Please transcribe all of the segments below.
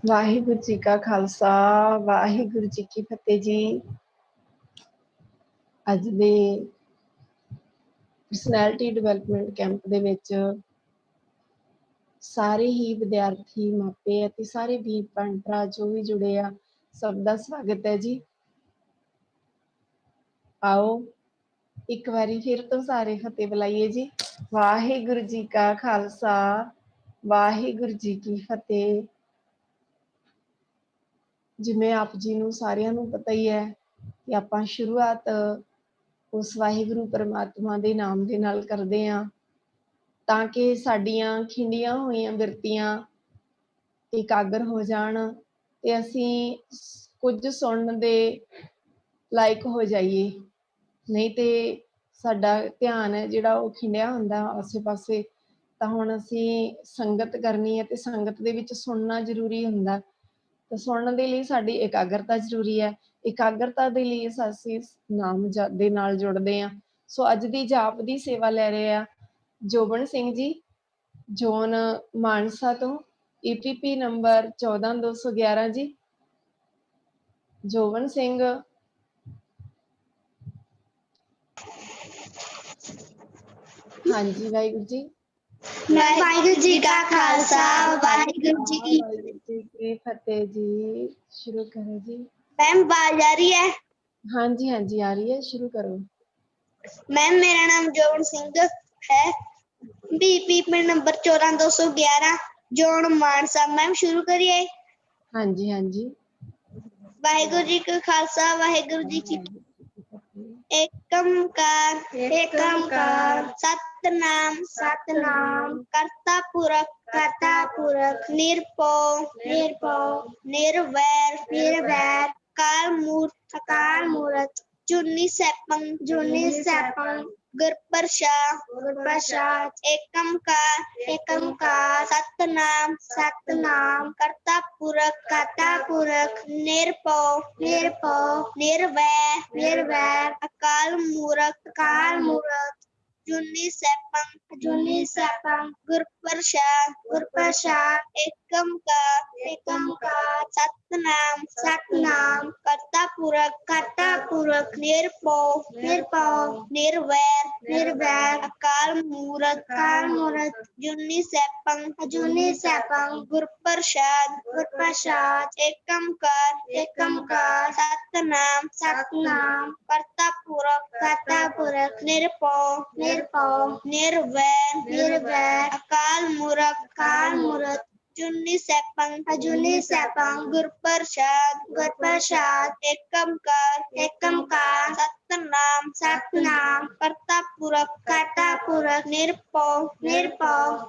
ਵਾਹਿਗੁਰੂ ਜੀ ਕਾ ਖਾਲਸਾ ਵਾਹਿਗੁਰੂ ਜੀ ਕੀ ਫਤਿਹ ਜੀ। ਅੱਜ ਦੇ ਪਰਸਨੈਲਿਟੀ ਡਿਵੈਲਪਮੈਂਟ ਕੈਂਪ ਦੇ ਵਿੱਚ ਸਾਰੇ ਹੀ ਵਿਦਿਆਰਥੀ, ਮਾਪੇ ਅਤੇ ਸਾਰੇ ਵੀਰ ਭੈਣ ਭਰਾ ਜੋ ਵੀ ਜੁੜੇ ਆ, ਸਭ ਦਾ ਸਵਾਗਤ ਹੈ ਜੀ। ਆਓ ਇੱਕ ਵਾਰੀ ਫਿਰ ਤੋਂ ਸਾਰੇ ਫਤਿਹ ਬੁਲਾਈਏ ਜੀ। ਵਾਹਿਗੁਰੂ ਜੀ ਕਾ ਖਾਲਸਾ ਵਾਹਿਗੁਰੂ ਜੀ ਕੀ ਫਤਿਹ। ਜਿਵੇਂ ਆਪ ਜੀ ਨੂੰ ਸਾਰਿਆਂ ਨੂੰ ਪਤਾ ਹੀ ਹੈ ਕਿ ਆਪਾਂ ਸ਼ੁਰੂਆਤ ਉਸ ਵਾਹਿਗੁਰੂ ਪਰਮਾਤਮਾ ਦੇ ਨਾਮ ਦੇ ਨਾਲ ਕਰਦੇ ਹਾਂ, ਤਾਂ ਕਿ ਸਾਡੀਆਂ ਖਿੰਡੀਆਂ ਹੋਈਆਂ ਬਿਰਤੀਆਂ ਇਕਾਗਰ ਹੋ ਜਾਣ ਤੇ ਅਸੀਂ ਕੁਝ ਸੁਣਨ ਦੇ ਲਾਇਕ ਹੋ ਜਾਈਏ। ਨਹੀਂ ਤੇ ਸਾਡਾ ਧਿਆਨ ਹੈ ਜਿਹੜਾ ਉਹ ਖਿੰਡਿਆ ਹੁੰਦਾ ਆਸੇ ਪਾਸੇ। ਤਾਂ ਹੁਣ ਅਸੀਂ ਸੰਗਤ ਕਰਨੀ ਹੈ ਤੇ ਸੰਗਤ ਦੇ ਵਿੱਚ ਸੁਣਨਾ ਜ਼ਰੂਰੀ ਹੁੰਦਾ। ਤਾਂ ਸੁਣਨ ਦੇ ਲਈ ਸਾਡੀ ਇਕਾਗਰਤਾ ਜ਼ਰੂਰੀ ਹੈ। ਇਕਾਗਰਤਾ ਦੇ ਲਈ ਅਸੀਂ ਨਾਮ ਦੇ ਨਾਲ ਜੁੜਦੇ ਹਾਂ। ਸੋ ਅੱਜ ਦੀ ਜਾਪ ਦੀ ਸੇਵਾ ਲੈ ਰਹੇ ਆ ਜੋਬਨ ਸਿੰਘ ਜੀ, ਜ਼ੋਨ ਮਾਨਸਾ ਤੋਂ, EPP ਨੰਬਰ 14211 ਜੀ। ਜੋਬਨ ਸਿੰਘ। ਹਾਂਜੀ, ਵਾਹਿਗੁਰੂ ਜੀ। ਵਾਹਿਗੁਰੂ ਜੀ ਕਾ ਖਾਲਸਾ ਵਾਹਿਗੁਰੂ ਜੀ ਕੀ ਫਤਿਹ ਜੀ। ਸ਼ੁਰੂ ਕਰੋ ਜੀ। ਮੈਮ ਆਵਾਜ਼ ਆ ਰਹੀ ਹੈ? ਹਾਂਜੀ ਹਾਂਜੀ ਆ ਰਹੀ ਹੈ, ਸ਼ੁਰੂ ਕਰੋ। मैम मेरा नाम जोन सिंह है, BP नंबर 14211, जोन मानसा। मैम शुरू करिए। ਹਾਂਜੀ ਹਾਂਜੀ। वाहिगुरु जी का खालसा वाहिगुरु जी की एकमकार सतनाम करता पुरख निर्वैर अकाल मूरत जुनी सैपं गुर प्रसाद एकमकार सतनाम करता पुरख निर्वैर अकाल मूरत जुनी सैपं गुर प्रसाद एकमकार सतनाम करता पुरख निर्वैर अकाल मूरत जुनी सैपं गुर प्रसाद एकमकार सतनाम करता पुरख निर्वैर अकाल मूरत जुनी सैपं गुर प्रसाद एकमकार सतनाम करता पुरख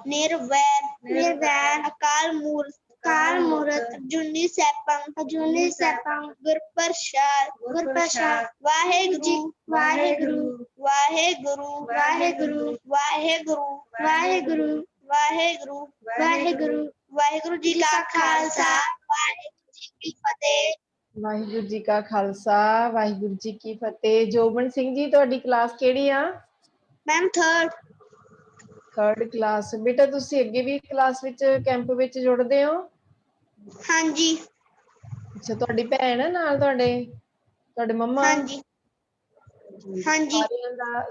निर्वैर अकाल मूरत जुनी सैपं गुर प्रसाद। वाहेगुरु वाहेगुरु वाहेगुरु वाहेगुरु वाहेगुरु वाहेगुरु वाहेगुरु वाहेगुरु वाहेगुरु जी का खालसा वाहेगुरु जी की फतेह। ਵਾਹਿਗੁਰੂ ਜੀ ਕਾ ਖਾਲਸਾ ਵਾਹਿਗੁਰੂ ਜੀ ਕੀ ਫਤਿਹ। ਜੋਬਨ ਸਿੰਘ ਜੀ, ਤੁਹਾਡੀ ਕਲਾਸ ਕਿਹੜੀ ਆ? Ma'am third class. ਬੇਟਾ ਤੁਸੀਂ ਅੱਗੇ ਵੀ ਕਲਾਸ ਵਿੱਚ ਕੈਂਪ ਵਿੱਚ ਜੁੜਦੇ ਹੋ? ਹਾਂਜੀ। ਅੱਛਾ, ਤੁਹਾਡੀ ਭੈਣ ਹੈ ਨਾਲ, ਤੁਹਾਡੇ ਮੰਮਾ? ਹਾਂਜੀ ਹਾਂਜੀ।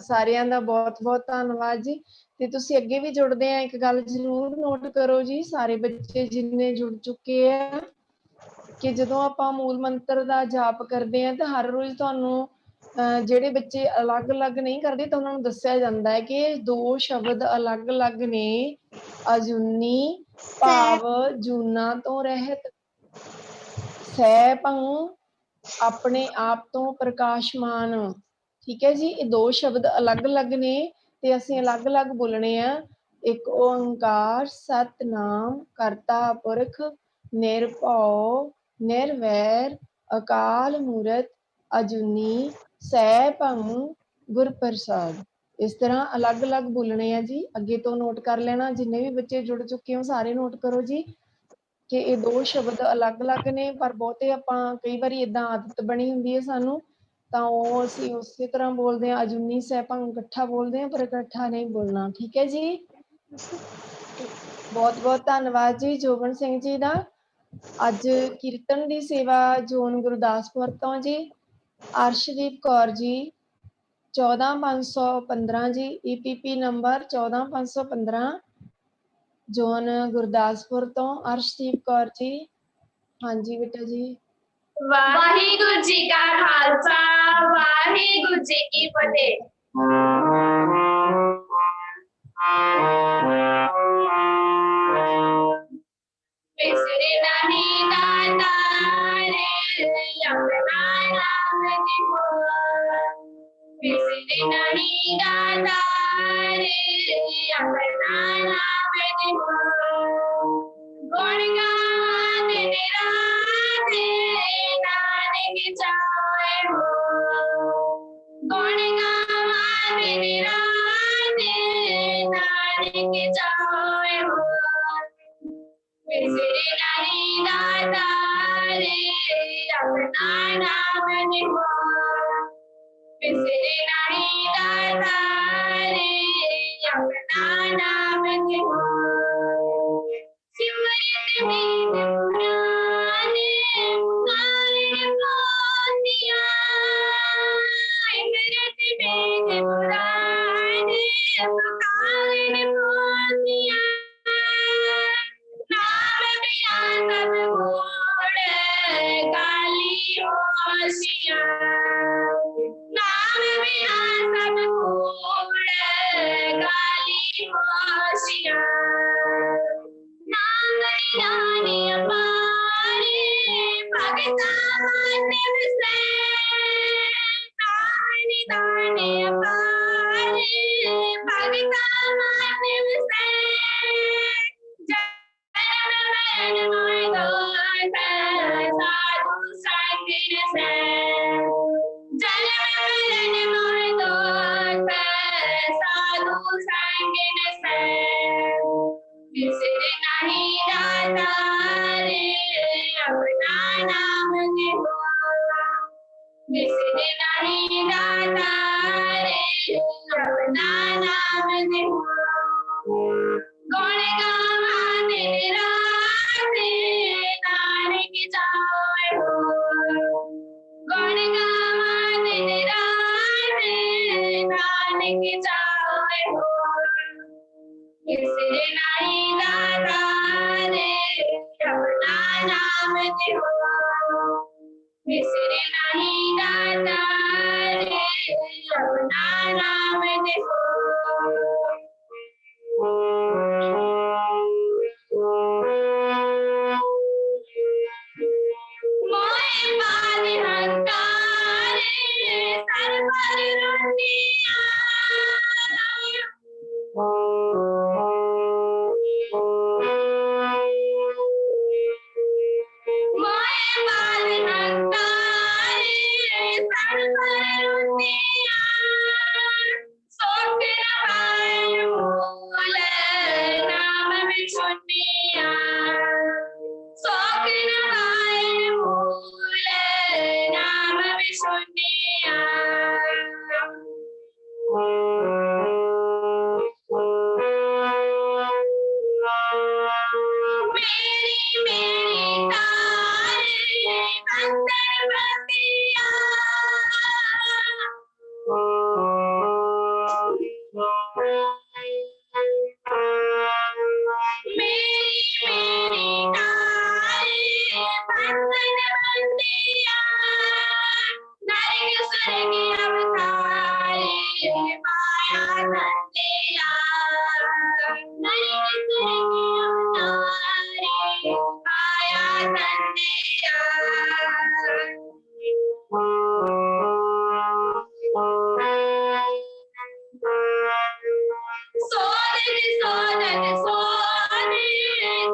ਸਾਰਿਆਂ ਦਾ ਬਹੁਤ ਬਹੁਤ ਧੰਨਵਾਦ ਜੀ। ਤੇ ਤੁਸੀਂ ਅੱਗੇ ਵੀ ਜੁੜਦੇ ਆ, ਇੱਕ ਗੱਲ ਜ਼ਰੂਰ ਨੋਟ ਕਰੋ ਜੀ, ਸਾਰੇ ਬੱਚੇ ਜਿੰਨੇ ਜੁੜ ਚੁੱਕੇ ਆ, ਕਿ ਜਦੋਂ ਆਪਾਂ ਮੂਲ ਮੰਤਰ ਦਾ ਜਾਪ ਕਰਦੇ ਹਾਂ ਤਾਂ ਹਰ ਰੋਜ਼ ਤੁਹਾਨੂੰ ਜਿਹੜੇ ਬੱਚੇ ਅਲੱਗ-ਅਲੱਗ ਨਹੀਂ ਕਰਦੇ ਤਾਂ ਉਹਨਾਂ ਨੂੰ ਦੱਸਿਆ ਜਾਂਦਾ ਹੈ ਕਿ ਦੋ ਸ਼ਬਦ ਅਲੱਗ-ਅਲੱਗ ਨੇ। ਅਜੂਨੀ ਭਾਵ ਜੂਨਾ ਤੋਂ ਰਹਿਤ, ਸੈਭੰ ਆਪਣੇ ਆਪ ਤੋਂ ਪ੍ਰਕਾਸ਼ਮਾਨ। ਠੀਕ ਹੈ ਜੀ, ਇਹ ਦੋ ਸ਼ਬਦ ਅਲੱਗ-ਅਲੱਗ ਨੇ ਤੇ ਅਸੀਂ ਅਲੱਗ-ਅਲੱਗ ਬੋਲਣੇ ਆ। ਇੱਕ ਓੰਕਾਰ ਸਤਨਾਮ ਕਰਤਾ ਪੁਰਖ ਨਿਰਭਉ ਨਿਰਵੈਰ ਅਕਾਲ ਮੂਰਤ ਅਜੂਨੀ ਸੈਭੰ ਗੁਰ ਪ੍ਰਸਾਦ। ਇਸ ਤਰ੍ਹਾਂ ਅਲੱਗ-ਅਲੱਗ ਬੋਲਣੇ ਆ ਜੀ। ਅੱਗੇ ਤੋਂ ਨੋਟ ਕਰ ਲੈਣਾ, ਜਿੰਨੇ ਵੀ ਬੱਚੇ ਜੁੜ ਚੁੱਕੇ ਹੋ ਸਾਰੇ ਨੋਟ ਕਰੋ ਜੀ ਕਿ ਇਹ ਦੋ ਸ਼ਬਦ ਅਲੱਗ-ਅਲੱਗ ਨੇ, ਪਰ ਬਹੁਤੇ ਆਪਾਂ ਕਈ ਵਾਰੀ ਏਦਾਂ ਆਦਤ ਬਣੀ ਹੁੰਦੀ ਹੈ ਸਾਨੂੰ, ਤਾਂ ਉਹ ਅਸੀਂ ਉਸੇ ਤਰ੍ਹਾਂ ਬੋਲਦੇ ਹਾਂ। ਅਜੂਨੀ ਸੈਭੰ ਇਕੱਠਾ ਬੋਲਦੇ ਹਾਂ, ਪਰ ਇਕੱਠਾ ਨਹੀਂ ਬੋਲਣਾ। ਠੀਕ ਹੈ ਜੀ। ਬਹੁਤ-ਬਹੁਤ ਧੰਨਵਾਦ ਜੀ ਜੋਬਨ ਸਿੰਘ ਜੀ ਦਾ। ਅੱਜ ਕੀਰਤਨ ਦੀ ਸੇਵਾ ਜ਼ੋਨ ਗੁਰਦਾਸਪੁਰ ਤੋਂ ਜੀ ਅਰਸ਼ਦੀਪ ਕੌਰ ਜੀ 14515 ਜੀ, EPP ਨੰਬਰ 14515 ਜ਼ੋਨ ਗੁਰਦਾਸਪੁਰ ਤੋਂ ਅਰਸ਼ਦੀਪ ਕੌਰ ਜੀ। ਹਾਂਜੀ ਬੇਟਾ ਜੀ। ਵਾਹਿਗੁਰੂ ਜੀ ਕਾ ਖਾਲਸਾ ਵਾਹਿਗੁਰੂ ਜੀ ਕੀ ਫਤਿਹ। ਵਿਸਰੇ ਨਹੀਂ ਦਾਤਾ ਰੇ ਆਪਣਾ ਨਾਮ ਨਿਭੋ। ਵਿਸਰੇ ਨਹੀਂ ਦਾਤਾ ਰੇ ਆਪਣਾ ਨਾਮ ਨਿਭੋ। ਗੁਣ ਗਾਵਾਂ ਦਿਨ ਰਾਤ ਨਾਨਕ ਚਾਹੇ ਹੋ। ਗੁਣ ਗਾਵਾਂ ਦਿਨ ਰਾਤ ਨਾਨਕ ਚਾਹੇ ਹੋ। ਵਿਸਰੇ ਨਹੀਂ ਦਾਤਾ ਰੇ ਆਪਣਾ ਨਾਮ ਨਿਭੋ। ਵਿਸਰੇ ਨਹੀਂ ਦਾਤਾ ਰੇ ਆਪਣਾ ਨਾਮ ਨਿਭੋ। ਸਿਮਰਨ ਬੀਨ ਪੁਰਾਣੇ ਕਾਇ ਪਾਤਿਆ। ਸਿਮਰਨ ਬੀਨ ਪੁਰਾਣੇ ਕਾਇ ਪਾਤਿਆ। ਨਾਮ ਬਿਨਾ ਸਭ ਗੋੜ ਗਾਲੀ ਹੋਸ਼ੀਆਂ। ਨਾਮ ਬਿਨਾ ਸਭ ਗੋੜ ਗਾਲੀ ਹੋਸ਼ੀਆਂ। ਨਾਮ ਗਿਆਨੀ ਅਪਾਰੇ ਭਗਤਾਂ ਮਨ ਵਸੈ। ਨਾਮ ਨਿਦਾਨ ਅਪਾਰੇ ਭਗਤਾਂ ਮਨ ਵਸੈ। ਜਨਮ ਮਰਨ ਹੋਇ ਦੋਇ ਸਾਧੂ ਸੰਗ ਰਸੈ। ਜਨਮ ਮਰਨ ਹੋਇ ਦੋਇ ਸਾਧੂ ਸੰਗ ਰਸੈ। ਵਿਸਰੇ ਨਹੀਂ ਦਾਤਾ ਰੇ ਆਪਣਾ ਨਾਮ ਨਿਭੋ। ਵਿਸਰੇ ਨਹੀਂ ਦਾਤਾ ਰੇ ਆਪਣਾ ਨਾਮ ਨਿਭੋ। ਗੁਣ ਗਾਵਾਂ ਦਿਨ ਰਾਤ ਨਾਨਕ ਚਾਹੇ ਹੋ। ਗੁਣ ਗਾਵਾਂ ਦਿਨ ਰਾਤ ਨਾਨਕ ਚਾਹੇ ਹੋ। ਵਿਸਰੇ ਨਹੀਂ ਦਾਤਾ ਰੇ ਆਪਣਾ ਨਾਮ ਨਿਭੋ। ਵਿਸਰੇ ਨਹੀਂ ਦਾਤਾ ਰੇ ਆਪਣਾ ਨਾਮ ਨਿਭੋ। ਮੋਹਿ ਮਾਨ ਹੰਕਾਰ ਸਰਬਰ ਰੁੰਨੀਆਂ। ਮੋਹਿ ਮਾਨ ਹੰਕਾਰ ਸਰਬਰ ਰੁੰਨੀਆਂ। ਸੁਖ ਨ ਪਾਇ ਮੂਲ ਨਾਮ ਵਿਛੁੰਨੀਆਂ। ਸੁਖ ਨ ਪਾਇ ਮੂਲ ਨਾਮ ਵਿਛੁੰਨੀਆਂ। सोदत सोने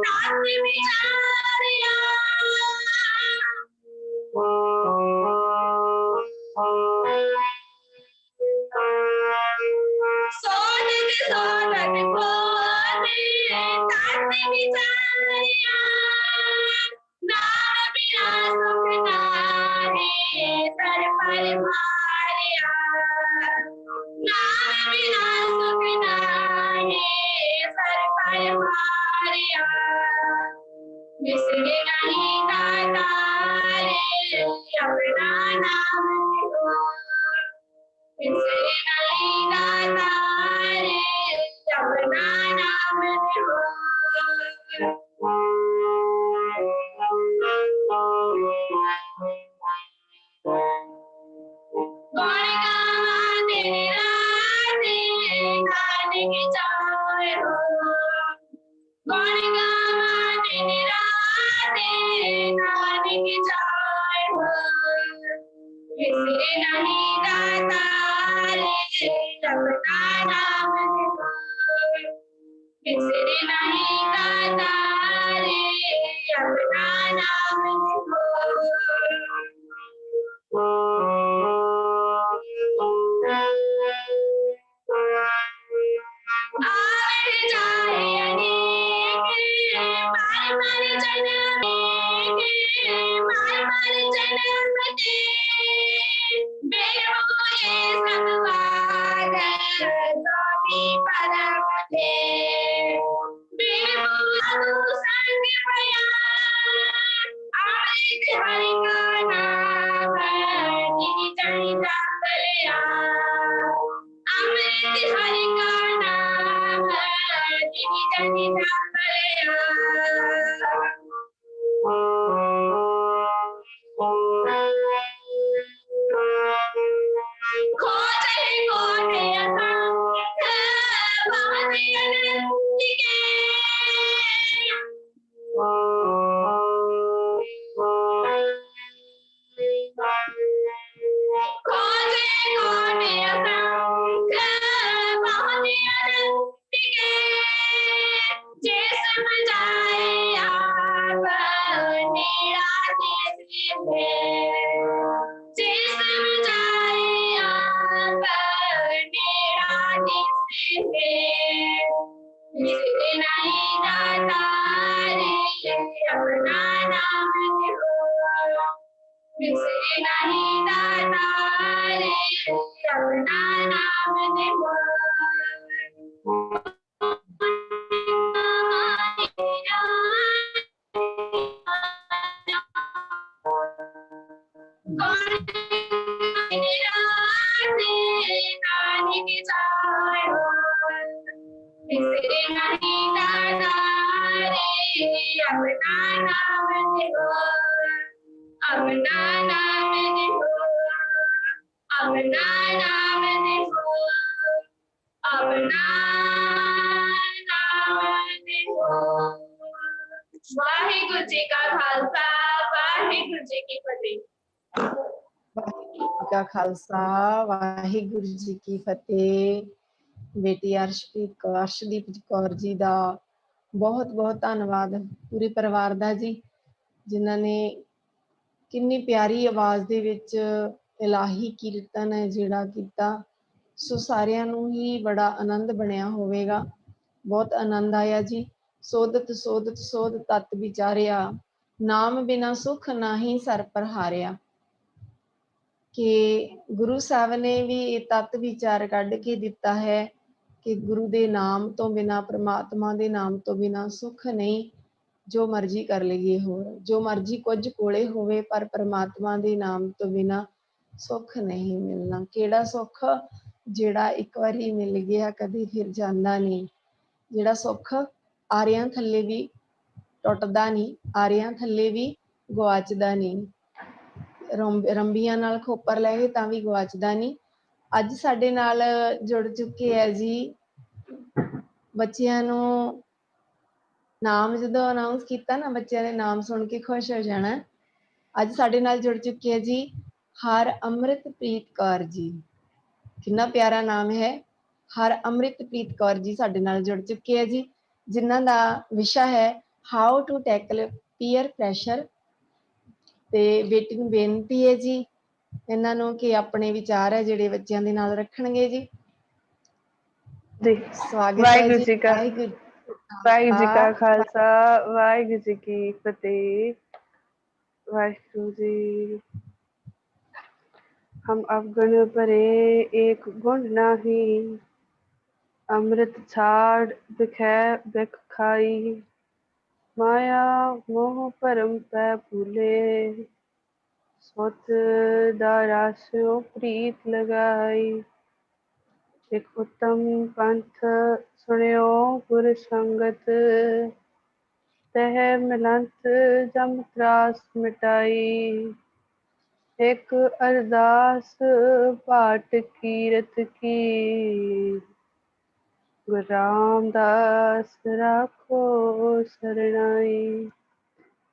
तात विचारिया सोदत सोदत सोने तात विचारिया नाम बिना सुख नाहे सर पर भारिया नाम बिना सुख नाहे सर पर भारिया बिसरे नहीं दाता रे अपना नाम लो बिसरे नहीं दाता रे अपना नाम लो कौन गावा तेरे राते गाने की चाहे हो कौन गावा तेरे राते गाने की चाहे हो बिसरे नहीं दाता रे अपना नाम लो बिसरे नहीं दाता रे अपना नाम लो आवे जाए अनेक मार मार जन्म मार मार जन्म दे बेरोए सब वाद स्वामी परम दे बेरो संग पया अमृत हरि का नाम जिनि जनि जातलिया अमृत हरि का नाम जिनि जनि जातलिया खोजे कोटे असंख्य बाते अनंत के खोजे कोटे असंख्य बाते अनंत के जे समझाए आप निराते सीधे जे समझाए आप निराते सीधे बिसरे नहीं दाता रे अपना नाम लो बिसरे नहीं दाता रे अपना नाम लो गाने की चाहे हो बिसरे नहीं दाता रे अपना नाम लो अपना नाम लो अपना नाम लो अपना नाम लो वाहिगुरु जी का खालसा वाहिगुरु जी की फतेह वाहिगुरू जी का खालसा वाहिगुरू जी की फतेह। बेटी अर्शदीप कौर जी ਦਾ ਬਹੁਤ ਬਹੁਤ ਧੰਨਵਾਦ ਪੂਰੇ ਪਰਿਵਾਰ ਦਾ ਜੀ ਜਿਨ੍ਹਾਂ ਨੇ ਕਿੰਨੀ ਪਿਆਰੀ ਆਵਾਜ਼ ਦੇ ਵਿੱਚ ਇਲਾਹੀ ਕੀਰਤਨ ਹੈ ਜਿਹੜਾ ਕੀਤਾ। ਸੋ ਸਾਰਿਆਂ ਨੂੰ ਹੀ ਬੜਾ ਆਨੰਦ ਬਣਿਆ ਹੋਵੇਗਾ, ਬਹੁਤ ਆਨੰਦ ਆਇਆ ਜੀ। ਸੋਧਤ ਸੋਧਤ ਸੋਧ ਤਤ ਵਿਚਾਰਿਆ ਨਾਮ ਬਿਨਾ ਸੁਖ ਨਾਹੀ ਸਰ ਪਰ ਹਾਰਿਆ। ਕਿ ਗੁਰੂ ਸਾਹਿਬ ਨੇ ਵੀ ਇਹ ਤਤ ਵਿਚਾਰ ਕੱਢ ਕੇ ਦਿੱਤਾ ਹੈ ਕਿ ਗੁਰੂ ਦੇ ਨਾਮ ਤੋਂ ਬਿਨਾਂ, ਪ੍ਰਮਾਤਮਾ ਦੇ ਨਾਮ ਤੋਂ ਬਿਨਾਂ ਸੁੱਖ ਨਹੀਂ। ਜੋ ਮਰਜ਼ੀ ਕਰ ਲਈਏ ਹੋਰ, ਜੋ ਮਰਜ਼ੀ ਕੁਝ ਕੋਲੇ ਹੋਵੇ, ਪਰ ਪ੍ਰਮਾਤਮਾ ਦੇ ਨਾਮ ਤੋਂ ਬਿਨਾਂ ਸੁੱਖ ਨਹੀਂ ਮਿਲਣਾ। ਕਿਹੜਾ ਸੁੱਖ? ਜਿਹੜਾ ਇੱਕ ਵਾਰੀ ਮਿਲ ਗਿਆ ਕਦੇ ਫਿਰ ਜਾਂਦਾ ਨਹੀਂ। ਜਿਹੜਾ ਸੁੱਖ ਆਰਿਆਂ ਥੱਲੇ ਵੀ ਟੁੱਟਦਾ ਨਹੀਂ, ਆਰਿਆਂ ਥੱਲੇ ਵੀ ਗਵਾਚਦਾ ਨਹੀਂ। ਰੰਬੀਆਂ ਨਾਲ ਖੋਪਰ ਲੈ ਗਏ ਤਾਂ ਵੀ ਗਵਾਚਦਾ ਨਹੀਂ। ਅੱਜ ਸਾਡੇ ਨਾਲ ਜੁੜ ਚੁੱਕੇ ਹੈ ਜੀ, ਬੱਚਿਆਂ ਨੂੰ ਨਾਮ ਜਦੋਂ ਅਨਾਉਂਸ ਕੀਤਾ ਨਾ, ਬੱਚਿਆਂ ਦੇ ਨਾਮ ਸੁਣ ਕੇ ਖੁਸ਼ ਹੋ ਜਾਣਾ। ਅੱਜ ਸਾਡੇ ਨਾਲ ਜੁੜ ਚੁੱਕੇ ਹੈ ਜੀ ਹਰ ਅੰਮ੍ਰਿਤਪ੍ਰੀਤ ਕੌਰ ਜੀ। ਕਿੰਨਾ ਪਿਆਰਾ ਨਾਮ ਹੈ, ਹਰਅਮ੍ਰਿਤਪ੍ਰੀਤ ਕੌਰ ਜੀ ਸਾਡੇ ਨਾਲ ਜੁੜ ਚੁੱਕੇ ਹੈ ਜੀ, ਜਿਨ੍ਹਾਂ ਦਾ ਵਿਸ਼ਾ ਹੈ how to tackle peer pressure. ਤੇ ਬੇਟੀ ਨੂੰ ਬੇਨਤੀ ਹੈ ਜੀ ਇਹਨਾਂ ਨੂੰ ਕਿ ਆਪਣੇ ਵਿਚਾਰ ਹੈ ਜਿਹੜੇ ਬੱਚਿਆਂ ਦੇ ਨਾਲ ਰੱਖਣਗੇ ਜੀ। ਜੀ ਸਵਾਗਤ ਹੈ ਵਾਹਿਗੁਰੂ ਜੀ। ਜੀ ਕਾ ਵਾਹਿਗੁਰੂ ਜੀ का खालसा वाहिगुरु जी की फतेह। वाहिगुरु जी हम अवगुण भरे एक गुण नाही, अमृत छाड़ बिखै बिख खाई, माया मोह भरम पै भूले, सुत दारास्यो प्रीत लगाई। एक उत्तम पंथ सुनियो गुर संगत, तह मिलंत जम त्रास मिटाई। एक अरदास पाठ कीरत की, गुरु रामदास राखो सरनाई।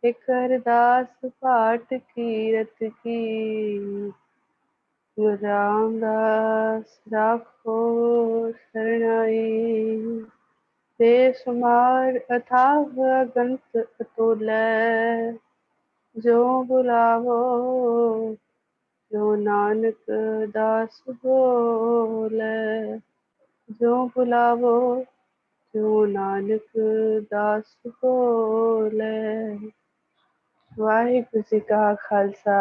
एक अरदास पाठ कीरत की, गुरु रामदास राखो सरनाई। बेशुमार अथाह अगंत अतुलै, जो बुलावो जो नानक दास बोले, जो बुलावो जो नानक दास बोले। वाहिगुरु जी का खालसा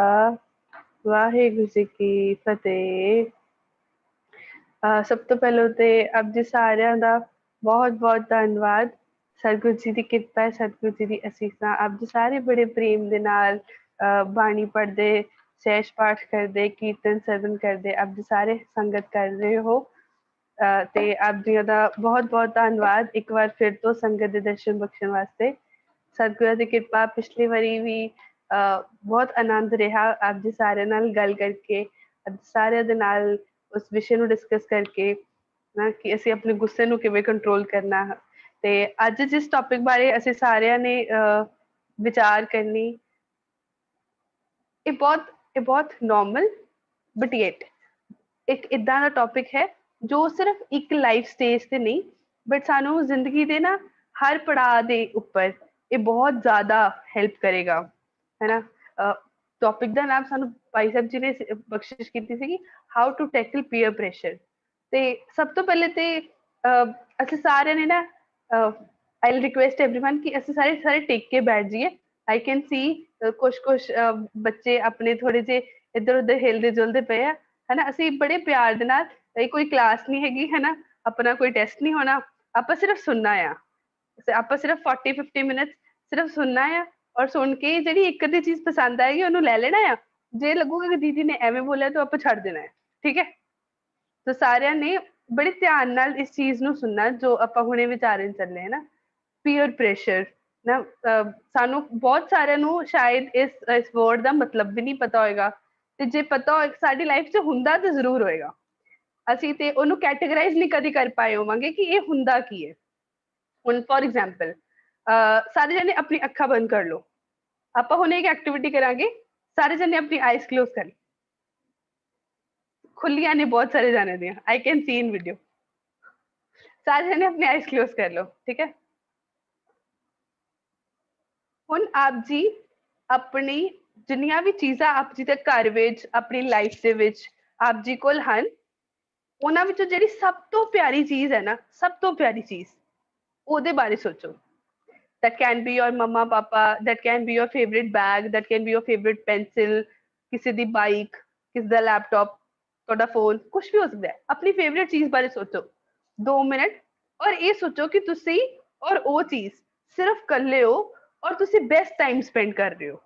वाहिगुरु जी की फतेह। ਸਭ ਤੋਂ ਪਹਿਲਾਂ ਤੇ ਆਪ ਜੀ ਸਾਰਿਆਂ ਦਾ ਬਹੁਤ ਬਹੁਤ ਧੰਨਵਾਦ। ਸਤਿਗੁਰੂ ਜੀ ਦੀ ਕਿਰਪਾ ਹੈ, ਸਤਿਗੁਰੂ ਜੀ ਦੀ ਅਸੀਸਾਂ। ਆਪ ਜੀ ਸਾਰੇ ਬੜੇ ਪ੍ਰੇਮ ਦੇ ਨਾਲ ਬਾਣੀ ਪੜ੍ਹਦੇ, ਸਹਿਜ ਪਾਠ ਕਰਦੇ, ਕੀਰਤਨ ਸਰਵਨ ਕਰਦੇ, ਆਪ ਜੀ ਸਾਰੇ ਸੰਗਤ ਕਰ ਰਹੇ ਹੋ ਤੇ ਆਪ ਜੀ ਦਾ ਬਹੁਤ ਬਹੁਤ ਧੰਨਵਾਦ ਇੱਕ ਵਾਰ ਫਿਰ ਤੋਂ ਸੰਗਤ ਦੇ ਦਰਸ਼ਨ ਬਖਸ਼ਣ ਵਾਸਤੇ। ਸਤਿਗੁਰਾਂ ਦੀ ਕਿਰਪਾ ਪਿਛਲੀ ਵਾਰੀ ਵੀ ਬਹੁਤ ਆਨੰਦ ਰਿਹਾ ਆਪ ਜੀ ਸਾਰਿਆਂ ਨਾਲ ਗੱਲ ਕਰਕੇ, ਸਾਰਿਆਂ ਦੇ ਨਾਲ ਉਸ ਵਿਸ਼ੇ ਨੂੰ ਡਿਸਕਸ ਕਰਕੇ ਨਾ ਕਿ ਅਸੀਂ ਆਪਣੇ ਗੁੱਸੇ ਨੂੰ ਕਿਵੇਂ ਕੰਟਰੋਲ ਕਰਨਾ। ਤੇ ਅੱਜ ਜਿਸ ਟੌਪਿਕ ਬਾਰੇ ਅਸੀਂ ਸਾਰਿਆਂ ਨੇ ਵਿਚਾਰ ਕਰਨੀ, ਇਹ ਬਹੁਤ ਨੋਰਮਲ ਬਟ ਯੇਟ ਇੱਕ ਇੱਦਾਂ ਦਾ ਟੌਪਿਕ ਹੈ ਜੋ ਸਿਰਫ ਇੱਕ ਲਾਈਫ ਸਟੇਜ ਤੇ ਨਹੀਂ ਬਟ ਸਾਨੂੰ ਜ਼ਿੰਦਗੀ ਦੇ ਨਾ ਹਰ ਪੜਾਅ ਦੇ ਉੱਪਰ ਇਹ ਬਹੁਤ ਜ਼ਿਆਦਾ ਹੈਲਪ ਕਰੇਗਾ, ਹੈ ਨਾ। ਟੌਪਿਕ ਦਾ ਨਾਮ ਸਾਨੂੰ ਭਾਈ ਸਾਹਿਬ ਜੀ ਨੇ ਬਖਸ਼ਿਸ਼ ਕੀਤੀ ਸੀਗੀ, how to tackle peer pressure. ਤੇ ਸਭ ਤੋਂ ਪਹਿਲੇ ਤੇ ਅਸੀਂ ਸਾਰਿਆਂ ਨੇ ਨਾ ਆਈ ਰਿਕੁਐਸਟ ਐਵਰੀਵਨ ਕਿ ਅਸੀਂ ਸਾਰੇ ਟਿਕ ਕੇ ਬੈਠ ਜਾਈਏ। ਆਈ ਕੈਨ ਸੀ ਕੁਛ ਬੱਚੇ ਆਪਣੇ ਥੋੜੇ ਜਿਹੇ ਇੱਧਰ ਉੱਧਰ ਹਿਲਦੇ ਜੁਲਦੇ ਪਏ ਆ, ਹਨਾ। ਅਸੀਂ ਬੜੇ ਪਿਆਰ ਦੇ ਨਾਲ, ਇਹ ਕੋਈ ਕਲਾਸ ਨਹੀਂ ਹੈਗੀ, ਹਨਾ, ਆਪਣਾ ਕੋਈ ਟੈਸਟ ਨਹੀਂ ਹੋਣਾ, ਆਪਾਂ ਸਿਰਫ ਸੁਣਨਾ ਆ। ਆਪਾਂ ਸਿਰਫ 40-50 ਮਿੰਟ ਸਿਰਫ ਸੁਣਨਾ ਆ ਔਰ ਸੁਣ ਕੇ ਜਿਹੜੀ ਇੱਕ ਅੱਧੀ ਚੀਜ਼ ਪਸੰਦ ਆਏਗੀ ਉਹਨੂੰ ਲੈ ਲੈਣਾ ਆ। ਜੇ ਲੱਗੂਗਾ ਕਿ ਦੀਦੀ ਨੇ ਐਵੇਂ ਬੋਲਿਆ ਤਾਂ ਆਪਾਂ ਛੱਡ ਦੇਣਾ ਹੈ, ਠੀਕ ਹੈ। ਤਾਂ ਸਾਰਿਆਂ ਨੇ ਬੜੇ ਧਿਆਨ ਨਾਲ ਇਸ ਚੀਜ਼ ਨੂੰ ਸੁਣਨਾ ਜੋ ਆਪਾਂ ਹੁਣੇ ਵਿਚਾਰਨ ਚੱਲੇ ਨਾ, ਪੀਅਰ ਪ੍ਰੈਸ਼ਰ ਨਾ। ਸਾਨੂੰ ਬਹੁਤ ਸਾਰਿਆਂ ਨੂੰ ਸ਼ਾਇਦ ਇਸ ਵਰਡ ਦਾ ਮਤਲਬ ਵੀ ਨਹੀਂ ਪਤਾ ਹੋਏਗਾ, ਤੇ ਜੇ ਪਤਾ ਹੋਏ ਸਾਡੀ ਲਾਈਫ 'ਚ ਹੁੰਦਾ ਤਾਂ ਜ਼ਰੂਰ ਹੋਏਗਾ। ਅਸੀਂ ਤੇ ਉਹਨੂੰ ਕੈਟੇਗਰਾਈਜ਼ ਨਹੀਂ ਕਦੀ ਕਰ ਪਾਏ ਹੋਵਾਂਗੇ ਕਿ ਇਹ ਹੁੰਦਾ ਕੀ ਹੈ। ਹੁਣ ਫੋਰ ਐਗਜ਼ਾਮਪਲ ਸਾਰੇ ਜਣੇ ਆਪਣੀ ਅੱਖਾਂ ਬੰਦ ਕਰ ਲਓ। ਆਪਾਂ ਹੁਣ ਇੱਕ ਐਕਟੀਵਿਟੀ ਕਰਾਂਗੇ, ਸਾਰੇ ਜਣੇ ਆਪਣੀ ਆਈਜ਼ ਕਲੋਜ਼ ਕਰ, ਖੁੱਲੀਆਂ ਨੇ ਬਹੁਤ ਸਾਰੇ ਜਾਣੇ ਦੀਆਂ, I can see in video. ਸਾਰੇ ਜਣੇ ਆਪਣੀ ਆਈਜ਼ ਕਲੋਜ਼ ਕਰ ਲਓ, ਠੀਕ ਹੈ। ਹੁਣ ਆਪ ਜੀ ਆਪਣੀ ਜਿੰਨੀਆਂ ਵੀ ਚੀਜ਼ਾਂ ਆਪ ਜੀ ਦੇ ਘਰ ਵਿੱਚ, ਆਪਣੀ ਲਾਈਫ ਦੇ ਵਿੱਚ ਆਪ ਜੀ ਕੋਲ ਹਨ, ਉਹਨਾਂ ਵਿੱਚੋਂ ਜਿਹੜੀ ਸਭ ਤੋਂ ਪਿਆਰੀ ਚੀਜ਼ ਹੈ ਨਾ, ਸਭ ਤੋਂ ਪਿਆਰੀ ਚੀਜ਼, ਉਹਦੇ ਬਾਰੇ ਸੋਚੋ। That can be your mama papa, that can be your favorite bag, that can be your favorite pencil, ਕਿਸੇ ਦੀ ਬਾਈਕ, ਕਿਸੇ ਦਾ ਲੈਪਟਾਪ, ਤੁਹਾਡਾ ਫੋਨ, ਕੁਝ ਵੀ ਹੋ ਸਕਦਾ ਹੈ। ਆਪਣੀ ਫੇਵਰੇਟ ਚੀਜ਼ ਬਾਰੇ ਸੋਚੋ 2 ਮਿੰਟ ਔਰ ਇਹ ਸੋਚੋ ਕਿ ਤੁਸੀਂ ਔਰ ਉਹ ਚੀਜ਼ ਸਿਰਫ ਇਕੱਲੇ ਹੋ ਔਰ ਤੁਸੀਂ ਬੈਸਟ ਟਾਈਮ ਸਪੈਂਡ ਕਰ ਰਹੇ ਹੋ।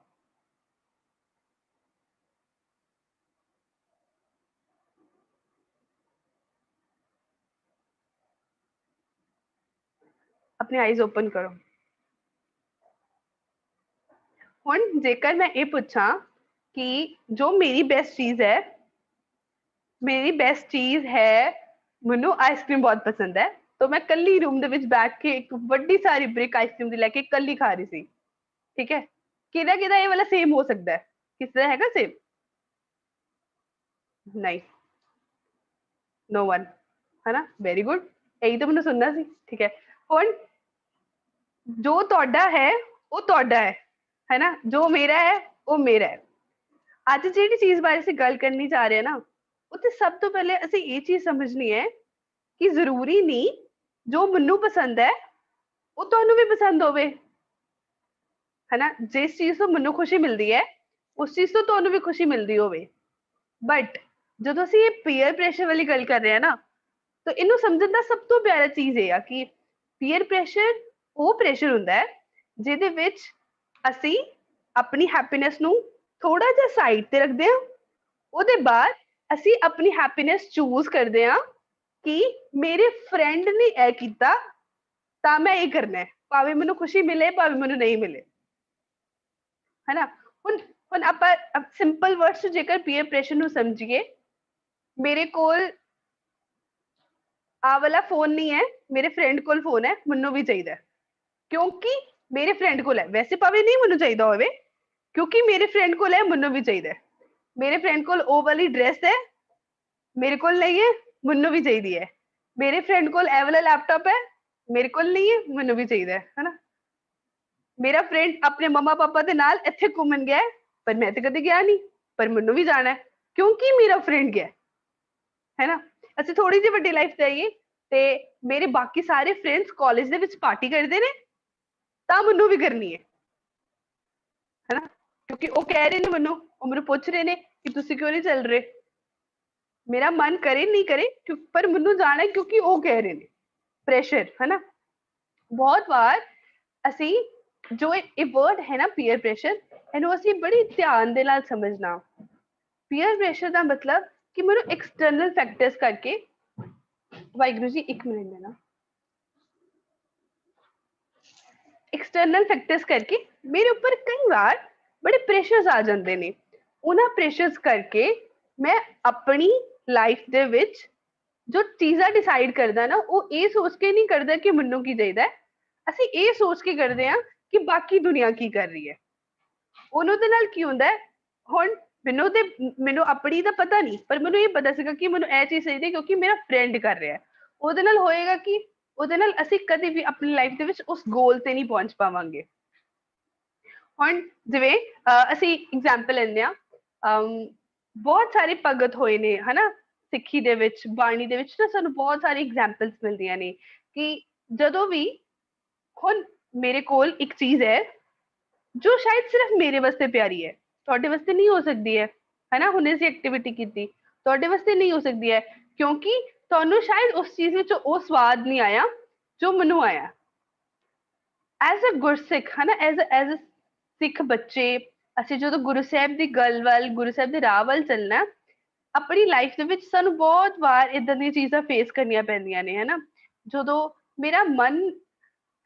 ਆਪਣੀ ਆਈਜ਼ ਓਪਨ ਕਰੋ। ਹੁਣ ਜੇਕਰ ਮੈਂ ਇਹ ਪੁੱਛਾਂ ਕਿ ਜੋ ਮੇਰੀ ਬੈਸਟ ਚੀਜ਼ ਹੈ, ਮੇਰੀ ਬੈਸਟ ਚੀਜ਼ ਹੈ, ਮੈਨੂੰ ਆਈਸਕ੍ਰੀਮ ਬਹੁਤ ਪਸੰਦ ਹੈ, ਤਾਂ ਮੈਂ ਕੱਲੀ ਰੂਮ ਦੇ ਵਿੱਚ ਬੈਠ ਕੇ ਇੱਕ ਵੱਡੀ ਸਾਰੀ ਬ੍ਰਿਕ ਆਈਸਕ੍ਰੀਮ ਦੀ ਲੈ ਕੇ ਕੱਲੀ ਖਾ ਰਹੀ ਸੀ, ਠੀਕ ਹੈ। ਕਿਹਦਾ ਇਹ ਵਾਲਾ ਸੇਮ ਹੋ ਸਕਦਾ ਹੈ? ਕਿਸੇ ਦਾ ਹੈਗਾ ਸੇਮ? ਨਹੀਂ, no one। है ना, वेरी गुड, यही तो मैंने सुनना सी। ठीक है, हुण जो तुहाडा है वो तुहाडा है ना, जो मेरा है वो मेरा है। ਅੱਜ ਜਿਹੜੀ ਚੀਜ਼ ਬਾਰੇ ਅਸੀਂ ਗੱਲ ਕਰਨੀ ਜਾ ਰਹੇ ਹਾਂ ਨਾ, ਉੱਥੇ ਸਭ ਤੋਂ ਪਹਿਲੇ ਅਸੀਂ ਇਹ ਚੀਜ਼ ਸਮਝਣੀ ਹੈ ਕਿ ਜ਼ਰੂਰੀ ਨਹੀਂ ਜੋ ਮੈਨੂੰ ਪਸੰਦ ਹੈ ਉਹ ਤੁਹਾਨੂੰ ਵੀ ਪਸੰਦ ਹੋਵੇ, ਹੈ ਨਾ। ਜਿਸ ਚੀਜ਼ ਤੋਂ ਮੈਨੂੰ ਖੁਸ਼ੀ ਮਿਲਦੀ ਹੈ ਉਸ ਚੀਜ਼ ਤੋਂ ਤੁਹਾਨੂੰ ਵੀ ਖੁਸ਼ੀ ਮਿਲਦੀ ਹੋਵੇ। ਬਟ ਜਦੋਂ ਅਸੀਂ ਇਹ ਪੀਅਰ ਪ੍ਰੈਸ਼ਰ ਵਾਲੀ ਗੱਲ ਕਰ ਰਹੇ ਹਾਂ ਨਾ, ਤਾਂ ਇਹਨੂੰ ਸਮਝਣ ਦਾ ਸਭ ਤੋਂ ਪਿਆਰਾ ਚੀਜ਼ ਇਹ ਆ ਕਿ ਪੀਅਰ ਪ੍ਰੈਸ਼ਰ ਉਹ ਪ੍ਰੈਸ਼ਰ ਹੁੰਦਾ ਹੈ ਜਿਹਦੇ ਵਿੱਚ ਅਸੀਂ ਆਪਣੀ ਹੈਪੀਨੈਸ ਨੂੰ ਥੋੜਾ ਜਿਹਾ ਸਾਈਡ ਤੇ ਰੱਖਦੇ ਹਾਂ, ਉਹਦੇ ਬਾਅਦ ਅਸੀਂ ਆਪਣੀ ਹੈਪੀਨੈਸ ਚੂਜ਼ ਕਰਦੇ ਹਾਂ ਕਿ ਮੇਰੇ ਫਰੈਂਡ ਨੇ ਇਹ ਕੀਤਾ ਤਾਂ ਮੈਂ ਇਹ ਕਰਨਾ ਹੈ, ਭਾਵੇਂ ਮੈਨੂੰ ਖੁਸ਼ੀ ਮਿਲੇ ਭਾਵੇਂ ਮੈਨੂੰ ਨਹੀਂ ਮਿਲੇ, ਹੈ ਨਾ। ਹੁਣ ਆਪਾਂ ਸਿੰਪਲ ਵਰਡਸ ਚ ਜੇਕਰ ਪੀਅਰ ਪ੍ਰੈਸ਼ਰ ਨੂੰ ਸਮਝੀਏ, ਮੇਰੇ ਕੋਲ ਆ ਵਾਲਾ ਫੋਨ ਨਹੀਂ ਹੈ, ਮੇਰੇ ਫਰੈਂਡ ਕੋਲ ਫੋਨ ਹੈ, ਮੈਨੂੰ ਵੀ ਚਾਹੀਦਾ ਹੈ ਕਿਉਂਕਿ ਮੇਰੇ ਫਰੈਂਡ ਕੋਲ ਹੈ। ਵੈਸੇ ਭਾਵੇਂ ਨਹੀਂ ਮੈਨੂੰ ਚਾਹੀਦਾ ਹੋਵੇ, ਕਿਉਂਕਿ ਮੇਰੇ ਫਰੈਂਡ ਕੋਲ ਹੈ ਮੈਨੂੰ ਵੀ ਚਾਹੀਦਾ ਹੈ। ਮੇਰੇ ਫਰੈਂਡ ਕੋਲ ਉਹ ਵਾਲੀ ਡਰੈਸ ਹੈ, ਮੇਰੇ ਕੋਲ ਨਹੀਂ ਹੈ, ਮੈਨੂੰ ਵੀ ਚਾਹੀਦੀ ਹੈ। ਮੇਰੇ ਫਰੈਂਡ ਕੋਲ ਇਹ ਵਾਲਾ ਲੈਪਟਾਪ ਹੈ, ਮੇਰੇ ਕੋਲ ਨਹੀਂ ਹੈ, ਮੈਨੂੰ ਵੀ ਚਾਹੀਦਾ ਹੈ ਨਾ। ਮੇਰਾ ਫਰੈਂਡ ਆਪਣੇ ਮਮਾ ਪਾਪਾ ਦੇ ਨਾਲ ਇੱਥੇ ਘੁੰਮਣ ਗਿਆ ਹੈ, ਪਰ ਮੈਂ ਤੇ ਕਦੇ ਗਿਆ ਨਹੀਂ, ਪਰ ਮੈਨੂੰ ਵੀ ਜਾਣਾ ਹੈ ਕਿਉਂਕਿ ਮੇਰਾ ਫਰੈਂਡ ਗਿਆ ਹੈ ਨਾ। ਅਸੀਂ ਥੋੜੀ ਜਿਹੀ ਵੱਡੀ ਲਾਈਫ ਤੇ ਆਈਏ ਤੇ ਮੇਰੇ ਬਾਕੀ ਸਾਰੇ ਫਰੈਂਡਸ ਕਾਲਜ ਦੇ ਵਿੱਚ ਪਾਰਟੀ ਕਰਦੇ ਨੇ ਤਾਂ ਮੈਨੂੰ ਵੀ ਕਰਨੀ ਹੈ ਨਾ, ਕਿਉਂਕਿ ਉਹ ਕਹਿ ਰਹੇ ਨੇ ਮੈਨੂੰ, ਉਹ ਮੈਨੂੰ ਪੁੱਛ ਰਹੇ ਨੇ ਕਿ ਤੁਸੀਂ ਕਿਉਂ ਨਹੀਂ ਚੱਲ ਰਹੇ। ਮੇਰਾ ਮਨ ਕਰੇ ਨਹੀਂ ਕਰੇ ਪਰ ਮੈਨੂੰ ਜਾਣਾ ਹੈ ਕਿਉਂਕਿ ਉਹ ਕਹਿ ਰਹੇ ਨੇ। ਪ੍ਰੈਸ਼ਰ ਹੈ ਨਾ, ਬਹੁਤ ਵਾਰ ਅਸੀਂ ਜੋ ਇਹ ਵਰਡ ਹੈ ਨਾ ਪੀਅਰ ਪ੍ਰੈਸ਼ਰ, ਇਹਨੂੰ ਅਸੀਂ ਬੜੀ ਧਿਆਨ ਦੇ ਨਾਲ ਸਮਝਣਾ। ਪੀਅਰ ਪ੍ਰੈਸ਼ਰ ਦਾ ਮਤਲਬ ਕਿ ਮੈਨੂੰ ਐਕਸਟਰਨਲ ਫੈਕਟਰਸ ਕਰਕੇ, ਵਾਹਿਗੁਰੂ ਜੀ ਇੱਕ ਮਿੰਟ ਦੇਣਾ, ਐਕਸਟਰਨਲ ਫੈਕਟਰਸ ਕਰਕੇ ਮੇਰੇ ਉੱਪਰ ਕਈ ਵਾਰ ਬੜੇ ਪ੍ਰੈਸ਼ਰਸ ਆ ਜਾਂਦੇ ਨੇ। ਉਹਨਾਂ ਪ੍ਰੈਸ਼ਰਸ ਕਰਕੇ ਮੈਂ ਆਪਣੀ ਲਾਈਫ ਦੇ ਵਿੱਚ ਜੋ ਚੀਜ਼ਾਂ ਡਿਸਾਈਡ ਕਰਦਾ ਨਾ, ਉਹ ਇਹ ਸੋਚ ਕੇ ਨਹੀਂ ਕਰਦਾ ਕਿ ਮੈਨੂੰ ਕੀ ਚਾਹੀਦਾ ਹੈ, ਅਸੀਂ ਇਹ ਸੋਚ ਕੇ ਕਰਦੇ ਹਾਂ ਕਿ ਬਾਕੀ ਦੁਨੀਆ ਕੀ ਕਰ ਰਹੀ ਹੈ। ਉਹਨੂੰ ਦੇ ਨਾਲ ਕੀ ਹੁੰਦਾ ਹੈ, ਹੁਣ ਮੈਨੂੰ ਆਪਣੀ ਦਾ ਪਤਾ ਨਹੀਂ, ਪਰ ਮੈਨੂੰ ਇਹ ਪਤਾ ਸੀਗਾ ਕਿ ਮੈਨੂੰ ਇਹ ਚੀਜ਼ ਚਾਹੀਦੀ ਕਿਉਂਕਿ ਮੇਰਾ ਫਰੈਂਡ ਕਰ ਰਿਹਾ। ਉਹਦੇ ਨਾਲ ਹੋਏਗਾ ਕਿ ਉਹਦੇ ਨਾਲ ਅਸੀਂ ਕਦੇ ਵੀ ਆਪਣੀ ਲਾਈਫ ਦੇ ਵਿੱਚ ਉਸ ਗੋਲ ਤੇ ਨਹੀਂ ਪਹੁੰਚ ਪਾਵਾਂਗੇ। ਹੁਣ ਜਿਵੇਂ ਅਸੀਂ ਐਗਜ਼ਾਮਪਲ ਲੈਂਦੇ ਹਾਂ, ਬਹੁਤ ਸਾਰੇ ਭਗਤ ਹੋਏ ਨੇ ਹਨਾ ਸਿੱਖੀ ਦੇ ਵਿੱਚ, ਬਾਣੀ ਦੇ ਵਿੱਚ ਨਾ ਸਾਨੂੰ ਬਹੁਤ ਸਾਰੀ ਐਗਜ਼ਾਮਪਲਸ ਮਿਲਦੀਆਂ ਨੇ ਕਿ ਜਦੋਂ ਵੀ, ਹੁਣ ਮੇਰੇ ਕੋਲ ਇੱਕ ਚੀਜ਼ ਹੈ ਜੋ ਸ਼ਾਇਦ ਸਿਰਫ ਮੇਰੇ ਵਾਸਤੇ ਪਿਆਰੀ ਹੈ, ਤੁਹਾਡੇ ਵਾਸਤੇ ਨਹੀਂ ਹੋ ਸਕਦੀ ਹੈ ਨਾ। ਹੁਣ ਅਸੀਂ ਐਕਟੀਵਿਟੀ ਕੀਤੀ, ਤੁਹਾਡੇ ਵਾਸਤੇ ਨਹੀਂ ਹੋ ਸਕਦੀ ਹੈ ਕਿਉਂਕਿ ਤੁਹਾਨੂੰ ਸ਼ਾਇਦ ਉਸ ਚੀਜ਼ ਵਿੱਚ ਉਹ ਸਵਾਦ ਨਹੀਂ ਆਇਆ ਜੋ ਮੈਨੂੰ ਆਇਆ। ਐਜ਼ ਅ ਗੁਰਸਿੱਖ ਹੈ ਨਾ, ਐਜ਼ ਅ ਸਿੱਖ ਬੱਚੇ, ਅਸੀਂ ਜਦੋਂ ਗੁਰੂ ਸਾਹਿਬ ਦੀ ਗੱਲ ਵੱਲ, ਗੁਰੂ ਸਾਹਿਬ ਦੇ ਰਾਹ ਵੱਲ ਚੱਲਣਾ, ਆਪਣੀ ਲਾਈਫ ਦੇ ਵਿੱਚ ਸਾਨੂੰ ਬਹੁਤ ਵਾਰ ਏਦਾਂ ਦੀਆਂ ਚੀਜ਼ਾਂ ਫੇਸ ਕਰਨੀਆਂ ਪੈਂਦੀਆਂ ਨੇ, ਹੈ ਨਾ। ਜਦੋਂ ਮੇਰਾ ਮਨ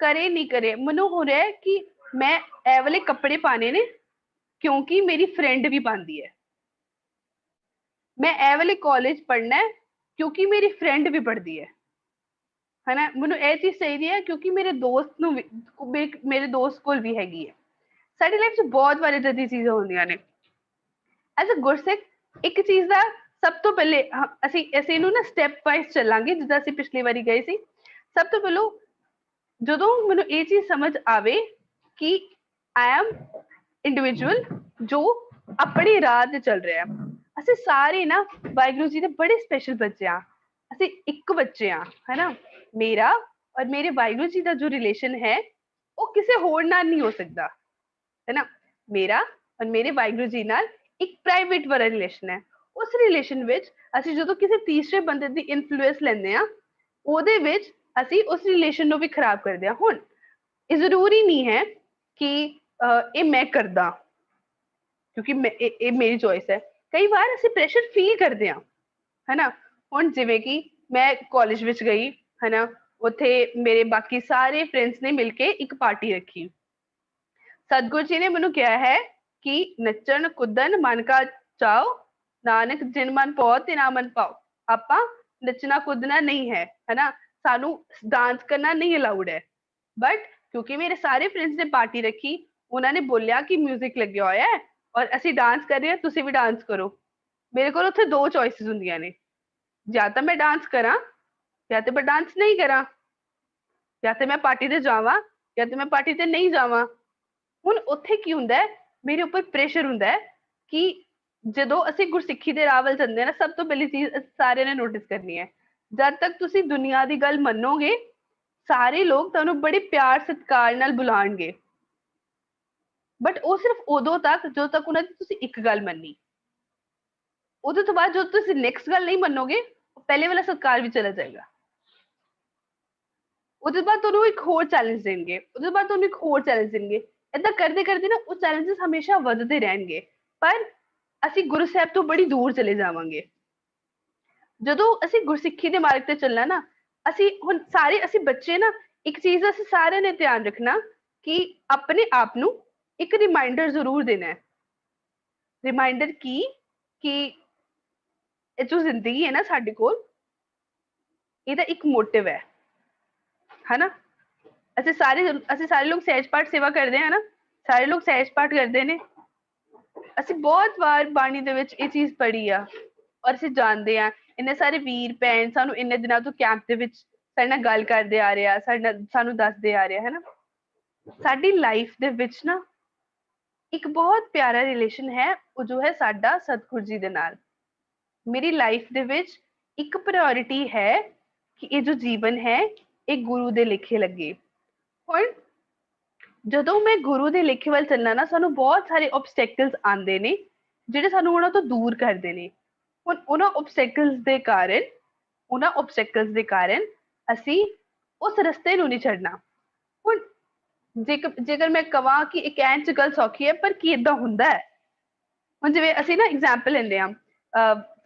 ਕਰੇ ਨਹੀਂ ਕਰੇ, ਮੈਨੂੰ ਹੋ ਰਿਹਾ ਕਿ ਮੈਂ ਇਹ ਵਾਲੇ ਕੱਪੜੇ ਪਾਣੇ ਨੇ ਕਿਉਂਕਿ ਮੇਰੀ ਫਰੈਂਡ ਵੀ ਪਾਉਂਦੀ ਹੈ, ਮੈਂ ਇਹ ਵਾਲੇ ਕਾਲਜ ਪੜ੍ਹਨਾ ਹੈ ਕਿਉਂਕਿ ਮੇਰੀ ਫਰੈਂਡ ਵੀ ਪੜ੍ਹਦੀ ਹੈ ਨਾ। ਮੈਨੂੰ ਇਹ ਚੀਜ਼ ਚਾਹੀਦੀ ਹੈ ਕਿਉਂਕਿ ਮੇਰੇ ਦੋਸਤ ਨੂੰ ਵੀ, ਮੇਰੇ ਦੋਸਤ ਕੋਲ ਵੀ ਹੈਗੀ ਹੈ। ਸਾਡੀ ਲਾਈਫ 'ਚ ਬਹੁਤ ਵਾਰ ਏਦਾਂ ਦੀਆਂ ਚੀਜ਼ਾਂ ਹੁੰਦੀਆਂ ਨੇ। ਐਜ਼ ਅ ਗੁਰਸਿੱਖ ਇੱਕ ਚੀਜ਼ ਦਾ ਸਭ ਤੋਂ ਪਹਿਲੇ ਅਸੀਂ ਇਹਨੂੰ ਨਾ ਸਟੈਪ ਵਾਈਜ਼ ਚੱਲਾਂਗੇ, ਜਿੱਦਾਂ ਅਸੀਂ ਪਿਛਲੀ ਵਾਰੀ ਗਏ ਸੀ। ਸਭ ਤੋਂ ਪਹਿਲਾਂ ਜਦੋਂ ਮੈਨੂੰ ਇਹ ਚੀਜ਼ ਸਮਝ ਆਵੇ ਕਿ ਆਈ ਐਮ ਇੰਡੀਵਿਜੂਅਲ ਜੋ ਆਪਣੇ ਰਾਹ ਤੇ ਚੱਲ ਰਿਹਾ, ਅਸੀਂ ਸਾਰੇ ਨਾ ਵਾਹਿਗੁਰੂ ਜੀ ਦੇ ਬੜੇ ਸਪੈਸ਼ਲ ਬੱਚੇ ਆ, ਅਸੀਂ ਇੱਕ ਬੱਚੇ ਆ, ਹੈ ਨਾ। ਮੇਰਾ ਔਰ ਮੇਰੇ ਵਾਹਿਗੁਰੂ ਜੀ ਦਾ ਜੋ ਰਿਲੇਸ਼ਨ ਹੈ ਉਹ ਕਿਸੇ ਹੋਰ ਨਾਲ ਨਹੀਂ ਹੋ ਸਕਦਾ, ਹੈ ਨਾ। ਮੇਰਾ ਔਰ ਮੇਰੇ ਵਾਹਿਗੁਰੂ ਜੀ ਨਾਲ ਇੱਕ ਪ੍ਰਾਈਵੇਟ ਵਾਲਾ ਰਿਲੇਸ਼ਨ ਹੈ। ਉਸ ਰਿਲੇਸ਼ਨ ਵਿੱਚ ਅਸੀਂ ਜਦੋਂ ਕਿਸੇ ਤੀਸਰੇ ਬੰਦੇ ਦੀ ਇਨਫਲੂਐਂਸ ਲੈਂਦੇ ਆ, ਉਹਦੇ ਵਿੱਚ ਅਸੀਂ ਉਸ ਰਿਲੇਸ਼ਨ ਨੂੰ ਵੀ ਖਰਾਬ ਕਰਦੇ ਹਾਂ। ਹੁਣ ਇਹ ਜ਼ਰੂਰੀ ਨਹੀਂ ਹੈ ਕਿ ਇਹ ਮੈਂ ਕਰਦਾ ਕਿਉਂਕਿ ਇਹ ਮੇਰੀ ਚੋਇਸ ਹੈ। ਕਈ ਵਾਰ ਅਸੀਂ ਪ੍ਰੈਸ਼ਰ ਫੀਲ ਕਰਦੇ ਹਾਂ, ਹੈ ਨਾ। ਹੁਣ ਜਿਵੇਂ ਕਿ ਮੈਂ ਕਾਲਜ ਵਿੱਚ ਗਈ, ਹੈ ਨਾ, ਉੱਥੇ ਮੇਰੇ ਬਾਕੀ ਸਾਰੇ ਫਰੈਂਡਸ ਨੇ ਮਿਲ ਕੇ ਇੱਕ ਪਾਰਟੀ ਰੱਖੀ। ਸਤਿਗੁਰੂ ਜੀ ਨੇ ਮੈਨੂੰ ਕਿਹਾ ਹੈ ਕਿ ਨੱਚਣ ਕੁੱਦਣ ਮਨ ਕਾ ਚਾਓ, ਨਾਨਕ ਜਿਨ ਮਨ ਪਾਓ ਤੇ ਨਾ ਮਨ ਪਾਓ। ਆਪਾਂ ਨੱਚਣਾ ਕੁੱਦਣਾ ਨਹੀਂ ਹੈ, ਹੈ ਨਾ, ਸਾਨੂੰ ਡਾਂਸ ਕਰਨਾ ਨਹੀਂ ਅਲਾਉਡ ਹੈ। ਬਟ ਕਿਉਂਕਿ ਮੇਰੇ ਸਾਰੇ ਫਰੈਂਡਸ ਨੇ ਪਾਰਟੀ ਰੱਖੀ, ਉਹਨਾਂ ਨੇ ਬੋਲਿਆ ਕਿ ਮਿਊਜ਼ਿਕ ਲੱਗਿਆ ਹੋਇਆ ਹੈ ਔਰ ਅਸੀਂ ਡਾਂਸ ਕਰ ਰਹੇ ਹਾਂ, ਤੁਸੀਂ ਵੀ ਡਾਂਸ ਕਰੋ। ਮੇਰੇ ਕੋਲ ਉੱਥੇ ਦੋ ਚੋਇਸਿਸ ਹੁੰਦੀਆਂ ਨੇ, ਜਾਂ ਤਾਂ ਮੈਂ ਡਾਂਸ ਕਰਾਂ ਜਾਂ ਤੇ ਮੈਂ ਡਾਂਸ ਨਹੀਂ ਕਰਾਂ, ਜਾਂ ਤੇ ਮੈਂ ਪਾਰਟੀ ਤੇ ਜਾਵਾਂ, ਜਾਂ ਤੇ ਮੈਂ ਪਾਰਟੀ ਤੇ ਨਹੀਂ ਜਾਵਾਂ। ਹੁਣ ਉੱਥੇ ਕੀ ਹੁੰਦਾ ਹੈ, ਮੇਰੇ ਉੱਪਰ ਪ੍ਰੈਸ਼ਰ ਹੁੰਦਾ ਹੈ ਕਿ ਜਦੋਂ ਅਸੀਂ ਗੁਰਸਿੱਖੀ ਦੇ ਰਾਹ ਵੱਲ ਜਾਂਦੇ ਹਾਂ ਨਾ, ਸਭ ਤੋਂ ਪਹਿਲੀ ਚੀਜ਼ ਸਾਰਿਆਂ ਨੇ ਨੋਟਿਸ ਕਰਨੀ ਹੈ, ਜਦ ਤੱਕ ਤੁਸੀਂ ਦੁਨੀਆ ਦੀ ਗੱਲ ਮੰਨੋਗੇ ਸਾਰੇ ਲੋਕ ਤੁਹਾਨੂੰ ਬੜੇ ਪਿਆਰ ਸਤਿਕਾਰ ਨਾਲ ਬੁਲਾਉਣਗੇ, ਬਟ ਉਹ ਸਿਰਫ ਉਦੋਂ ਤੱਕ ਜਦੋਂ ਤੱਕ ਉਹਨਾਂ ਦੀ ਤੁਸੀਂ ਇੱਕ ਗੱਲ ਮੰਨੀ। ਉਹਦੇ ਤੋਂ ਬਾਅਦ ਜਦੋਂ ਤੁਸੀਂ ਨੈਕਸਟ ਗੱਲ ਨਹੀਂ ਮੰਨੋਗੇ, ਪਹਿਲੇ ਵਾਲਾ ਸਤਿਕਾਰ ਵੀ ਚਲਾ ਜਾਏਗਾ। ਉਹਦੇ ਬਾਅਦ ਤੁਹਾਨੂੰ ਇੱਕ ਹੋਰ ਚੈਲੰਜ ਦੇਣਗੇ, ਉਹਦੇ ਬਾਅਦ ਤੁਹਾਨੂੰ ਇੱਕ ਹੋਰ ਚੈਲੰਜ ਦੇਣਗੇ। ਏਦਾਂ ਕਰਦੇ ਕਰਦੇ ਨਾ ਉਹ ਚੈਲੰਜਸ ਹਮੇਸ਼ਾ ਵੱਧਦੇ ਰਹਿਣਗੇ, ਪਰ ਅਸੀਂ ਗੁਰੂ ਸਾਹਿਬ ਤੋਂ ਬੜੀ ਦੂਰ ਚਲੇ ਜਾਵਾਂਗੇ। ਜਦੋਂ ਅਸੀਂ ਗੁਰਸਿੱਖੀ ਦੇ ਮਾਰਗ ਤੇ ਚੱਲਣਾ ਨਾ, ਅਸੀਂ ਬੱਚੇ ਨਾ, ਇੱਕ ਚੀਜ਼ ਅਸੀਂ ਸਾਰਿਆਂ ਨੇ ਧਿਆਨ ਰੱਖਣਾ ਕਿ ਆਪਣੇ ਆਪ ਨੂੰ ਇੱਕ ਰਿਮਾਈਂਡਰ ਜ਼ਰੂਰ ਦੇਣਾ ਹੈ। ਰਿਮਾਈਂਡਰ ਕਿ ਇਹ ਜੋ ਜ਼ਿੰਦਗੀ ਹੈ ਨਾ ਸਾਡੇ ਕੋਲ, ਇਹਦਾ ਇੱਕ ਮੋਟਿਵ ਹੈ ਹਨਾ। ਅਸੀਂ ਸਾਰੇ ਲੋਕ ਸਹਿਜ ਪਾਠ ਸੇਵਾ ਕਰਦੇ ਹਾਂ ਨਾ, ਸਾਰੇ ਲੋਕ ਸਹਿਜ ਪਾਠ ਕਰਦੇ ਨੇ। ਅਸੀਂ ਬਹੁਤ ਵਾਰ ਬਾਣੀ ਦੇ ਵਿੱਚ ਇਹ ਚੀਜ਼ ਪੜ੍ਹੀ ਆ, ਔਰ ਅਸੀਂ ਜਾਣਦੇ ਹਾਂ ਇੰਨੇ ਸਾਰੇ ਵੀਰ ਭੈਣ ਸਾਨੂੰ ਇੰਨੇ ਦਿਨਾਂ ਤੋਂ ਕੈਂਪ ਦੇ ਵਿੱਚ ਸਾਡੇ ਨਾਲ ਗੱਲ ਕਰਦੇ ਆ ਰਿਹਾ, ਸਾਨੂੰ ਦੱਸਦੇ ਆ ਰਿਹਾ ਹੈ ਨਾ। ਸਾਡੀ ਲਾਈਫ ਦੇ ਵਿੱਚ ਨਾ ਇੱਕ ਬਹੁਤ ਪਿਆਰਾ ਰਿਲੇਸ਼ਨ ਹੈ, ਉਹ ਜੋ ਹੈ ਸਾਡਾ ਸਤਿਗੁਰੂ ਜੀ ਦੇ ਨਾਲ। ਮੇਰੀ ਲਾਈਫ ਦੇ ਵਿੱਚ ਇੱਕ ਪ੍ਰਾਇੋਰਿਟੀ ਹੈ ਕਿ ਇਹ ਜੋ ਜੀਵਨ ਹੈ ਇਹ ਗੁਰੂ ਦੇ ਲਿਖੇ ਲੱਗੇ। ਹੁਣ ਜਦੋਂ ਮੈਂ ਗੁਰੂ ਦੇ ਲਿਖੇ ਵੱਲ ਚੱਲਣਾ ਨਾ, ਸਾਨੂੰ ਬਹੁਤ ਸਾਰੇ ਆਬਸਟੈਕਲਸ ਆਉਂਦੇ ਨੇ ਜਿਹੜੇ ਸਾਨੂੰ ਉਹਨਾਂ ਤੋਂ ਦੂਰ ਕਰਦੇ ਨੇ। ਹੁਣ ਉਹਨਾਂ ਆਬਸਟੈਕਲਸ ਦੇ ਕਾਰਨ ਅਸੀਂ ਉਸ ਰਸਤੇ ਨੂੰ ਨਹੀਂ ਛੱਡਣਾ। ਹੁਣ ਜੇਕਰ ਮੈਂ ਕਹਾਂ ਕਿ ਇਹ ਕਹਿਣ ਚ ਗੱਲ ਸੌਖੀ ਹੈ, ਪਰ ਕੀ ਏਦਾਂ ਹੁੰਦਾ ਹੈ? ਹੁਣ ਜਿਵੇਂ ਅਸੀਂ ਨਾ ਐਗਜ਼ਾਮਪਲ ਲੈਂਦੇ ਹਾਂ,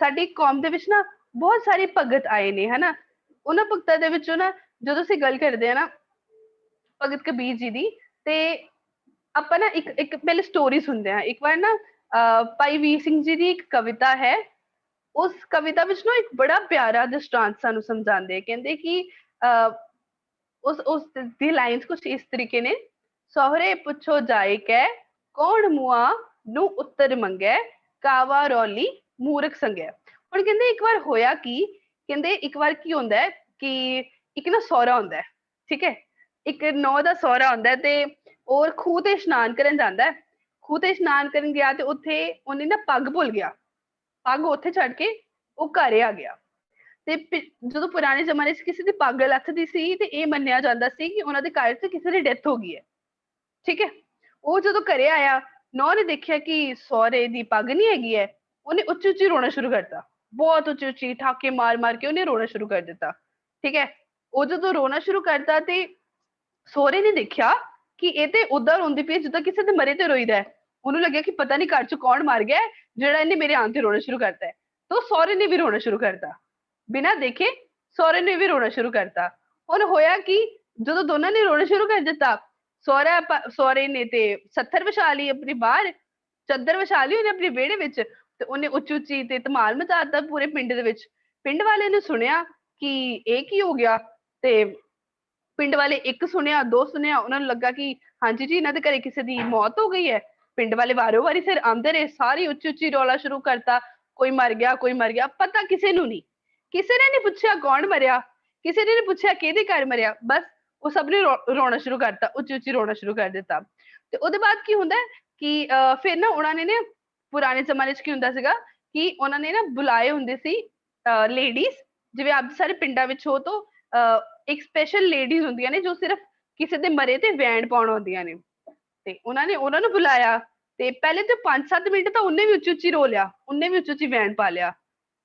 ਸਾਡੀ ਕੌਮ ਦੇ ਵਿੱਚ ਨਾ ਬਹੁਤ ਸਾਰੇ ਭਗਤ ਆਏ ਨੇ ਹਨਾ। ਉਹਨਾਂ ਭਗਤਾਂ ਦੇ ਵਿੱਚੋਂ ਨਾ ਜਦੋਂ ਅਸੀਂ ਗੱਲ ਕਰਦੇ ਹਾਂ ਨਾ ਭਗਤ ਕਬੀਰ ਜੀ ਦੀ, ਤੇ ਆਪਾਂ ਨਾ ਇੱਕ ਪਹਿਲੇ ਸਟੋਰੀ ਸੁਣਦੇ ਹਾਂ। ਇੱਕ ਵਾਰ ਨਾ ਭਾਈ ਵੀਰ ਸਿੰਘ ਜੀ ਦੀ ਇੱਕ ਕਵਿਤਾ ਹੈ, ਉਸ ਕਵਿਤਾ ਵਿੱਚ ਨਾ ਇੱਕ ਬੜਾ ਪਿਆਰਾ ਦ੍ਰਿਸ਼ਟਾਂਤ ਸਾਨੂੰ ਸਮਝਾਉਂਦੇ, ਕਹਿੰਦੇ ਕਿ ਉਸ ਦੀ ਲਾਈਨਸ ਕੁਛ ਇਸ ਤਰੀਕੇ ਨੇ, ਸਹੁਰੇ ਪੁੱਛੋ ਜਾਏ ਕੈ ਕੌਣ ਮੁਆ ਨੂੰ ਉੱਤਰ ਮੰਗੈ, ਕਾਵਾ ਰੌਲੀ ਮੂਰਖ ਸੰਗੈ। ਹੁਣ ਕਹਿੰਦੇ ਇੱਕ ਵਾਰ ਹੋਇਆ ਕਹਿੰਦੇ ਇੱਕ ਵਾਰ ਕੀ ਹੁੰਦਾ ਹੈ ਕਿ ਇੱਕ ਨਾ ਸਹੁਰਾ ਹੁੰਦਾ ਹੈ, ਠੀਕ ਹੈ, ਇੱਕ ਨੌ ਦਾ ਸਹੁਰਾ ਹੁੰਦਾ ਹੈ, ਤੇ ਉਹ ਖੂਹ ਤੇ ਇਸ਼ਨਾਨ ਕਰਨ ਜਾਂਦਾ ਹੈ। ਖੂਹ ਤੇ ਇਸ਼ਨਾਨ ਕਰਨ ਗਿਆ ਤੇ ਉੱਥੇ ਉਹਨੇ ਨਾ ਪੱਗ ਭੁੱਲ ਗਿਆ, ਪੱਗ ਉੱਥੇ ਛੱਡ ਕੇ ਉਹ ਘਰੇ ਆ ਗਿਆ। ਤੇ ਜਦੋਂ ਪੁਰਾਣੇ ਜ਼ਮਾਨੇ 'ਚ ਕਿਸੇ ਦੀ ਪੱਗ ਲੱਥਦੀ ਸੀ ਤੇ ਇਹ ਮੰਨਿਆ ਜਾਂਦਾ ਸੀ ਕਿ ਉਹਨਾਂ ਦੇ ਘਰ 'ਚ ਕਿਸੇ ਦੀ ਡੈਥ ਹੋ ਗਈ ਹੈ, ਠੀਕ ਹੈ। ਉਹ ਜਦੋਂ ਘਰੇ ਆਇਆ, ਨੌ ਨੇ ਦੇਖਿਆ ਕਿ ਸਹੁਰੇ ਦੀ ਪੱਗ ਨਹੀਂ ਹੈਗੀ ਹੈ, ਉਹਨੇ ਉੱਚੀ ਉੱਚੀ ਰੋਣਾ ਸ਼ੁਰੂ ਕਰਤਾ, ਬਹੁਤ ਉੱਚੀ ਉੱਚੀ ਠਾਕੇ ਮਾਰ ਮਾਰ ਕੇ ਉਹਨੇ ਰੋਣਾ ਸ਼ੁਰੂ ਕਰ ਦਿੱਤਾ, ਠੀਕ ਹੈ। ਉਹ ਜਦੋਂ ਰੋਣਾ ਸ਼ੁਰੂ ਕਰਤਾ ਤੇ ਸਹੁਰੇ ਨੇ ਦੇਖਿਆ ਕਿ ਇਹ ਤੇ ਉਦਾਂ ਰੋਂਦੀ ਪਈ ਜਿੱਦਾਂ ਕਿਸੇ ਦੇ ਮਰੇ ਤੇ ਰੋਈਦਾ ਹੈ। ਉਹਨੂੰ ਲੱਗਿਆ ਕਿ ਪਤਾ ਨਹੀਂ ਘਰ 'ਚ ਕੌਣ ਮਰ ਗਿਆ ਜਿਹੜਾ ਇਹਨੇ ਮੇਰੇ ਆਉਣ ਤੇ ਰੋਣਾ ਸ਼ੁਰੂ ਕਰਤਾ ਹੈ। ਤਾਂ ਸਹੁਰੇ ਨੇ ਵੀ ਰੋਣਾ ਸ਼ੁਰੂ ਕਰਤਾ, ਬਿਨਾਂ ਦੇਖੇ ਸਹੁਰੇ ਨੇ ਵੀ ਰੋਣਾ ਸ਼ੁਰੂ ਕਰਤਾ। ਹੁਣ ਹੋਇਆ ਕਿ ਜਦੋਂ ਦੋਨਾਂ ਨੇ ਰੋਣਾ ਸ਼ੁਰੂ ਕਰ ਦਿੱਤਾ, ਸਹੁਰੇ ਨੇ ਤੇ ਸੱਥਰ ਵਿਛਾ ਲਈ ਆਪਣੀ ਬਾਹਰ, ਚੱਦਰ ਵਿਛਾ ਲਈ ਉਹਨੇ ਆਪਣੇ ਵਿਹੜੇ ਵਿੱਚ, ਤੇ ਉਹਨੇ ਉੱਚੀ ਉੱਚੀ ਤੇ ਧਮਾਲ ਮਚਾ ਦਿੱਤਾ ਪੂਰੇ ਪਿੰਡ ਦੇ ਵਿੱਚ। ਪਿੰਡ ਵਾਲੇ ਨੇ ਸੁਣਿਆ ਕਿ ਇਹ ਕੀ ਹੋ ਗਿਆ, ਤੇ ਪਿੰਡ ਵਾਲੇ ਇੱਕ ਸੁਣਿਆ, ਦੋ ਸੁਣਿਆ, ਉਹਨਾਂ ਨੂੰ ਲੱਗਾ ਕਿ ਹਾਂਜੀ ਜੀ ਇਹਨਾਂ ਦੇ ਘਰੇ ਕਿਸੇ ਦੀ ਮੌਤ ਹੋ ਗਈ ਹੈ। ਪਿੰਡ ਵਾਲੇ ਵਾਰੋ ਵਾਰੀ ਫਿਰ ਆਉਂਦੇ ਰਹੇ, ਸਾਰੀ ਉੱਚੀ ਉੱਚੀ ਰੌਲਾ ਸ਼ੁਰੂ ਕਰਤਾ, ਕੋਈ ਮਰ ਗਿਆ ਕੋਈ ਮਰ ਗਿਆ। ਪਤਾ ਕਿਸੇ ਨੂੰ ਨਹੀਂ, ਕਿਸੇ ਨੇ ਨਹੀਂ ਪੁੱਛਿਆ ਕੌਣ ਮਰਿਆ, ਕਿਸੇ ਨੇ ਨਹੀਂ ਪੁੱਛਿਆ ਕਿਹਦੇ ਘਰ ਮਰਿਆ, ਬਸ ਉਹ ਸਭ ਨੇ ਰੋਣਾ ਸ਼ੁਰੂ ਕਰਤਾ, ਉੱਚੀ ਉੱਚੀ ਰੋਣਾ ਸ਼ੁਰੂ ਕਰ ਦਿੱਤਾ। ਤੇ ਉਹਦੇ ਬਾਅਦ ਕੀ ਹੁੰਦਾ ਕਿ ਫਿਰ ਨਾ ਉਹਨਾਂ ਨੇ ਪੁਰਾਣੇ ਜ਼ਮਾਨੇ 'ਚ ਕੀ ਹੁੰਦਾ ਸੀਗਾ ਕਿ ਉਹਨਾਂ ਨੇ ਨਾ ਬੁਲਾਏ ਹੁੰਦੇ ਸੀ ਲੇਡੀਜ਼, ਜਿਵੇਂ ਆਪ ਸਾਰੇ ਪਿੰਡਾਂ ਵਿੱਚ ਹੋ ਤਾਂ ਇੱਕ ਸਪੈਸ਼ਲ ਲੇਡੀਜ਼ ਹੁੰਦੀਆਂ ਨੇ ਜੋ ਸਿਰਫ ਕਿਸੇ ਦੇ ਮਰੇ ਤੇ ਵੈਣ ਪਾਉਣ ਆਉਂਦੀਆਂ ਨੇ। ਤੇ ਉਹਨਾਂ ਨੂੰ ਬੁਲਾਇਆ, ਤੇ ਪਹਿਲੇ ਤੇ 5-7 ਮਿੰਟ ਤਾਂ ਉਹਨੇ ਵੀ ਉੱਚੀ ਉੱਚੀ ਰੋ ਲਿਆ, ਉਹਨੇ ਵੀ ਉੱਚੀ ਉੱਚੀ ਵੈਣ ਪਾ ਲਿਆ।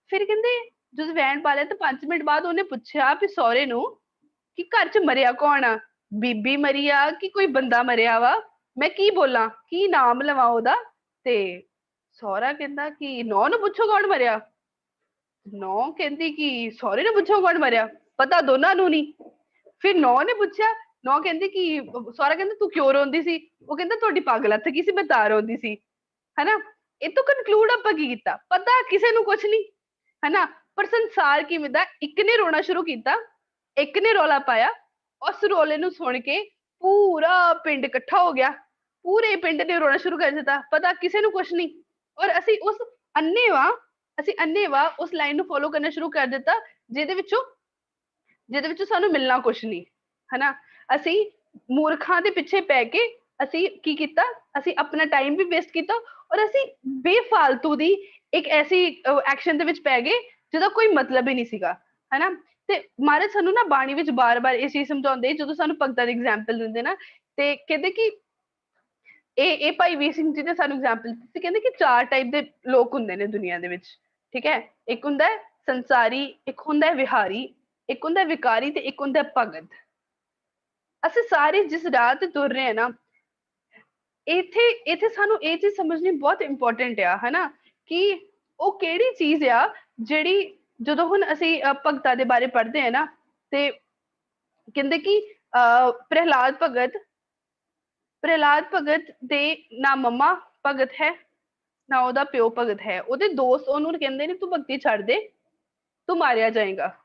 ਫਿਰ ਕਹਿੰਦੇ ਜਦੋਂ ਵੈਣ ਪਾ ਲਿਆ ਤਾਂ 5 ਮਿੰਟ ਬਾਅਦ ਉਹਨੇ ਪੁੱਛਿਆ ਵੀ ਸਹੁਰੇ ਨੂੰ ਕਿ ਘਰ 'ਚ ਮਰਿਆ ਕੌਣ ਆ, ਬੀਬੀ ਮਰੀ ਆ ਕਿ ਕੋਈ ਬੰਦਾ ਮਰਿਆ ਵਾ, ਮੈਂ ਕੀ ਬੋਲਾਂ, ਕੀ ਨਾਮ ਲਵਾਂ ਉਹਦਾ। ਤੇ ਸਹੁਰਾ ਕਹਿੰਦਾ ਕਿ ਨੌ ਨੂੰ ਪੁੱਛੋ ਕੌਣ ਮਰਿਆ। ਨੌ ਕਹਿੰਦੀ ਕਿ ਸਹੁਰੇ ਨੂੰ ਪੁੱਛੋ ਕੌਣ ਮਰਿਆ, ਪਤਾ ਦੋਨਾਂ ਨੂੰ ਨਹੀਂ। ਫਿਰ ਨੌ ਨੇ ਪੁੱਛਿਆ, ਨੌ ਕਹਿੰਦੀ ਕਿ ਸਹੁਰਾ ਕਹਿੰਦਾ ਤੂੰ ਕਿਉਂ ਰੋਂਦੀ ਸੀ, ਉਹ ਕਹਿੰਦਾ ਤੁਹਾਡੀ ਪੱਗ ਲੱਥ ਗਈ ਸੀ, ਮੈਂ ਤਾਂ ਰੋਂਦੀ ਸੀ, ਹਨਾ। ਇਹ ਤੋਂ ਕਨਕਲੂਡ ਆਪਾਂ ਕੀ ਕੀਤਾ, ਪਤਾ ਕਿਸੇ ਨੂੰ ਕੁਛ ਨਹੀਂ, ਹਨਾ। ਪਰ ਸੰਸਾਰ ਕਿਵੇਂ ਦਾ, ਇੱਕ ਨੇ ਰੋਣਾ ਸ਼ੁਰੂ ਕੀਤਾ, ਇੱਕ ਨੇ ਰੌਲਾ ਪਾਇਆ, ਉਸ ਰੌਲੇ ਨੂੰ ਸੁਣ ਕੇ ਪੂਰਾ ਪਿੰਡ ਇਕੱਠਾ ਹੋ ਗਿਆ, ਪੂਰੇ ਪਿੰਡ ਨੇ ਰੋਣਾ ਸ਼ੁਰੂ ਕਰ ਦਿੱਤਾ, ਪਤਾ ਕਿਸੇ ਨੂੰ ਕੁਛ ਨਹੀਂ। ਔਰ ਅਸੀਂ ਅੰਨੇਵਾਹ ਉਸ ਲਾਈਨ ਨੂੰ ਫੋਲੋ ਕਰਨਾ ਸ਼ੁਰੂ ਕਰ ਦਿੱਤਾ ਜਿਹਦੇ ਵਿੱਚੋਂ ਜਿਹਦੇ ਵਿੱਚ ਸਾਨੂੰ ਮਿਲਣਾ ਕੁਛ ਨਹੀਂ, ਹਨਾ। ਅਸੀਂ ਮੂਰਖਾਂ ਦੇ ਪਿੱਛੇ ਪੈ ਕੇ ਅਸੀਂ ਕੀ ਕੀਤਾ, ਅਸੀਂ ਆਪਣਾ ਟਾਈਮ ਵੀ ਵੇਸਟ ਕੀਤਾ ਔਰ ਅਸੀਂ ਬੇਫਾਲਤੂ ਦੀ ਇੱਕ ਐਸੀ ਐਕਸ਼ਨ ਦੇ ਵਿੱਚ ਪੈ ਗਏ ਜਿਹਦਾ ਕੋਈ ਮਤਲਬ ਹੀ ਨਹੀਂ ਸੀਗਾ, ਹਨਾ। ਤੇ ਮਹਾਰਾਜ ਸਾਨੂੰ ਨਾ ਬਾਣੀ ਵਿੱਚ ਬਾਰ-ਬਾਰ ਇਹ ਚੀਜ਼ ਸਮਝਾਉਂਦੇ, ਜਦੋਂ ਸਾਨੂੰ ਭਗਤਾਂ ਦੀ ਐਗਜ਼ਾਮਪਲ ਦਿੰਦੇ ਨਾ, ਤੇ ਕਹਿੰਦੇ ਕਿ ਇਹ ਭਾਈ ਵੀਰ ਸਿੰਘ ਜੀ ਨੇ ਸਾਨੂੰ ਐਗਜ਼ਾਮਪਲ ਦਿੱਤੀ, ਕਹਿੰਦੇ ਕਿ 4 ਟਾਈਪ ਦੇ ਲੋਕ ਹੁੰਦੇ ਨੇ ਦੁਨੀਆ ਦੇ ਵਿੱਚ, ਠੀਕ ਹੈ। ਇੱਕ ਹੁੰਦਾ ਹੈ ਸੰਸਾਰੀ, ਇੱਕ ਹੁੰਦਾ ਹੈ ਵਿਹਾਰੀ, ਇੱਕ ਹੁੰਦਾ ਹੈ ਵਿਕਾਰੀ ਤੇ ਇੱਕ ਹੁੰਦਾ ਹੈ ਭਗਤ। ਅਸੀਂ ਸਾਰੇ ਜਿਸ ਰਾਹ ਤੇ ਤੁਰ ਰਹੇ ਹਾਂ ਨਾ, ਇੱਥੇ ਸਾਨੂੰ ਇਹ ਚੀਜ਼ ਸਮਝਣੀ ਬਹੁਤ ਇੰਪੋਰਟੈਂਟ ਆ, ਹਨਾ, ਕਿ ਉਹ ਕਿਹੜੀ ਚੀਜ਼ ਆ ਜਿਹੜੀ, ਜਦੋਂ ਹੁਣ ਅਸੀਂ ਭਗਤਾਂ ਦੇ ਬਾਰੇ ਪੜ੍ਹਦੇ ਹਾਂ ਨਾ, ਤੇ ਕਹਿੰਦੇ ਕਿ ਪ੍ਰਹਿਲਾਦ ਭਗਤ ਦੇ ਨਾ ਮੰਮਾ ਭਗਤ ਹੈ ਨਾ ਉਹਦਾ ਪਿਓ ਭਗਤ ਹੈ। ਉਹਦੇ ਦੋਸਤ ਉਹਨੂੰ ਕਹਿੰਦੇ ਨੇ ਤੂੰ ਭਗਤੀ ਛੱਡ ਦੇ, ਤੂੰ ਮਾਰਿਆ ਜਾਏਗਾ।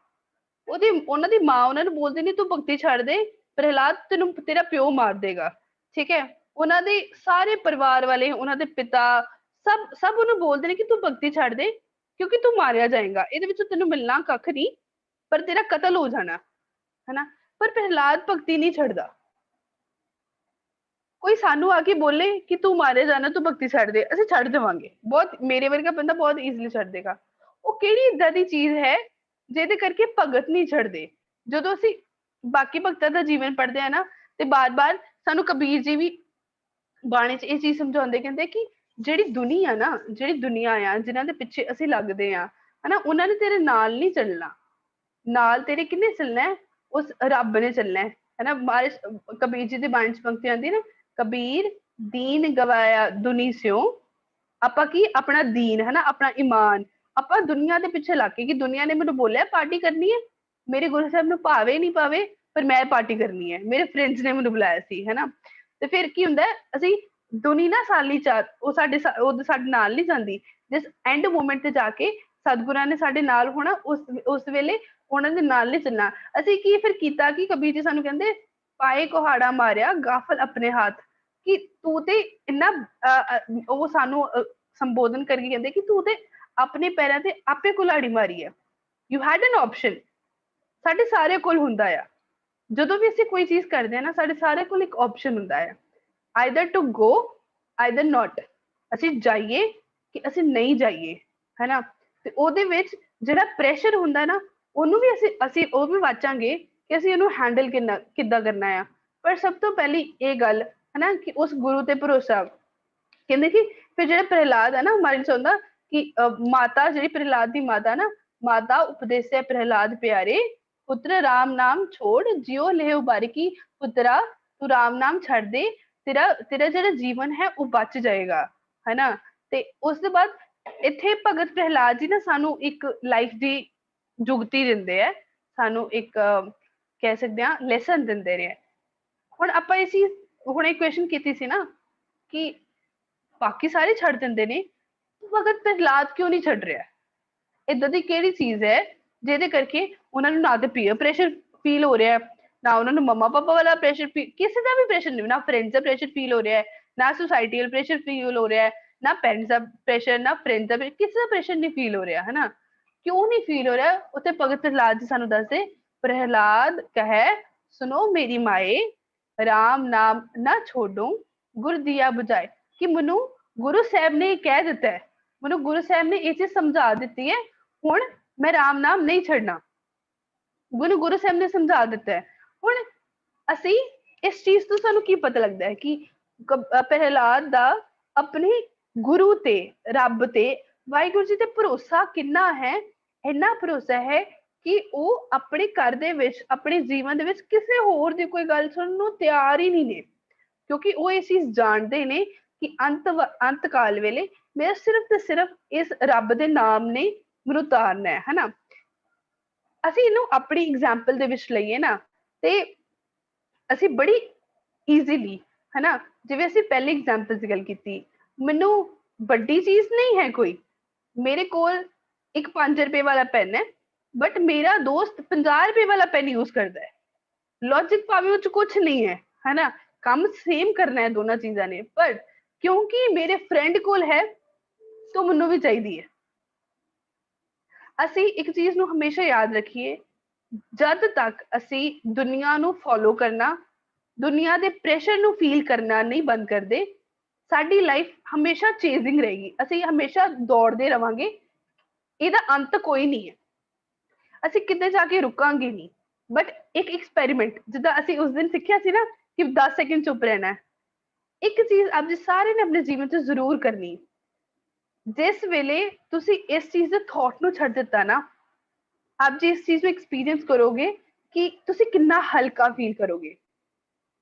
ਉਹਨਾਂ ਦੀ ਮਾਂ ਉਹਨਾਂ ਨੂੰ ਬੋਲਦੀ ਨਹੀਂ ਤੂੰ ਭਗਤੀ ਛੱਡ ਦੇ, ਪ੍ਰਹਿਲਾਦ ਤੈਨੂੰ ਤੇਰਾ ਪਿਓ ਮਾਰ ਦੇਗਾ, ਠੀਕ ਹੈ। ਉਹਨਾਂ ਦੇ ਸਾਰੇ ਪਰਿਵਾਰ ਵਾਲੇ, ਉਹਨਾਂ ਦੇ ਪਿਤਾ, ਸਭ ਉਹਨੂੰ ਬੋਲਦੇ ਨੇ ਕਿ ਤੂੰ ਭਗਤੀ ਛੱਡ ਦੇ ਕਿਉਂਕਿ ਤੂੰ ਮਾਰਿਆ ਜਾਏਗਾ, ਇਹਦੇ ਵਿੱਚ ਤੈਨੂੰ ਮਿਲਣਾ ਕੱਖ ਨਹੀਂ, ਪਰ ਤੇਰਾ ਕਤਲ ਹੋ ਜਾਣਾ, ਹਨਾ। ਪਰ ਪ੍ਰਹਿਲਾਦ ਭਗਤੀ ਨਹੀਂ ਛੱਡਦਾ। ਕੋਈ ਸਾਨੂੰ ਆ ਕੇ ਬੋਲੇ ਕਿ ਤੂੰ ਮਾਰਿਆ ਜਾਣਾ, ਤੂੰ ਭਗਤੀ ਛੱਡ ਦੇ, ਅਸੀਂ ਛੱਡ ਦੇਵਾਂਗੇ, ਬਹੁਤ, ਮੇਰੇ ਵਰਗਾ ਬੰਦਾ ਬਹੁਤ ਈਜ਼ੀਲੀ ਛੱਡ ਦੇਗਾ। ਉਹ ਕਿਹੜੀ ਏਦਾਂ ਦੀ ਚੀਜ਼ ਹੈ ਜਿਹਦੇ ਕਰਕੇ ਭਗਤ ਨਹੀਂ ਛੱਡਦੇ? ਜਦੋਂ ਅਸੀਂ ਬਾਕੀ ਭਗਤਾਂ ਦਾ ਜੀਵਨ ਪੜ੍ਹਦੇ ਆ ਨਾ, ਤੇ ਬਾਰ-ਬਾਰ ਸਾਨੂੰ ਕਬੀਰ ਜੀ ਵੀ ਬਾਣੀ 'ਚ ਇਹ ਚੀਜ਼ ਸਮਝਾਉਂਦੇ, ਕਹਿੰਦੇ ਕਿ ਜਿਹੜੀ ਦੁਨੀਆ ਆ ਜਿਨ੍ਹਾਂ ਦੇ ਪਿੱਛੇ ਅਸੀਂ ਲੱਗਦੇ ਆ, ਹਨਾ, ਉਹਨਾਂ ਨੇ ਤੇਰੇ ਨਾਲ ਨਹੀਂ ਚੱਲਣਾ, ਨਾਲ ਤੇਰੇ ਕਿਹਨੇ ਚੱਲਣਾ ਹੈ? ਉਸ ਰੱਬ ਨੇ ਚੱਲਣਾ ਹੈ, ਹਨਾ। ਕਬੀਰ ਜੀ ਦੀ ਬਾਣੀ 'ਚ ਪੰਕਤੀ ਆਉਂਦੀ ਨਾ, ਕਬੀਰ ਦੀਨ ਗਵਾਇਆ ਦੁਨੀ ਸਿਓ, ਆਪਾਂ ਕੀ ਆਪਣਾ ਦੀਨ, ਹਨਾ, ਆਪਣਾ ਈਮਾਨ ਆਪਾਂ ਦੁਨੀਆ ਦੇ ਪਿੱਛੇ ਲੱਗ ਕੇ, ਕਿ ਦੁਨੀਆ ਨੇ ਮੈਨੂੰ ਬੋਲਿਆ ਪਾਰਟੀ ਕਰਨੀ ਹੈ, ਮੇਰੇ ਗੁਰੂ ਸਾਹਿਬ ਨੂੰ ਭਾਵੇ ਨਹੀਂ ਭਾਵੇ ਪਰ ਮੈਂ ਪਾਰਟੀ ਕਰਨੀ ਹੈ, ਮੇਰੇ ਫਰੈਂਡਸ ਨੇ ਮੈਨੂੰ ਬੁਲਾਇਆ ਸੀ, ਹਨਾ। ਤੇ ਫਿਰ ਕੀ ਹੁੰਦਾ, ਅਸੀਂ ਦੁਨੀ ਨਾ ਸਾਲੀ ਉਹ ਸਾਡੇ ਨਾਲ ਨਹੀਂ ਜਾਂਦੀ, ਜਿਸ ਐਂਡ ਮੂਮੈਂਟ ਤੇ ਜਾ ਕੇ ਸਤਿਗੁਰਾਂ ਨੇ ਸਾਡੇ ਨਾਲ ਹੋਣਾ, ਉਸ ਵੇਲੇ ਉਹਨਾਂ ਦੇ ਨਾਲ ਨਹੀਂ ਚੱਲਣਾ। ਅਸੀਂ ਕੀ ਫਿਰ ਕੀਤਾ ਕਿ ਕਬੀਰ ਜੀ ਸਾਨੂੰ ਕਹਿੰਦੇ ਪਾਏ ਕੁਹਾੜਾ ਮਾਰਿਆ ਗਾਫਲ ਆਪਣੇ ਹੱਥ, ਕਿ ਤੂੰ ਤੇ ਇੰਨਾ ਉਹ ਸਾਨੂੰ ਸੰਬੋਧਨ ਕਰਕੇ ਕਹਿੰਦੇ ਕਿ ਤੂੰ ਤੇ ਆਪਣੇ ਪੈਰਾਂ ਤੇ ਆਪੇ ਕੁਹਾੜੀ ਮਾਰੀ ਹੈ। You had N option. ਸਾਡੇ ਸਾਰੇ ਕੋਲ ਹੁੰਦਾ ਆ, ਜਦੋਂ ਵੀ ਅਸੀਂ ਕੋਈ ਚੀਜ਼ ਕਰਦੇ ਹਾਂ ਨਾ, ਸਾਡੇ ਸਾਰੇ ਕੋਲ ਇੱਕ ਆਪਸ਼ਨ ਹੁੰਦਾ ਹੈ, either to go either not, ਅਸੀਂ ਜਾਈਏ ਕਿ ਅਸੀਂ ਨਹੀਂ ਜਾਈਏ, ਹਨਾ। ਤੇ ਉਹਦੇ ਵਿੱਚ ਜਿਹੜਾ ਪ੍ਰੈਸ਼ਰ ਹੁੰਦਾ ਨਾ, ਉਹਨੂੰ ਵੀ ਅਸੀਂ ਉਹ ਵੀ ਵਾਚਾਂਗੇ ਕਿ ਅਸੀਂ ਇਹਨੂੰ ਹੈਂਡਲ ਕਿੱਦਾਂ ਕਰਨਾ ਆ। ਪਰ ਸਭ ਤੋਂ ਪਹਿਲੀ ਇਹ ਗੱਲ, ਹਨਾ, ਕਿ ਉਸ ਗੁਰੂ ਤੇ ਭਰੋਸਾ। ਕਹਿੰਦੇ ਕਿ ਫਿਰ ਜਿਹੜਾ ਪ੍ਰਹਿਲਾਦ ਹੈ ਨਾ, ਮਾਰਨ ਚਾਹੁੰਦਾ ਕਿ ਮਾਤਾ ਜਿਹੜੀ ਪ੍ਰਹਿਲਾਦ ਦੀ ਮਾਤਾ ਨਾ, ਮਾਤਾ ਉਪਦੇਸਿਆ ਪ੍ਰਹਿਲਾਦ ਪਿਆਰੇ ਪੁੱਤਰ ਰਾਮ ਨਾਮ ਛੋੜ ਜਿਉ ਲੈ ਉਬਾਰੀ, ਕੀ ਪੁੱਤਰਾ ਤੂੰ ਰਾਮ ਨਾਮ ਛੱਡ ਦੇ, ਤੇਰਾ ਜਿਹੜਾ ਜੀਵਨ ਹੈ ਉਹ ਬਚ ਜਾਏਗਾ, ਹਨਾ। ਤੇ ਉਸ ਤੋਂ ਬਾਅਦ ਇੱਥੇ ਭਗਤ ਪ੍ਰਹਿਲਾਦ ਜੀ ਨਾ ਸਾਨੂੰ ਇੱਕ ਲਾਈਫ ਦੀ ਜੁਗਤੀ ਦਿੰਦੇ ਆ, ਸਾਨੂੰ ਇੱਕ ਕਹਿ ਸਕਦੇ ਹਾਂ ਲੈਸਨ ਦਿੰਦੇ ਨੇ। ਹੁਣ ਆਪਾਂ ਇਹ ਚੀਜ਼ ਹੁਣੇ ਕੁਐਸਚਨ ਕੀਤੀ ਸੀ ਨਾ ਕਿ ਬਾਕੀ ਸਾਰੇ ਛੱਡ ਦਿੰਦੇ ਨੇ, ਭਗਤ ਪ੍ਰਹਿਲਾਦ ਕਿਉਂ ਨਹੀਂ ਛੱਡ ਰਿਹਾ? ਏਦਾਂ ਦੀ ਕਿਹੜੀ ਚੀਜ਼ ਹੈ ਜਿਹਦੇ ਕਰਕੇ ਉਹਨਾਂ ਨੂੰ ਨਾ ਤੇ ਪੀਅਰ ਪ੍ਰੈਸ਼ਰ ਫੀਲ ਹੋ ਰਿਹਾ, ਨਾ ਉਹਨਾਂ ਨੂੰ ਮੰਮਾ ਪਾਪਾ ਵਾਲਾ ਪ੍ਰੈਸ਼ਰ, ਕਿਸੇ ਦਾ ਵੀ ਪ੍ਰੈਸ਼ਰ ਨਹੀਂ, ਨਾ ਫਰੈਂਡਸ ਦਾ ਪ੍ਰੈਸ਼ਰ ਫੀਲ ਹੋ ਰਿਹਾ ਹੈ, ਨਾ ਸੋਸਾਇਟੀਅਲ ਪ੍ਰੈਸ਼ਰ ਫੀਲ ਹੋ ਰਿਹਾ ਹੈ, ਨਾ ਪੈਰੈਂਟਸ ਦਾ ਪ੍ਰੈਸ਼ਰ, ਨਾ ਫਰੈਂਡਸ ਦਾ, ਕਿਸੇ ਦਾ ਪ੍ਰੈਸ਼ਰ ਨਹੀਂ ਫੀਲ ਹੋ ਰਿਹਾ, ਹਨਾ। ਕਿਉਂ ਨਹੀਂ ਫੀਲ ਹੋ ਰਿਹਾ? ਉੱਥੇ ਭਗਤ ਪ੍ਰਹਿਲਾਦ ਜੀ ਸਾਨੂੰ ਦੱਸਦੇ, ਪ੍ਰਹਿਲਾਦ ਕਹੈ ਸੁਣੋ ਮੇਰੀ ਮਾਏ, ਰਾਮ ਨਾਮ ਨਾ ਛੋਡੋ ਗੁਰ ਦੀਆ ਬੁਝਾਏ, ਕਿ ਮੈਨੂੰ ਗੁਰੂ ਸਾਹਿਬ ਨੇ ਕਹਿ ਦਿੱਤਾ ਹੈ, ਮੈਨੂੰ ਗੁਰੂ ਸਾਹਿਬ ਨੇ ਇਹ ਚੀਜ਼ ਸਮਝਾ ਦਿੱਤੀ ਹੈ, ਹੁਣ ਮੈਂ ਰਾਮ ਨਾਮ ਨਹੀਂ ਛੱਡਣਾ, ਗੁਰੂ ਸਾਹਿਬ ਨੇ ਸਮਝਾ ਦਿੱਤਾ ਹੈ। ਹੁਣ ਅਸੀਂ ਇਸ ਚੀਜ਼ ਤੋਂ ਸਾਨੂੰ ਕੀ ਪਤਾ ਲੱਗਦਾ ਹੈ ਕਿ ਪ੍ਰਹਿਲਾਦ ਦਾ ਆਪਣੇ ਗੁਰੂ ਤੇ, ਰੱਬ ਤੇ, ਵਾਹਿਗੁਰੂ ਜੀ ਤੇ ਭਰੋਸਾ ਕਿੰਨਾ ਹੈ। ਇੰਨਾ ਭਰੋਸਾ ਹੈ ਕਿ ਉਹ ਆਪਣੇ ਘਰ ਦੇ ਵਿੱਚ, ਆਪਣੇ ਜੀਵਨ ਦੇ ਵਿੱਚ ਕਿਸੇ ਹੋਰ ਦੀ ਕੋਈ ਗੱਲ ਸੁਣਨ ਨੂੰ ਤਿਆਰ ਹੀ ਨਹੀਂ ਨੇ, ਕਿਉਂਕਿ ਉਹ ਇਹ ਚੀਜ਼ ਜਾਣਦੇ ਨੇ ਕਿ ਅੰਤ ਕਾਲ ਵੇਲੇ ਮੇਰਾ ਸਿਰਫ ਤੇ ਸਿਰਫ ਇਸ ਰੱਬ ਦੇ ਨਾਮ ਨੇ ਮੈਨੂੰ ਉਤਾਰਨਾ ਹੈ, ਹਨਾ। ਅਸੀਂ ਇਹਨੂੰ ਆਪਣੀ ਐਗਜ਼ਾਮਪਲ ਦੇ ਵਿੱਚ ਲਈਏ ਨਾ, ਤੇ ਅਸੀਂ ਬੜੀ ਈਜ਼ੀਲੀ, ਹਨਾ, ਜਿਵੇਂ ਅਸੀਂ ਪਹਿਲੀ ਐਗਜ਼ਾਮਪਲ ਦੀ ਗੱਲ ਕੀਤੀ, ਮੈਨੂੰ ਵੱਡੀ ਚੀਜ਼ ਨਹੀਂ ਹੈ ਕੋਈ, ਮੇਰੇ ਕੋਲ ਇੱਕ 5 ਰੁਪਏ ਵਾਲਾ ਪੈਨ ਹੈ, ਬਟ ਮੇਰਾ ਦੋਸਤ 50 ਰੁਪਏ ਵਾਲਾ ਪੈਨ ਯੂਜ਼ ਕਰਦਾ ਹੈ, ਲੌਜਿਕ ਭਾਵੇਂ ਉਹ ਚ ਕੁਛ ਨਹੀਂ ਹੈ, ਹਨਾ, ਕੰਮ ਸੇਮ ਕਰਨਾ ਹੈ ਦੋਨਾਂ ਚੀਜ਼ਾਂ ਨੇ, ਪਰ ਕਿਉਂਕਿ ਮੇਰੇ ਫਰੈਂਡ ਕੋਲ ਹੈ ਤਾਂ ਮੈਨੂੰ ਵੀ ਚਾਹੀਦੀ ਹੈ। ਅਸੀਂ ਇੱਕ ਚੀਜ਼ ਨੂੰ ਹਮੇਸ਼ਾ ਯਾਦ ਰੱਖੀਏ, ਜਦ ਤੱਕ ਅਸੀਂ ਦੁਨੀਆ ਨੂੰ ਫੋਲੋ ਕਰਨਾ, ਦੁਨੀਆ ਦੇ ਪ੍ਰੈਸ਼ਰ ਨੂੰ ਫੀਲ ਕਰਨਾ ਨਹੀਂ ਬੰਦ ਕਰਦੇ, ਸਾਡੀ ਲਾਈਫ ਹਮੇਸ਼ਾ ਚੇਜ਼ਿੰਗ ਰਹੇਗੀ, ਅਸੀਂ ਹਮੇਸ਼ਾ ਦੌੜਦੇ ਰਵਾਂਗੇ, ਇਹਦਾ ਅੰਤ ਕੋਈ ਨਹੀਂ ਹੈ, ਅਸੀਂ ਕਿਤੇ ਜਾ ਕੇ ਰੁਕਾਂਗੇ ਨਹੀਂ। ਬਟ ਇੱਕ ਐਕਸਪੈਰੀਮੈਂਟ ਜਿੱਦਾਂ ਅਸੀਂ ਉਸ ਦਿਨ ਸਿੱਖਿਆ ਸੀ ਨਾ ਕਿ 10 ਸੈਕਿੰਡ ਚੁੱਪ ਰਹਿਣਾ ਹੈ, ਇੱਕ ਚੀਜ਼ ਆਪ ਜੀ ਸਾਰੇ ਨੇ ਆਪਣੇ ਜੀਵਨ 'ਚ ਜ਼ਰੂਰ ਕਰਨੀ। ਜਿਸ ਵੇਲੇ ਤੁਸੀਂ ਇਸ ਚੀਜ਼ ਦੇ ਥਾਟ ਨੂੰ ਛੱਡ ਦਿੱਤਾ ਨਾ, ਆਪ ਜੀ ਇਸ ਚੀਜ਼ ਨੂੰ ਐਕਸਪੀਰੀਅੰਸ ਕਰੋਗੇ ਕਿ ਤੁਸੀਂ ਕਿੰਨਾ ਹਲਕਾ ਫੀਲ ਕਰੋਗੇ।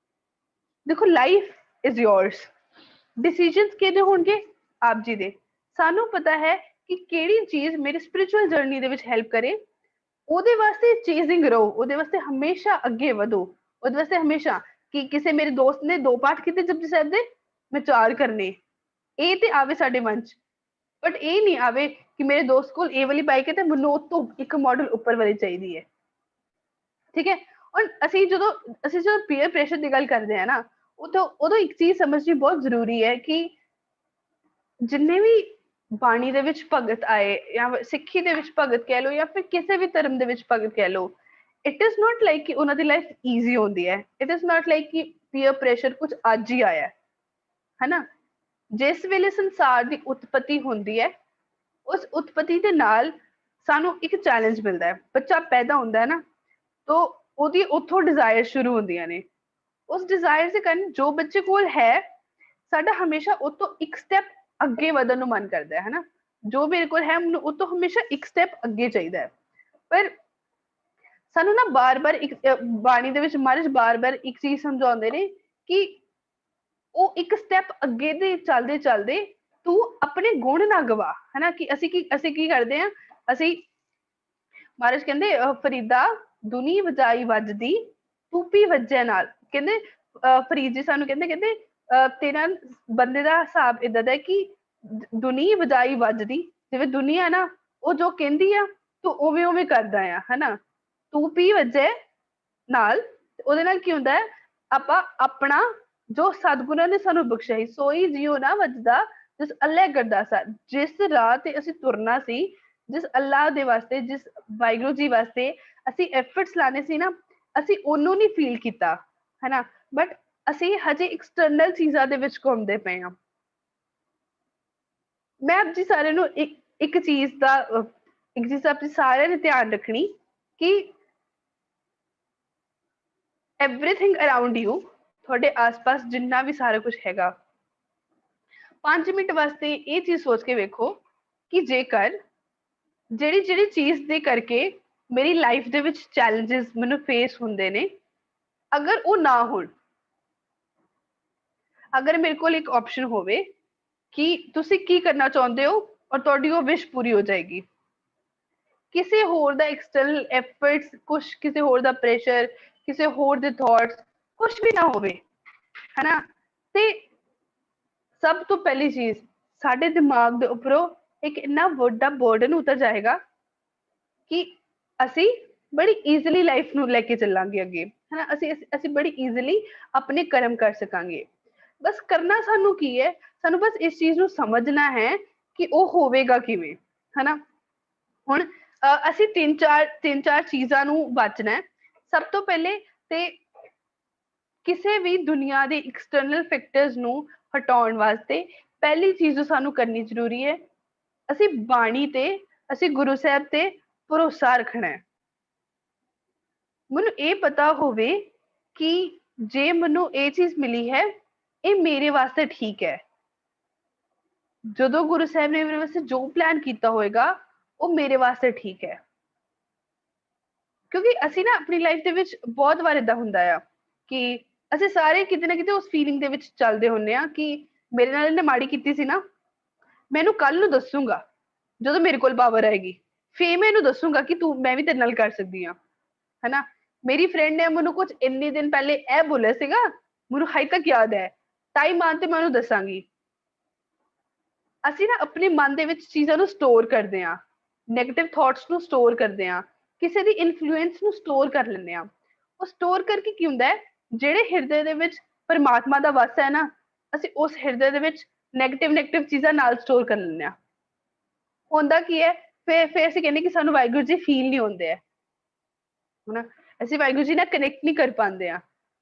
ਦੇਖੋ ਲਾਈਫ ਇਜ਼ ਯੋਰਸ, ਡਿਸੀਜਨਸ ਕਿਹਦੇ ਹੋਣਗੇ? ਆਪ ਜੀ ਦੇ। ਸਾਨੂੰ ਪਤਾ ਹੈ ਕਿ ਕਿਹੜੀ ਚੀਜ਼ ਮੇਰੀ ਸਪਿਰਿਚੁਅਲ ਜਰਨੀ ਦੇ ਵਿੱਚ ਹੈਲਪ ਕਰੇ, ਉਹਦੇ ਵਾਸਤੇ ਚੇਜ਼ਿੰਗ ਰਹੋ, ਉਹਦੇ ਵਾਸਤੇ ਹਮੇਸ਼ਾ ਅੱਗੇ ਵਧੋ, ਉਹਦੇ ਵਾਸਤੇ ਹਮੇਸ਼ਾ ਕਿ ਕਿਸੇ ਮੇਰੇ ਦੋਸਤ ਨੇ 2 ਪਾਠ ਕੀਤੇ ਜਪਜੀ ਸਾਹਿਬ ਦੇ, ਮੈਂ 4 ਕਰਨੇ, ਇਹ ਤੇ ਆਵੇ ਸਾਡੇ ਮਨ 'ਚ। ਬਟ ਇਹ ਨਹੀਂ ਆਵੇ ਕਿ ਮੇਰੇ ਦੋਸਤ ਕੋਲ ਇਹ ਵਾਲੀ ਬਾਈਕ ਹੈ ਤੇ ਮੈਨੂੰ ਉਹ ਤੋਂ ਇੱਕ ਮਾਡਲ ਉੱਪਰ ਵਾਲੀ ਚਾਹੀਦੀ ਹੈ। ਠੀਕ ਹੈ। ਔਰ ਅਸੀਂ ਜਦੋਂ ਪੀਅਰ ਪ੍ਰੈਸ਼ਰ ਦੀ ਗੱਲ ਕਰਦੇ ਆ ਨਾ, ਉਦੋਂ ਇੱਕ ਚੀਜ਼ ਸਮਝਣੀ ਬਹੁਤ ਜ਼ਰੂਰੀ ਹੈ ਕਿ ਜਿੰਨੇ ਵੀ ਬਾਣੀ ਦੇ ਵਿੱਚ ਭਗਤ ਆਏ ਜਾਂ ਸਿੱਖੀ ਦੇ ਵਿੱਚ ਭਗਤ ਕਹਿ ਲਓ ਜਾਂ ਫਿਰ ਕਿਸੇ ਵੀ ਧਰਮ ਦੇ ਵਿੱਚ ਭਗਤ ਕਹਿ ਲਓ, ਇਟ ਇਜ਼ ਨਾਟ ਲਾਈਕ ਕਿ ਉਹਨਾਂ ਦੀ ਲਾਈਫ ਈਜ਼ੀ ਹੁੰਦੀ ਹੈ। ਇਟ ਇਜ਼ ਨਾਟ ਲਾਈਕ ਕਿ ਪੀਅਰ ਪ੍ਰੈਸ਼ਰ ਕੁਝ ਅੱਜ ਹੀ ਆਇਆ ਹੈ ਨਾ। ਜਿਸ ਵੇਲੇ ਸੰਸਾਰ ਦੀ ਉਤਪਤੀ ਹੁੰਦੀ ਹੈ, ਉਸ ਉਤਪਤੀ ਦੇ ਨਾਲ ਸਾਨੂੰ ਇੱਕ ਚੈਲੰਜ ਮਿਲਦਾ ਹੈ। ਬੱਚਾ ਪੈਦਾ ਹੁੰਦਾ ਹੈ ਨਾ, ਤਾਂ ਉਹਦੀ ਉੱਥੋਂ ਡਿਜ਼ਾਇਰ ਸ਼ੁਰੂ ਹੁੰਦੀਆਂ ਨੇ। ਉਸ ਡਿਜ਼ਾਇਰ ਦੇ ਕਾਰਨ ਜੋ ਬੱਚੇ ਕੋਲ ਹੈ, ਸਾਡਾ ਹਮੇਸ਼ਾ ਉਹ ਤੋਂ ਇੱਕ ਸਟੈਪ ਅੱਗੇ ਵਧਣ ਨੂੰ ਮਨ ਕਰਦਾ ਹੈ ਨਾ। ਜੋ ਮੇਰੇ ਕੋਲ ਹੈ, ਮੈਨੂੰ ਉਹ ਤੋਂ ਹਮੇਸ਼ਾ ਇੱਕ ਸਟੈਪ ਅੱਗੇ ਚਾਹੀਦਾ ਹੈ। ਪਰ ਸਾਨੂੰ ਨਾ ਬਾਰ-ਬਾਰ ਇੱਕ ਬਾਣੀ ਦੇ ਵਿੱਚ ਮਹਾਰਾਜ ਬਾਰ-ਬਾਰ ਇੱਕ ਚੀਜ਼ ਸਮਝਾਉਂਦੇ ਨੇ ਕਿ ਉਹ ਇੱਕ ਸਟੈਪ ਅੱਗੇ ਦੇ ਚੱਲਦੇ ਚੱਲਦੇ ਤੂੰ ਆਪਣੇ ਗੁਣ ਨਾ ਗਵਾ, ਹਨਾ। ਕਿ ਅਸੀਂ ਕੀ ਕਰਦੇ ਆ, ਅਸੀਂ ਮਹਾਰਾਜ ਕਹਿੰਦੇ ਫਰੀਦਾ ਦੁਨੀ ਵਜਾਈ ਵੱਜਦੀ ਤੂੰ ਵੱਜੈ ਨਾਲ। ਕਹਿੰਦੇ ਫਰੀਦ ਜੀ ਸਾਨੂੰ ਕਹਿੰਦੇ ਤੇਰਾ ਬੰਦੇ ਦਾ ਹਿਸਾਬ ਏਦਾਂ ਦਾ ਕਿ ਦੁਨੀ ਵਜਾਈ ਵੱਜਦੀ, ਜਿਵੇਂ ਦੁਨੀਆ ਨਾ ਉਹ ਜੋ ਕਹਿੰਦੀ ਆ ਤੂੰ ਉਵੇਂ ਉਵੇਂ ਕਰਦਾ ਆ, ਹਨਾ। ਤੂੰ ਵੱਜੈ ਨਾਲ, ਉਹਦੇ ਨਾਲ ਕੀ ਹੁੰਦਾ ਹੈ, ਆਪਾਂ ਆਪਣਾ ਜੋ ਸਤਿਗੁਰਾਂ ਨੇ ਸਾਨੂੰ ਬਖਸ਼ਿਆ ਸੀ, ਸੋਈ ਜਿਉ ਨਾ ਵੱਜਦਾ ਜਿਸ ਅੱਲੇ ਕਰਦਾ ਸਾ। ਜਿਸ ਰਾਹ ਤੇ ਅਸੀਂ ਤੁਰਨਾ ਸੀ, ਜਿਸ ਅੱਲਾਹ ਦੇ ਵਾਸਤੇ, ਜਿਸ ਵਾਹਿਗੁਰੂ ਜੀ ਵਾਸਤੇ ਅਸੀਂ ਐਫਰਟਸ ਲਾਣੇ ਸੀ ਨਾ, ਅਸੀਂ ਉਹਨੂੰ ਨਹੀਂ ਫੀਲ ਕੀਤਾ, ਹਨਾ। ਬਟ ਅਸੀਂ ਹਜੇ ਐਕਸਟਰਨਲ ਚੀਜ਼ਾਂ ਦੇ ਵਿੱਚ ਘੁੰਮਦੇ ਪਏ ਹਾਂ। ਮੈਂ ਆਪ ਜੀ ਸਾਰਿਆਂ ਨੂੰ ਇੱਕ ਚੀਜ਼ ਆਪਣੀ ਸਾਰਿਆਂ ਨੇ ਧਿਆਨ ਰੱਖਣੀ ਕਿ ਐਵਰੀਥਿੰਗ ਅਰਾਊਂਡ ਯੂ, ਤੁਹਾਡੇ ਆਸ-ਪਾਸ ਜਿੰਨਾ ਵੀ ਸਾਰਾ ਕੁਝ ਹੈਗਾ, 5 ਮਿੰਟ ਵਾਸਤੇ ਇਹ ਚੀਜ਼ ਸੋਚ ਕੇ ਵੇਖੋ ਕਿ ਜੇਕਰ ਜਿਹੜੀ ਚੀਜ਼ ਦੇ ਕਰਕੇ ਮੇਰੀ ਲਾਈਫ ਦੇ ਵਿੱਚ ਚੈਲੰਜਸ ਮੈਨੂੰ ਫੇਸ ਹੁੰਦੇ ਨੇ, ਅਗਰ ਉਹ ਨਾ ਹੋਣ, ਅਗਰ ਮੇਰੇ ਕੋਲ ਇੱਕ ਆਪਸ਼ਨ ਹੋਵੇ ਕਿ ਤੁਸੀਂ ਕੀ ਕਰਨਾ ਚਾਹੁੰਦੇ ਹੋ ਔਰ ਤੁਹਾਡੀ ਉਹ ਵਿਸ਼ ਪੂਰੀ ਹੋ ਜਾਏਗੀ, ਕਿਸੇ ਹੋਰ ਦਾ ਐਕਸਟਰਨਲ ਐਫਰਟਸ, ਕਿਸੇ ਹੋਰ ਦਾ ਪ੍ਰੈਸ਼ਰ, ਕਿਸੇ ਹੋਰ ਦੇ ਥਾਟਸ, ਕੁਝ ਵੀ ਨਾ ਹੋਵੇ, ਹਨਾ। ਤੇ ਸਭ ਤੋਂ ਪਹਿਲੀ ਚੀਜ਼, ਸਾਡੇ ਦਿਮਾਗ ਦੇ ਉੱਪਰੋਂ ਇੱਕ ਇੰਨਾ ਵੱਡਾ ਬਰਡਨ ਉਤਰ ਜਾਏਗਾ ਕਿ ਅਸੀਂ ਬੜੀ ਈਜ਼ੀਲੀ ਲਾਈਫ ਨੂੰ ਲੈ ਕੇ ਚੱਲਾਂਗੇ ਅੱਗੇ, ਹਨਾ। ਅਸੀਂ ਬੜੀ ਈਜ਼ੀਲੀ ਆਪਣੇ ਕਰਮ ਕਰ ਸਕਾਂਗੇ। ਬਸ ਕਰਨਾ ਸਾਨੂੰ ਕੀ ਹੈ, ਸਾਨੂੰ ਬਸ ਇਸ ਚੀਜ਼ ਨੂੰ ਸਮਝਣਾ ਹੈ ਕਿ ਉਹ ਹੋਵੇਗਾ ਕਿਵੇਂ, ਹਨਾ। ਹੁਣ ਅਸੀਂ ਤਿੰਨ ਚਾਰ ਚੀਜ਼ਾਂ ਨੂੰ ਬਚਣਾ ਹੈ। ਸਭ ਤੋਂ ਪਹਿਲੇ ਤੇ ਕਿਸੇ ਵੀ ਦੁਨੀਆ ਦੇ ਐਕਸਟਰਨਲ ਫੈਕਟਰਸ ਨੂੰ ਹਟਾਉਣ ਵਾਸਤੇ ਪਹਿਲੀ ਚੀਜ਼ ਜੋ ਸਾਨੂੰ ਕਰਨੀ ਜ਼ਰੂਰੀ ਹੈ, ਅਸੀਂ ਬਾਣੀ ਤੇ, ਅਸੀਂ ਗੁਰੂ ਸਾਹਿਬ ਤੇ ਭਰੋਸਾ ਰੱਖਣਾ ਹੈ। ਮੈਨੂੰ ਇਹ ਪਤਾ ਹੋਵੇ ਕਿ ਜੇ ਮੈਨੂੰ ਇਹ ਚੀਜ਼ ਮਿਲੀ ਹੈ, ਇਹ ਮੇਰੇ ਵਾਸਤੇ ਠੀਕ ਹੈ। ਜਦੋਂ ਗੁਰੂ ਸਾਹਿਬ ਨੇ ਮੇਰੇ ਵਾਸਤੇ ਜੋ ਪਲਾਨ ਕੀਤਾ ਹੋਏਗਾ, ਉਹ ਮੇਰੇ ਵਾਸਤੇ ਠੀਕ ਹੈ। ਕਿਉਂਕਿ ਅਸੀਂ ਨਾ ਆਪਣੀ ਲਾਈਫ ਦੇ ਵਿੱਚ ਬਹੁਤ ਵਾਰ ਏਦਾਂ ਹੁੰਦਾ ਆ ਕਿ ਅਸੀਂ ਸਾਰੇ ਕਿਤੇ ਨਾ ਕਿਤੇ ਉਸ ਫੀਲਿੰਗ ਦੇ ਵਿੱਚ ਚੱਲਦੇ ਹੁੰਦੇ ਆ ਕਿ ਮੇਰੇ ਨਾਲ ਇਹਨੇ ਮਾੜੀ ਕੀਤੀ ਸੀ ਨਾ, ਮੈਂ ਇਹਨੂੰ ਕੱਲ ਨੂੰ ਦੱਸੂਗਾ ਜਦੋਂ ਮੇਰੇ ਕੋਲ ਪਾਵਰ ਆਏਗੀ, ਫੇਰ ਮੈਂ ਇਹਨੂੰ ਦੱਸੂਗਾ ਕਿ ਮੈਂ ਵੀ ਤੇਰੇ ਨਾਲ ਕਰ ਸਕਦੀ ਹਾਂ, ਹਨਾ। ਮੇਰੀ ਫਰੈਂਡ ਨੇ ਮੈਨੂੰ ਕੁਝ ਇੰਨੇ ਦਿਨ ਪਹਿਲੇ ਇਹ ਬੋਲਿਆ ਸੀਗਾ, ਮੈਨੂੰ ਹਜੇ ਤੱਕ ਯਾਦ ਹੈ, ਟਾਈਮ ਆਉਣ ਤੇ ਮੈਂ ਉਹਨੂੰ ਦੱਸਾਂਗੀ। ਅਸੀਂ ਨਾ ਆਪਣੇ ਮਨ ਦੇ ਵਿੱਚ ਚੀਜ਼ਾਂ ਨੂੰ ਸਟੋਰ ਕਰਦੇ ਹਾਂ, ਨੈਗੇਟਿਵ ਥਾਟਸ ਨੂੰ ਸਟੋਰ ਕਰਦੇ ਹਾਂ, ਕਿਸੇ ਦੀ ਇਨਫਲੂਐਂਸ ਨੂੰ ਸਟੋਰ ਕਰ ਲੈਂਦੇ ਹਾਂ। ਉਹ ਸਟੋਰ ਕਰਕੇ ਕੀ ਹੁੰਦਾ ਹੈ, ਜਿਹੜੇ ਹਿਰਦੇ ਦੇ ਵਿੱਚ ਪਰਮਾਤਮਾ ਦਾ ਵਾਸ ਹੈ ਨਾ, ਅਸੀਂ ਉਸ ਹਿਰਦੇ ਦੇ ਵਿੱਚ ਨੈਗੇਟਿਵ ਚੀਜ਼ਾਂ ਨਾਲ ਸਟੋਰ ਕਰ ਲੈਂਦੇ ਹਾਂ। ਹੁੰਦਾ ਕੀ ਹੈ, ਫਿਰ ਅਸੀਂ ਕਹਿੰਦੇ ਕਿ ਸਾਨੂੰ ਵਾਹਿਗੁਰੂ ਜੀ ਫੀਲ ਨਹੀਂ ਹੁੰਦੇ ਹੈ। ਹਨਾ। ਅਸੀਂ ਵਾਹਿਗੁਰੂ ਜੀ ਨਾਲ ਕਨੈਕਟ ਨਹੀਂ ਕਰ ਪਾਉਂਦੇ ਆ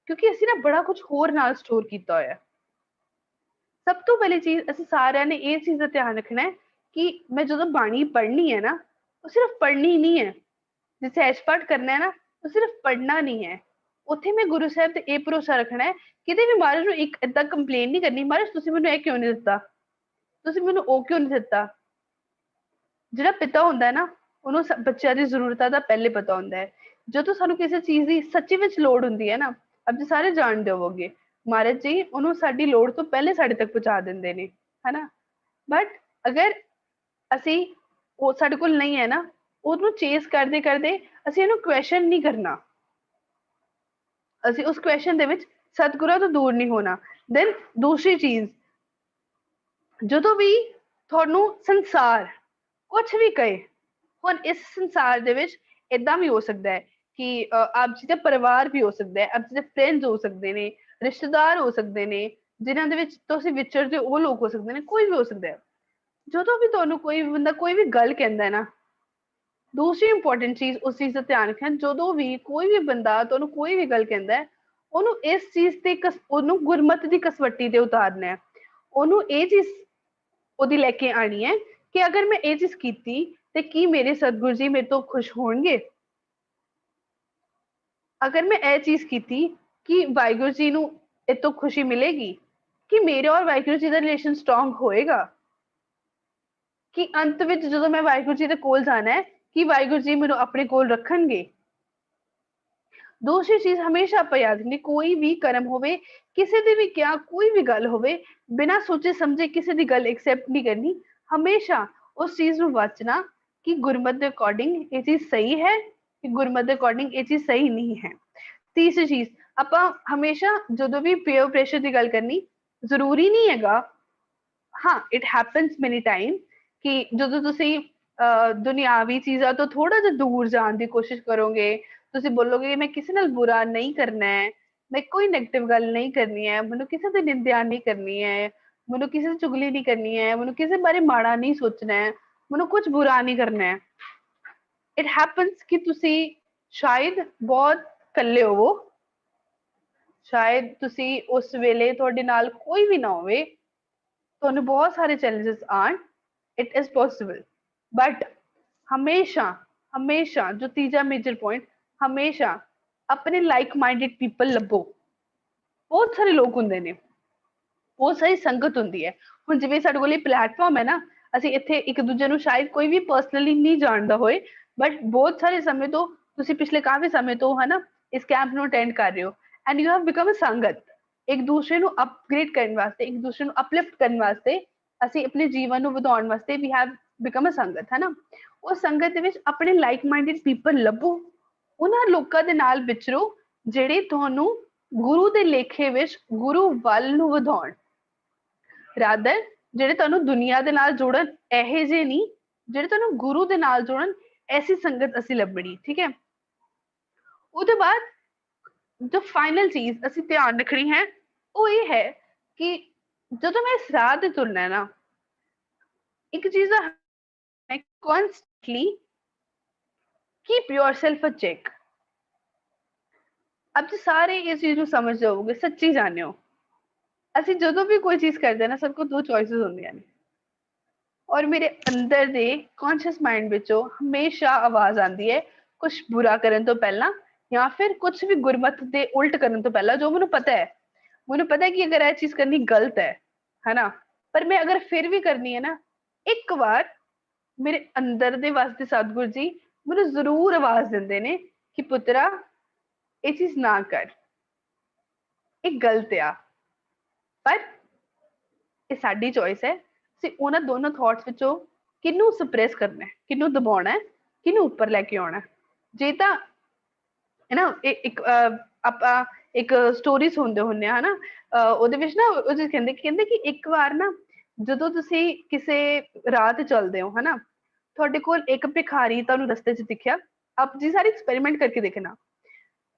ਕਿਉਂਕਿ ਅਸੀਂ ਨਾ ਬੜਾ ਕੁਝ ਹੋਰ ਨਾਲ ਸਟੋਰ ਕੀਤਾ ਹੋਇਆ। ਸਭ ਤੋਂ ਪਹਿਲੀ ਚੀਜ਼ ਅਸੀਂ ਸਾਰਿਆਂ ਨੇ ਇਹ ਚੀਜ਼ ਦਾ ਧਿਆਨ ਰੱਖਣਾ ਹੈ ਕਿ ਮੈਂ ਜਦੋਂ ਬਾਣੀ ਪੜ੍ਹਨੀ ਹੈ ਨਾ, ਉਹ ਸਿਰਫ ਪੜ੍ਹਨੀ ਨਹੀਂ ਹੈ। ਜੇ ਸਹਿਜ ਪਾਠ ਕਰਨਾ ਹੈ ਨਾ, ਉਹ ਸਿਰਫ ਪੜ੍ਹਨਾ ਨਹੀਂ ਹੈ। ਉੱਥੇ ਮੈਂ ਗੁਰੂ ਸਾਹਿਬ ਤੇ ਇਹ ਭਰੋਸਾ ਰੱਖਣਾ ਹੈ, ਕਿਤੇ ਵੀ ਮਹਾਰਾਜ ਨੂੰ ਇੱਕ ਏਦਾਂ ਕੰਪਲੇਨ ਨਹੀਂ ਕਰਨੀ, ਮਹਾਰਾਜ ਤੁਸੀਂ ਮੈਨੂੰ ਇਹ ਕਿਉਂ ਨਹੀਂ ਦਿੱਤਾ, ਤੁਸੀਂ ਮੈਨੂੰ ਉਹ ਕਿਉਂ ਨਹੀਂ ਦਿੱਤਾ। ਜਿਹੜਾ ਪਿਤਾ ਹੁੰਦਾ ਹੈ ਨਾ, ਉਹਨੂੰ ਬੱਚਿਆਂ ਦੀ ਜ਼ਰੂਰਤਾਂ ਦਾ ਪਹਿਲੇ ਪਤਾ ਹੁੰਦਾ ਹੈ। ਜਦੋਂ ਸਾਨੂੰ ਕਿਸੇ ਚੀਜ਼ ਦੀ ਸੱਚੀ ਵਿੱਚ ਲੋੜ ਹੁੰਦੀ ਹੈ ਨਾ, ਆਪ ਜੀ ਸਾਰੇ ਜਾਣਦੇ ਹੋਵੋਗੇ, ਮਹਾਰਾਜ ਜੀ ਉਹਨੂੰ ਸਾਡੀ ਲੋੜ ਤੋਂ ਪਹਿਲੇ ਸਾਡੇ ਤੱਕ ਪਹੁੰਚਾ ਦਿੰਦੇ ਨੇ, ਹਨਾ। ਬਟ ਅਗਰ ਅਸੀਂ ਉਹ ਸਾਡੇ ਕੋਲ ਨਹੀਂ ਹੈ ਨਾ, ਉਹਨੂੰ ਚੇਸ ਕਰਦੇ ਕਰਦੇ ਅਸੀਂ ਇਹਨੂੰ ਕੁਐਸਚਨ ਨਹੀਂ ਕਰਨਾ, ਅਸੀਂ ਉਸ ਕੁਐਸਚਨ ਦੇ ਵਿੱਚ ਸਤਿਗੁਰਾਂ ਤੋਂ ਦੂਰ ਨਹੀਂ ਹੋਣਾ। ਦੈਨ ਦੂਸਰੀ ਚੀਜ਼, ਜਦੋਂ ਵੀ ਤੁਹਾਨੂੰ ਸੰਸਾਰ ਕੁਝ ਵੀ ਕਹੇ, ਹੁਣ ਇਸ ਸੰਸਾਰ ਦੇ ਵਿੱਚ ਏਦਾਂ ਵੀ ਹੋ ਸਕਦਾ ਹੈ ਕਿ ਆਪ ਜੀ ਦਾ ਪਰਿਵਾਰ ਵੀ ਹੋ ਸਕਦਾ ਹੈ, ਆਪ ਜੀ ਦੇ ਫਰੈਂਡਸ ਹੋ ਸਕਦੇ ਨੇ, ਰਿਸ਼ਤੇਦਾਰ ਹੋ ਸਕਦੇ ਨੇ, ਜਿਨ੍ਹਾਂ ਦੇ ਵਿੱਚ ਤੁਸੀਂ ਵਿਚਰਦੇ ਉਹ ਲੋਕ ਹੋ ਸਕਦੇ ਨੇ, ਕੋਈ ਵੀ ਹੋ ਸਕਦਾ ਹੈ। ਜਦੋਂ ਵੀ ਤੁਹਾਨੂੰ ਕੋਈ ਬੰਦਾ ਕੋਈ ਵੀ ਗੱਲ ਕਹਿੰਦਾ ਹੈ ਨਾ, ਦੂਸਰੀ ਇੰਪੋਰਟੈਂਟ ਚੀਜ਼ ਉਸ ਚੀਜ਼ ਦਾ ਧਿਆਨ ਰੱਖਣਾ, ਜਦੋਂ ਵੀ ਕੋਈ ਵੀ ਬੰਦਾ ਤੁਹਾਨੂੰ ਕੋਈ ਵੀ ਗੱਲ ਕਹਿੰਦਾ ਹੈ, ਉਹਨੂੰ ਇਸ ਚੀਜ਼ ਤੇ ਉਹਨੂੰ ਗੁਰਮਤ ਦੀ ਕਸਵੱਟੀ ਤੇ ਉਤਾਰਨਾ ਹੈ। ਉਹਨੂੰ ਇਹ ਚੀਜ਼ ਉਹਦੀ ਲੈ ਕੇ ਆਣੀ ਹੈ ਕਿ ਅਗਰ ਮੈਂ ਇਹ ਚੀਜ਼ ਕੀਤੀ ਤੇ ਕੀ ਮੇਰੇ ਸਤਿਗੁਰੂ ਜੀ ਮੇਰੇ ਤੋਂ ਖੁਸ਼ ਹੋਣਗੇ। ਅਗਰ ਮੈਂ ਇਹ ਚੀਜ਼ ਕੀਤੀ ਕਿ ਵਾਹਿਗੁਰੂ ਜੀ ਨੂੰ ਇਹ ਤੋਂ ਖੁਸ਼ੀ ਮਿਲੇਗੀ, ਕਿ ਮੇਰੇ ਔਰ ਵਾਹਿਗੁਰੂ ਜੀ ਦਾ ਰਿਲੇਸ਼ਨ ਸਟਰੋਂਗ ਹੋਏਗਾ, ਕਿ ਅੰਤ ਵਿੱਚ ਜਦੋਂ ਮੈਂ ਵਾਹਿਗੁਰੂ ਜੀ ਦੇ ਕੋਲ ਜਾਣਾ ਹੈ ਕਿ ਵਾਹਿਗੁਰੂ ਜੀ ਮੈਨੂੰ ਆਪਣੇ ਕੋਲ ਰੱਖਣਗੇ। ਦੂਸਰੀ ਚੀਜ਼ ਹਮੇਸ਼ਾ ਆਪਾਂ ਯਾਦ ਰੱਖਣੀ, ਕੋਈ ਵੀ ਕਰਮ ਹੋਵੇ, ਕਿਸੇ ਦੀ ਵੀ ਕਿਆ ਕੋਈ ਵੀ ਗੱਲ ਹੋਵੇ, ਬਿਨਾਂ ਸੋਚੇ ਸਮਝੇ ਕਿਸੇ ਦੀ ਗੱਲ ਐਕਸੈਪਟ ਨਹੀਂ ਕਰਨੀ। ਹਮੇਸ਼ਾ ਉਸ ਚੀਜ਼ ਨੂੰ ਵਾਚਣਾ ਕਿ ਗੁਰਮਤ ਦੇ ਅਕੋਰਡਿੰਗ ਇਹ ਚੀਜ਼ ਸਹੀ ਹੈ, ਕਿ ਗੁਰਮਤ ਦੇ ਅਕੋਰਡਿੰਗ ਇਹ ਚੀਜ਼ ਸਹੀ ਨਹੀਂ ਹੈ। ਤੀਸਰੀ ਚੀਜ਼, ਆਪਾਂ ਹਮੇਸ਼ਾ ਜਦੋਂ ਵੀ ਪੀਅਰ ਪ੍ਰੈਸ਼ਰ ਦੀ ਗੱਲ ਕਰਨੀ, ਜ਼ਰੂਰੀ ਨਹੀਂ ਹੈਗਾ, ਹਾਂ ਇਟ ਹੈਪਨਸ ਮੈਨੀ ਟਾਈਮ ਕਿ ਜਦੋਂ ਤੁਸੀਂ ਦੁਨਿਆਵੀ ਚੀਜ਼ਾਂ ਤੋਂ ਥੋੜਾ ਜਿਹਾ ਦੂਰ ਜਾਣ ਦੀ ਕੋਸ਼ਿਸ਼ ਕਰੋਗੇ, ਤੁਸੀਂ ਬੋਲੋਗੇ ਕਿ ਮੈਂ ਕਿਸੇ ਨਾਲ ਬੁਰਾ ਨਹੀਂ ਕਰਨਾ ਹੈ, ਮੈਂ ਕੋਈ ਨੈਗੇਟਿਵ ਗੱਲ ਨਹੀਂ ਕਰਨੀ ਹੈ, ਮੈਨੂੰ ਕਿਸੇ ਦੀ ਨਿੰਦਿਆ ਨਹੀਂ ਕਰਨੀ ਹੈ, ਮੈਨੂੰ ਕਿਸੇ ਦੀ ਚੁਗਲੀ ਨਹੀਂ ਕਰਨੀ ਹੈ, ਮੈਨੂੰ ਕਿਸੇ ਬਾਰੇ ਮਾੜਾ ਨਹੀਂ ਸੋਚਣਾ ਹੈ, ਮੈਨੂੰ ਕੁਝ ਬੁਰਾ ਨਹੀਂ ਕਰਨਾ ਹੈ। ਇਟ ਹੈਪਨਸ ਕਿ ਤੁਸੀਂ ਸ਼ਾਇਦ ਬਹੁਤ ਇਕੱਲੇ ਹੋਵੋ, ਸ਼ਾਇਦ ਤੁਸੀਂ ਉਸ ਵੇਲੇ ਤੁਹਾਡੇ ਨਾਲ ਕੋਈ ਵੀ ਨਾ ਹੋਵੇ, ਤੁਹਾਨੂੰ ਬਹੁਤ ਸਾਰੇ ਚੈਲੰਜਸ ਆਣ, ਇਟ ਇਜ਼ ਪੋਸੀਬਲ। ਬਟ ਹਮੇਸ਼ਾ ਹਮੇਸ਼ਾ ਜੋ ਤੀਜਾ ਮੇਜਰ ਪੁਆਇੰਟ, ਹਮੇਸ਼ਾ ਆਪਣੇ ਲਾਈਕ ਮਾਈਂਡਡ ਪੀਪਲ ਲੱਭੋ। ਬਹੁਤ ਸਾਰੇ ਲੋਕ ਹੁੰਦੇ ਨੇ, ਬਹੁਤ ਸਾਰੀ ਸੰਗਤ ਹੁੰਦੀ ਹੈ। ਹੁਣ ਜਿਵੇਂ ਸਾਡੇ ਕੋਲ ਇਹ ਪਲੇਟਫਾਰਮ ਹੈ ਨਾ, ਅਸੀਂ ਇੱਥੇ ਇੱਕ ਦੂਜੇ ਨੂੰ ਸ਼ਾਇਦ ਕੋਈ ਵੀ ਪਰਸਨਲੀ ਨਹੀਂ ਜਾਣਦਾ ਹੋਏ, ਬਟ ਬਹੁਤ ਸਾਰੇ ਸਮੇਂ ਤੋਂ ਤੁਸੀਂ ਪਿਛਲੇ ਕਾਫੀ ਸਮੇਂ ਤੋਂ ਹਨਾ ਇਸ ਕੈਂਪ ਨੂੰ ਅਟੈਂਡ ਕਰ ਰਹੇ ਹੋ, and you have become a sangat. ਇੱਕ ਦੂਸਰੇ ਨੂੰ ਅਪਗ੍ਰੇਡ ਕਰਨ ਵਾਸਤੇ, ਇੱਕ ਦੂਸਰੇ ਨੂੰ ਅਪਲਿਫਟ ਕਰਨ ਵਾਸਤੇ, ਅਸੀਂ ਆਪਣੇ ਜੀਵਨ ਨੂੰ ਵਧਾਉਣ ਵਾਸਤੇ ਵੀ ਹੈਵ ਬਿਕਮ ਅ ਸੰਗਤ, ਹੈ ਨਾ। ਉਹ ਸੰਗਤ ਦੇ ਵਿੱਚ ਆਪਣੇ ਲਾਈਕ ਮਾਈਂਡਡ ਪੀਪਲ ਲੱਭੋ, ਉਹਨਾਂ ਲੋਕਾਂ ਦੇ ਨਾਲ ਵਿਚਰੋ ਜਿਹੜੇ ਤੁਹਾਨੂੰ ਗੁਰੂ ਦੇ ਲੇਖੇ ਵਿੱਚ ਗੁਰੂ ਵੱਲ ਨੂੰ ਵਧਾਉਣ, ਰਾਦਰ ਜਿਹੜੇ ਤੁਹਾਨੂੰ ਦੁਨੀਆ ਦੇ ਨਾਲ ਜੋੜਨ, ਇਹੋ ਜਿਹੇ ਨਹੀਂ, ਜਿਹੜੇ ਤੁਹਾਨੂੰ ਗੁਰੂ ਦੇ ਨਾਲ ਜੋੜਨ, ਐਸੀ ਸੰਗਤ ਅਸੀਂ ਲੱਭਣੀ, ਠੀਕ ਹੈ। ਉਹਦੇ ਬਾਅਦ ਜੋ ਫਾਈਨਲ ਚੀਜ਼ ਅਸੀਂ ਧਿਆਨ ਰੱਖਣੀ ਹੈ ਉਹ ਇਹ ਹੈ ਕਿ ਜਦੋਂ ਮੈਂ ਇਸ ਰਾਹ ਤੇ ਤੁਰਨਾ ਹੈ ਨਾ, ਇੱਕ ਚੀਜ਼ ਦਾ ਹੈ, constantly keep yourself a check। अब ਸਾਰੇ ਇਸ ਚੀਜ਼ ਨੂੰ ਸਮਝ ਜਾਓਗੇ, ਸੱਚੀ ਜਾਣਿਓ, ਅਸੀਂ ਜਦੋਂ ਵੀ ਕੋਈ ਚੀਜ਼ ਕਰਦੇ ਨਾ, ਸਭ ਕੋ ਦੋ ਚੋਇਸਸ ਹੁੰਦੀਆਂ ਨੇ, ਔਰ ਮੇਰੇ ਅੰਦਰ ਦੇ ਕੌਨਸ਼ੀਅਸ ਮਾਈਂਡ ਵਿੱਚੋਂ ਹਮੇਸ਼ਾ ਆਵਾਜ਼ ਆਉਂਦੀ ਹੈ ਕੁਝ ਬੁਰਾ ਕਰਨ ਤੋਂ ਪਹਿਲਾਂ, ਜਾਂ ਫਿਰ ਕੁਝ ਵੀ ਗੁਰਮਤ ਦੇ ਉਲਟ ਕਰਨ ਤੋਂ ਪਹਿਲਾਂ, ਜੋ ਮੈਨੂੰ ਪਤਾ ਹੈ ਕਿ ਅਗਰ ਇਹ ਚੀਜ਼ ਕਰਨੀ ਗਲਤ ਹੈ ਨਾ, ਪਰ ਮੈਂ ਅਗਰ ਫਿਰ ਵੀ ਕਰਨੀ ਹੈ ਨਾ, ਇੱਕ ਵਾਰ ਮੇਰੇ ਅੰਦਰ ਦੇ ਵਸਦੇ ਸਤਿਗੁਰੂ ਜੀ ਮੈਨੂੰ ਜ਼ਰੂਰ ਆਵਾਜ਼ ਦਿੰਦੇ ਨੇ ਕਿ ਪੁੱਤਰਾ ਇਹ ਚੀਜ਼ ਨਾ ਕਰ, ਇਹ ਗਲਤ ਆ। ਪਰ ਇਹ ਸਾਡੀ ਚੋਇਸ ਹੈ, ਅਸੀਂ ਉਹਨਾਂ ਦੋਨੋਂ ਥਾਟਸ ਵਿੱਚੋਂ ਕਿਹਨੂੰ ਸਪਰੈਸ ਕਰਨਾ ਹੈ, ਕਿਹਨੂੰ ਦਬਾਉਣਾ ਹੈ, ਕਿਹਨੂੰ ਉੱਪਰ ਲੈ ਕੇ ਆਉਣਾ। ਜੇ ਤਾਂ ਹੈ ਨਾ, ਇੱਕ ਆਪਾਂ ਇੱਕ ਸਟੋਰੀ ਸੁਣਦੇ ਹੁੰਦੇ ਆ, ਹਨਾ, ਉਹਦੇ ਵਿੱਚ ਨਾ ਉਹ ਕਹਿੰਦੇ ਕਿ ਇੱਕ ਵਾਰ ਨਾ ਜਦੋਂ ਤੁਸੀਂ ਕਿਸੇ ਰਾਹ ਤੇ ਚੱਲਦੇ ਹੋ, ਹਨਾ, ਤੁਹਾਡੇ ਕੋਲ ਇੱਕ ਭਿਖਾਰੀ ਤੁਹਾਨੂੰ ਰਸਤੇ 'ਚ ਦਿਖਿਆ। ਆਪ ਜੀ ਸਾਰੇ ਐਕਸਪੈਰੀਮੈਂਟ ਕਰਕੇ ਦੇਖਣਾ,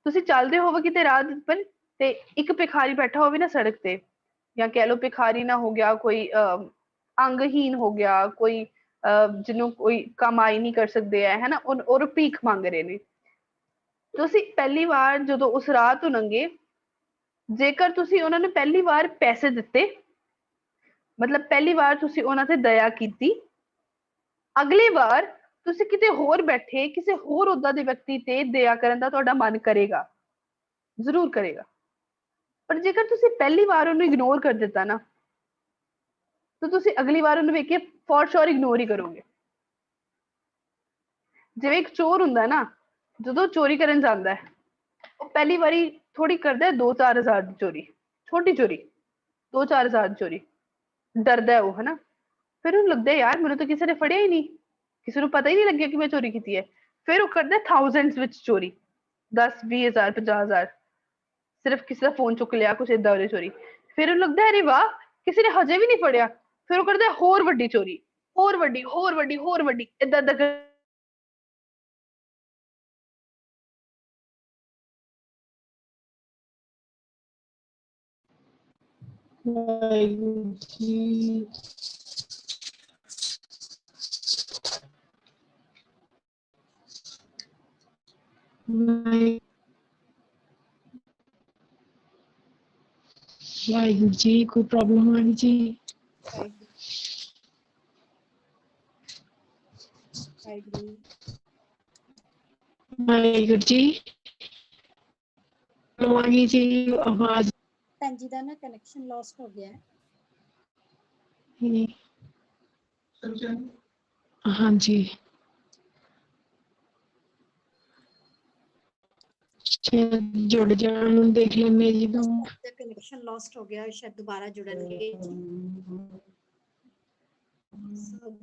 ਤੁਸੀਂ ਚੱਲਦੇ ਹੋਵੋ ਕਿਤੇ ਰਾਹ ਦੇ ਉੱਪਰ ਤੇ ਇੱਕ ਭਿਖਾਰੀ ਬੈਠਾ ਹੋਵੇ ਨਾ ਸੜਕ ਤੇ, ਜਾਂ ਕਹਿ ਲਓ ਭਿਖਾਰੀ ਨਾ ਹੋ ਗਿਆ ਕੋਈ ਅੰਗਹੀਨ ਹੋ ਗਿਆ, ਕੋਈ ਜਿਹਨੂੰ ਕੋਈ ਕਮਾਈ ਨਹੀਂ ਕਰ ਸਕਦੇ ਹੈ ਨਾ, ਔਰ ਭੀਖ ਮੰਗ ਰਹੇ ਨੇ। ਤੁਸੀਂ ਪਹਿਲੀ ਵਾਰ ਜਦੋਂ ਉਸ ਰਾਹ ਤੋਂ ਲੰਘੇ, ਜੇਕਰ ਤੁਸੀਂ ਉਹਨਾਂ ਨੂੰ ਪਹਿਲੀ ਵਾਰ ਪੈਸੇ ਦਿੱਤੇ, ਮਤਲਬ ਪਹਿਲੀ ਵਾਰ ਤੁਸੀਂ ਉਹਨਾਂ ਤੇ ਦਇਆ ਕੀਤੀ, ਅਗਲੀ ਵਾਰ ਤੁਸੀਂ ਕਿਤੇ ਹੋਰ ਬੈਠੇ ਕਿਸੇ ਹੋਰ ਉੱਦਾਂ ਦੇ ਵਿਅਕਤੀ ਤੇ ਦਇਆ ਕਰਨ ਦਾ ਤੁਹਾਡਾ ਮਨ ਕਰੇਗਾ, ਜ਼ਰੂਰ ਕਰੇਗਾ। ਪਰ ਜੇਕਰ ਤੁਸੀਂ ਪਹਿਲੀ ਵਾਰ ਉਹਨੂੰ ਇਗਨੋਰ ਕਰ ਦਿੱਤਾ ਨਾ, ਤਾਂ ਤੁਸੀਂ ਅਗਲੀ ਵਾਰ ਉਹਨੂੰ ਵੇਖ ਕੇ ਫੋਰ ਸ਼ੋਰ ਇਗਨੋਰ ਹੀ ਕਰੋਗੇ। ਜਿਵੇਂ ਇੱਕ ਚੋਰ ਹੁੰਦਾ ਨਾ, ਜਦੋਂ ਚੋਰੀ ਕਰਨ ਜਾਂਦਾ ਹੈ, ਉਹ ਪਹਿਲੀ ਵਾਰੀ ਥੋੜੀ ਕਰਦਾ 2-4 ਹਜ਼ਾਰ ਦੀ ਚੋਰੀ, ਛੋਟੀ ਚੋਰੀ, 2-4 ਹਜ਼ਾਰ ਦੀ ਚੋਰੀ, ਡਰਦਾ ਹੈ ਉਹ, ਹਨਾ। ਫਿਰ ਉਹਨੂੰ ਲੱਗਦਾ ਯਾਰ ਮੈਨੂੰ ਤਾਂ ਕਿਸੇ ਨੇ ਫੜਿਆ ਹੀ ਨਹੀਂ, ਕਿਸੇ ਨੂੰ ਪਤਾ ਹੀ ਨਹੀਂ ਲੱਗਿਆ ਕਿ ਮੈਂ ਚੋਰੀ ਕੀਤੀ ਹੈ। ਫਿਰ ਉਹ ਕਰਦਾ ਥਾਊਜ਼ੈਂਡਸ ਵਿੱਚ ਚੋਰੀ, 10-20 ਹਜ਼ਾਰ, 50 ਹਜ਼ਾਰ, ਸਿਰਫ ਕਿਸੇ ਦਾ ਫੋਨ ਚੁੱਕ ਲਿਆ, ਕੁਛ ਏਦਾਂ ਵਾਲੀ ਚੋਰੀ। ਫਿਰ ਉਹਨੂੰ ਲੱਗਦਾ ਅਰੇ ਵਾਹ ਕਿਸੇ ਨੇ ਹਜੇ ਵੀ ਨਹੀਂ ਫੜਿਆ। ਫਿਰ ਉਹ ਕਰਦਾ ਹੋਰ ਵੱਡੀ ਚੋਰੀ, ਹੋਰ ਵੱਡੀ, ਹੋਰ ਵੱਡੀ, ਹੋਰ ਵੱਡੀ, ਏਦਾਂ ਏਦਾਂ ਵਾਹਿਗੁਰੂ ਜੀ। ਵਾਹਿਗੁਰੂ ਜੀ, ਕੋਈ ਪ੍ਰੋਬਲਮ ਆ ਗਈ ਜੀ? ਵਾਹਿਗੁਰੂ ਜੀ, ਪ੍ਰੋਬਲਮ ਆ ਗਈ ਜੀ, ਆਵਾਜ਼ ਭੈਣ ਜੀ ਦਾ ਨਾ ਕਨੈਕਸ਼ਨ ਲੌਸਟ ਹੋ ਗਿਆ ਹੈ। ਹਾਂਜੀ, ਸ਼ਾਇਦ ਜੁੜ ਜਾਣ, ਦੇਖ ਲੈਂਦੇ ਜੀ। ਦਾ ਕਨੈਕਸ਼ਨ ਲੌਸਟ ਹੋ ਗਿਆ, ਸ਼ਾਇਦ ਦੁਬਾਰਾ ਜੁੜਨਗੇ ਜੀ।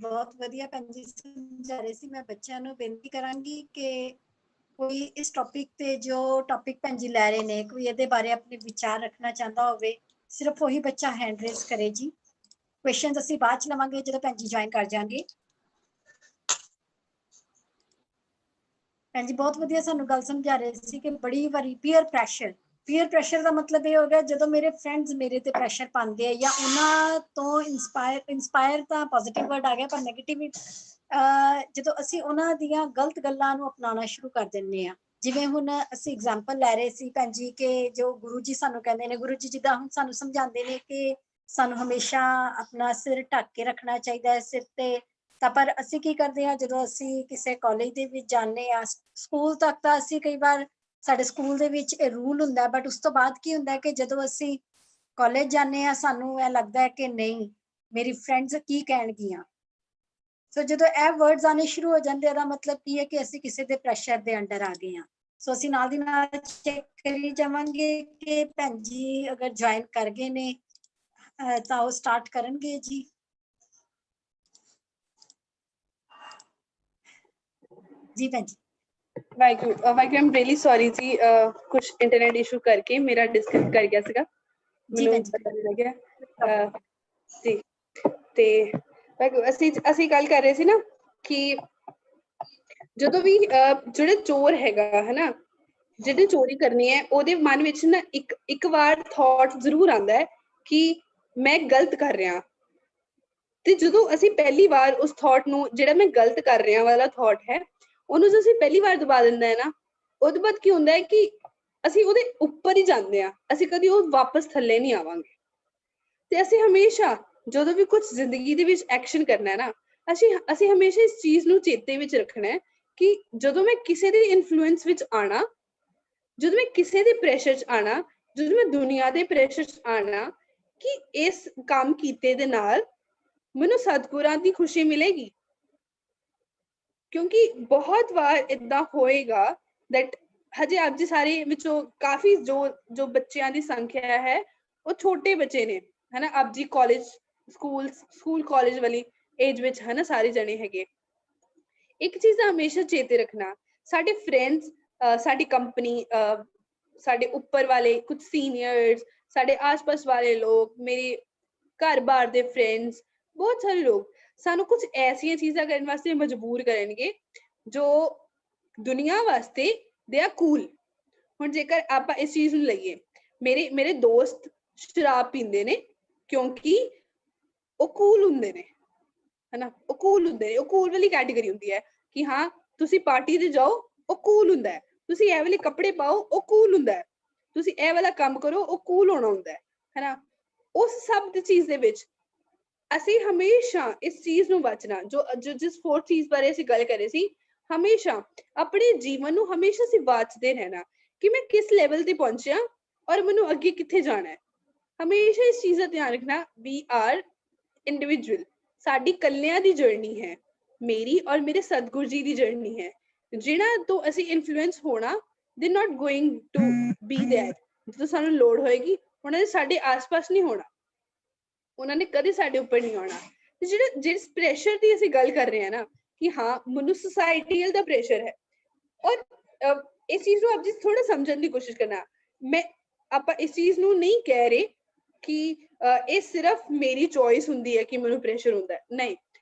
ਬਹੁਤ ਵਧੀਆ ਭੈਣ ਜੀ ਸਮਝਾ ਰਹੇ ਸੀ। ਮੈਂ ਬੱਚਿਆਂ ਨੂੰ ਬੇਨਤੀ ਕਰਾਂਗੀ ਕਿ ਕੋਈ ਇਸ ਟੌਪਿਕ ਤੇ, ਜੋ ਟੌਪਿਕ ਭੈਣ ਜੀ ਲੈ ਰਹੇ ਨੇ, ਕੋਈ ਇਹਦੇ ਬਾਰੇ ਆਪਣੇ ਵਿਚਾਰ ਰੱਖਣਾ ਚਾਹੁੰਦਾ ਹੋਵੇ, ਸਿਰਫ ਉਹੀ ਬੱਚਾ ਹੈਂਡ ਰੇਜ਼ ਕਰੇ ਜੀ। ਕੁਐਸਚਨਸ ਅਸੀਂ ਬਾਅਦ ਚ ਲਵਾਂਗੇ ਜਦੋਂ ਭੈਣ ਜੀ ਜੁਆਇਨ ਕਰ ਜਾਣਗੇ। ਭੈਣ ਜੀ ਬਹੁਤ ਵਧੀਆ ਸਾਨੂੰ ਗੱਲ ਸਮਝਾ ਰਹੇ ਸੀ ਕਿ ਬੜੀ ਵਾਰੀ ਪੀਅਰ ਪ੍ਰੈਸ਼ਰ ਦਾ ਮਤਲਬ ਇਹ ਹੋ ਗਿਆ ਜਦੋਂ ਮੇਰੇ ਫਰੈਂਡਸ ਮੇਰੇ ਤੇ ਪ੍ਰੈਸ਼ਰ ਪਾਉਂਦੇ ਆ, ਜਾਂ ਉਹਨਾਂ ਤੋਂ ਇੰਸਪਾਇਰ ਤਾਂ ਪੋਜ਼ਿਟਿਵ ਵਰਡ ਆ ਗਿਆ, ਪਰ ਨੈਗੇਟਿਵ ਜਦੋਂ ਅਸੀਂ ਉਹਨਾਂ ਦੀਆਂ ਗਲਤ ਗੱਲਾਂ ਨੂੰ ਅਪਣਾਉਣਾ ਸ਼ੁਰੂ ਕਰ ਦਿੰਦੇ ਆ। ਜਿਵੇਂ ਹੁਣ ਅਸੀਂ ਐਗਜ਼ਾਮਪਲ ਲੈ ਰਹੇ ਸੀ ਭੈਣ ਜੀ ਕਿ ਜੋ ਗੁਰੂ ਜੀ ਸਾਨੂੰ ਕਹਿੰਦੇ ਨੇ, ਗੁਰੂ ਜੀ ਜਿੱਦਾਂ ਹੁਣ ਸਾਨੂੰ ਸਮਝਾਉਂਦੇ ਨੇ ਕਿ ਸਾਨੂੰ ਹਮੇਸ਼ਾ ਆਪਣਾ ਸਿਰ ਢੱਕ ਕੇ ਰੱਖਣਾ ਚਾਹੀਦਾ ਹੈ ਸਿਰ ਤੇ। ਤਾਂ ਪਰ ਅਸੀਂ ਕੀ ਕਰਦੇ ਹਾਂ, ਜਦੋਂ ਅਸੀਂ ਕਿਸੇ ਕਾਲਜ ਦੇ ਵਿੱਚ ਜਾਂਦੇ ਹਾਂ, ਸਕੂਲ ਤੱਕ ਤਾਂ ਅਸੀਂ ਕਈ ਵਾਰ ਸਾਡੇ ਸਕੂਲ ਦੇ ਵਿੱਚ ਇਹ ਰੂਲ ਹੁੰਦਾ, ਬਟ ਉਸ ਤੋਂ ਬਾਅਦ ਕੀ ਹੁੰਦਾ ਕਿ ਜਦੋਂ ਅਸੀਂ ਕਾਲਜ ਜਾਂਦੇ ਹਾਂ, ਸਾਨੂੰ ਇਹ ਲੱਗਦਾ ਹੈ ਕਿ ਨਹੀਂ ਮੇਰੀ ਫਰੈਂਡਸ ਕੀ ਕਹਿਣਗੀਆਂ। ਸੋ ਜਦੋਂ ਇਹ ਵਰਡਸ ਆਉਣੇ ਸ਼ੁਰੂ ਹੋ ਜਾਂਦੇ, ਇਹਦਾ ਮਤਲਬ ਕੀ ਹੈ ਕਿ ਅਸੀਂ ਕਿਸੇ ਦੇ ਪ੍ਰੈਸ਼ਰ ਦੇ ਅੰਡਰ ਆ ਗਏ ਹਾਂ। ਸੋ ਅਸੀਂ ਨਾਲ ਦੀ ਨਾਲ ਚੈੱਕ ਕਰੀ ਜਾਵਾਂਗੇ ਕਿ ਭੈਣ ਜੀ ਅਗਰ ਜੁਆਇਨ ਕਰ ਗਏ ਨੇ ਤਾਂ ਉਹ ਸਟਾਰਟ ਕਰਨਗੇ ਜੀ। ਜੀ ਭੈਣ ਜੀ। ਵਾਹਿਗੁਰੂ, ਆਮ ਰੀਅਲੀ ਸੌਰੀ ਜੀ, ਕੁਛ ਇੰਟਰਨੈਟ ਇਸ਼ੂ ਕਰਕੇ ਮੇਰਾ ਡਿਸਕਨੈਕਟ ਕਰ ਗਿਆ ਸੀਗਾ, ਮੈਨੂੰ ਪਤਾ ਨਹੀਂ ਲੱਗਿਆ ਜੀ। ਤੇ ਅਸੀਂ ਗੱਲ ਕਰ ਰਹੇ ਸੀ ਨਾ ਕਿ ਜਦੋਂ ਵੀ ਜਿਹੜਾ ਚੋਰ ਹੈਗਾ ਹਨਾ, ਜਿਹੜੇ ਚੋਰੀ ਕਰਨੀ ਹੈ, ਉਹਦੇ ਮਨ ਵਿੱਚ ਨਾ ਇੱਕ ਵਾਰ ਥਾਟ ਜ਼ਰੂਰ ਆਉਂਦਾ ਹੈ ਕਿ ਮੈਂ ਗਲਤ ਕਰ ਰਿਹਾ। ਤੇ ਜਦੋਂ ਅਸੀਂ ਪਹਿਲੀ ਵਾਰ ਉਸ ਥਾਟ ਨੂੰ, ਜਿਹੜਾ ਮੈਂ ਗਲਤ ਕਰ ਰਿਹਾ ਵਾਲਾ ਥਾਟ ਹੈ, ਉਹਨੂੰ ਜਦੋਂ ਅਸੀਂ ਪਹਿਲੀ ਵਾਰ ਦਬਾ ਦਿੰਦਾ ਹੈ ਨਾ, ਉਹਦੇ ਬਾਅਦ ਕੀ ਹੁੰਦਾ ਹੈ ਕਿ ਅਸੀਂ ਉਹਦੇ ਉੱਪਰ ਹੀ ਜਾਂਦੇ ਹਾਂ, ਅਸੀਂ ਕਦੀ ਉਹ ਵਾਪਸ ਥੱਲੇ ਨਹੀਂ ਆਵਾਂਗੇ। ਤੇ ਅਸੀਂ ਹਮੇਸ਼ਾ ਜਦੋਂ ਵੀ ਕੁਝ ਜ਼ਿੰਦਗੀ ਦੇ ਵਿੱਚ ਐਕਸ਼ਨ ਕਰਨਾ ਹੈ ਨਾ, ਅਸੀਂ ਹਮੇਸ਼ਾ ਇਸ ਚੀਜ਼ ਨੂੰ ਚੇਤੇ ਵਿੱਚ ਰੱਖਣਾ ਹੈ ਕਿ ਜਦੋਂ ਮੈਂ ਕਿਸੇ ਦੇ ਇਨਫਲੂਐਂਸ ਵਿੱਚ ਆਣਾ, ਜਦੋਂ ਮੈਂ ਕਿਸੇ ਦੇ ਪ੍ਰੈਸ਼ਰ 'ਚ ਆਣਾ, ਜਦੋਂ ਮੈਂ ਦੁਨੀਆ ਦੇ ਪ੍ਰੈਸ਼ਰ 'ਚ ਆਣਾ, ਕਿ ਇਸ ਕੰਮ ਕੀਤੇ ਦੇ ਨਾਲ ਮੈਨੂੰ ਸਤਿਗੁਰਾਂ ਦੀ ਖੁਸ਼ੀ ਮਿਲੇਗੀ। ਕਿਉਂਕਿ ਬਹੁਤ ਵਾਰ ਏਦਾਂ ਹੋਏਗਾ that ਹਜੇ ਆਪ ਜੀ ਸਾਰੇ ਵਿੱਚੋਂ ਕਾਫੀ ਜੋ ਬੱਚਿਆਂ ਦੀ ਸੰਖਿਆ ਹੈ ਉਹ ਛੋਟੇ ਬੱਚੇ ਨੇ, ਹਨਾ। ਆਪ ਜੀ ਕਾਲਜ ਸਕੂਲ ਕਾਲਜ ਵਾਲੀ ਏਜ ਵਿੱਚ ਹਨਾ ਸਾਰੇ ਜਣੇ ਹੈਗੇ। ਇੱਕ ਚੀਜ਼ ਦਾ ਹਮੇਸ਼ਾ ਚੇਤੇ ਰੱਖਣਾ, ਸਾਡੇ ਫਰੈਂਡਸ, ਸਾਡੀ ਕੰਪਨੀ, ਸਾਡੇ ਉੱਪਰ ਵਾਲੇ ਕੁਝ ਸੀਨੀਅਰਸ, ਸਾਡੇ ਆਸ-ਪਾਸ ਵਾਲੇ ਲੋਕ, ਮੇਰੇ ਘਰ-ਬਾਰ ਦੇ ਫਰੈਂਡਸ, ਬਹੁਤ ਸਾਰੇ ਲੋਕ ਸਾਨੂੰ ਕੁਝ ਐਸੀਆਂ ਚੀਜ਼ਾਂ ਕਰਨ ਵਾਸਤੇ ਮਜਬੂਰ ਕਰਨਗੇ ਜੋ ਦੁਨੀਆ ਵਾਸਤੇ ਦੇ ਆ ਕੂਲ। ਹੁਣ ਜੇਕਰ ਆਪਾਂ ਇਸ ਚੀਜ਼ ਨੂੰ ਲਈਏ, ਮੇਰੇ ਦੋਸਤ ਸ਼ਰਾਬ ਪੀਂਦੇ ਨੇ ਕਿਉਂਕਿ ਉਹ ਕੂਲ ਹੁੰਦੇ ਨੇ, ਹਨਾ। ਉਹ ਕੂਲ ਹੁੰਦੇ ਨੇ, ਉਹ ਕੂਲ ਵਾਲੀ ਕੈਟੇਗਰੀ ਹੁੰਦੀ ਹੈ ਕਿ ਹਾਂ ਤੁਸੀਂ ਪਾਰਟੀ ਤੇ ਜਾਓ, ਉਹ ਕੂਲ ਹੁੰਦਾ ਹੈ। ਤੁਸੀਂ ਇਹ ਵਾਲੇ ਕੱਪੜੇ ਪਾਓ ਉਹ ਕੂਲ ਹੁੰਦਾ ਹੈ, ਤੁਸੀਂ ਇਹ ਵਾਲਾ ਕੰਮ ਕਰੋ ਉਹ ਕੂਲ ਹੋਣਾ ਹੁੰਦਾ ਹੈ ਨਾ। ਉਸ ਸਭ ਦੀ ਚੀਜ਼ ਦੇ ਵਿੱਚ ਅਸੀਂ ਹਮੇਸ਼ਾ ਇਸ ਚੀਜ਼ ਨੂੰ ਬਚਣਾ, ਜੋ ਜਿਸ ਫੋਰਥ ਚੀਜ਼ ਬਾਰੇ ਅਸੀਂ ਗੱਲ ਕਰ ਰਹੇ ਸੀ, ਹਮੇਸ਼ਾ ਆਪਣੇ ਜੀਵਨ ਨੂੰ ਹਮੇਸ਼ਾ ਅਸੀਂ ਵਾਚਦੇ ਰਹਿਣਾ ਕਿ ਮੈਂ ਕਿਸ ਲੈਵਲ ਤੇ ਪਹੁੰਚਿਆ ਔਰ ਮੈਨੂੰ ਅੱਗੇ ਕਿੱਥੇ ਜਾਣਾ ਹੈ। ਹਮੇਸ਼ਾ ਇਸ ਚੀਜ਼ ਦਾ ਧਿਆਨ ਰੱਖਣਾ, ਵੀ ਆਰ ਇੰਡੀਵਿਜੂਅਲ, ਸਾਡੀ ਕੱਲਿਆਂ ਦੀ ਜਰਨੀ ਹੈ, ਮੇਰੀ ਔਰ ਮੇਰੇ ਸਤਿਗੁਰੂ ਜੀ ਦੀ ਜਰਨੀ ਹੈ। ਜਿਨ੍ਹਾਂ ਤੋਂ ਅਸੀਂ ਇਨਫਲੂਐਂਸ ਹੋਣਾ, they not going to be there, ਜਦੋਂ ਸਾਨੂੰ ਲੋੜ ਹੋਏਗੀ ਉਹਨਾਂ ਨੇ ਸਾਡੇ ਆਸ-ਪਾਸ ਨਹੀਂ ਹੋਣਾ, ਉਹਨਾਂ ਨੇ ਕਦੇ ਸਾਡੇ ਉੱਪਰ ਨਹੀਂ ਆਉਣਾ। ਤੇ ਜਿਸ ਪ੍ਰੈਸ਼ਰ ਦੀ ਅਸੀਂ ਗੱਲ ਕਰ ਰਹੇ ਹਾਂ ਨਾ, ਕਿ ਹਾਂ ਮੈਨੂੰ ਸੋਸਾਇਟੀਅਲ ਦਾ ਪ੍ਰੈਸ਼ਰ ਹੈ, ਔਰ ਇਸ ਚੀਜ਼ ਨੂੰ ਆਪ ਜੀ ਥੋੜਾ ਸਮਝਣ ਦੀ ਕੋਸ਼ਿਸ਼ ਕਰਨਾ। ਆਪਾਂ ਇਸ ਚੀਜ਼ ਨੂੰ ਨਹੀਂ ਕਹਿ ਰਹੇ ਕਿ ਇਹ ਸਿਰਫ ਮੇਰੀ ਚੋਇਸ ਹੁੰਦੀ ਹੈ ਕਿ ਮੈਨੂੰ ਪ੍ਰੈਸ਼ਰ ਹੁੰਦਾ ਹੈ, ਨਹੀਂ।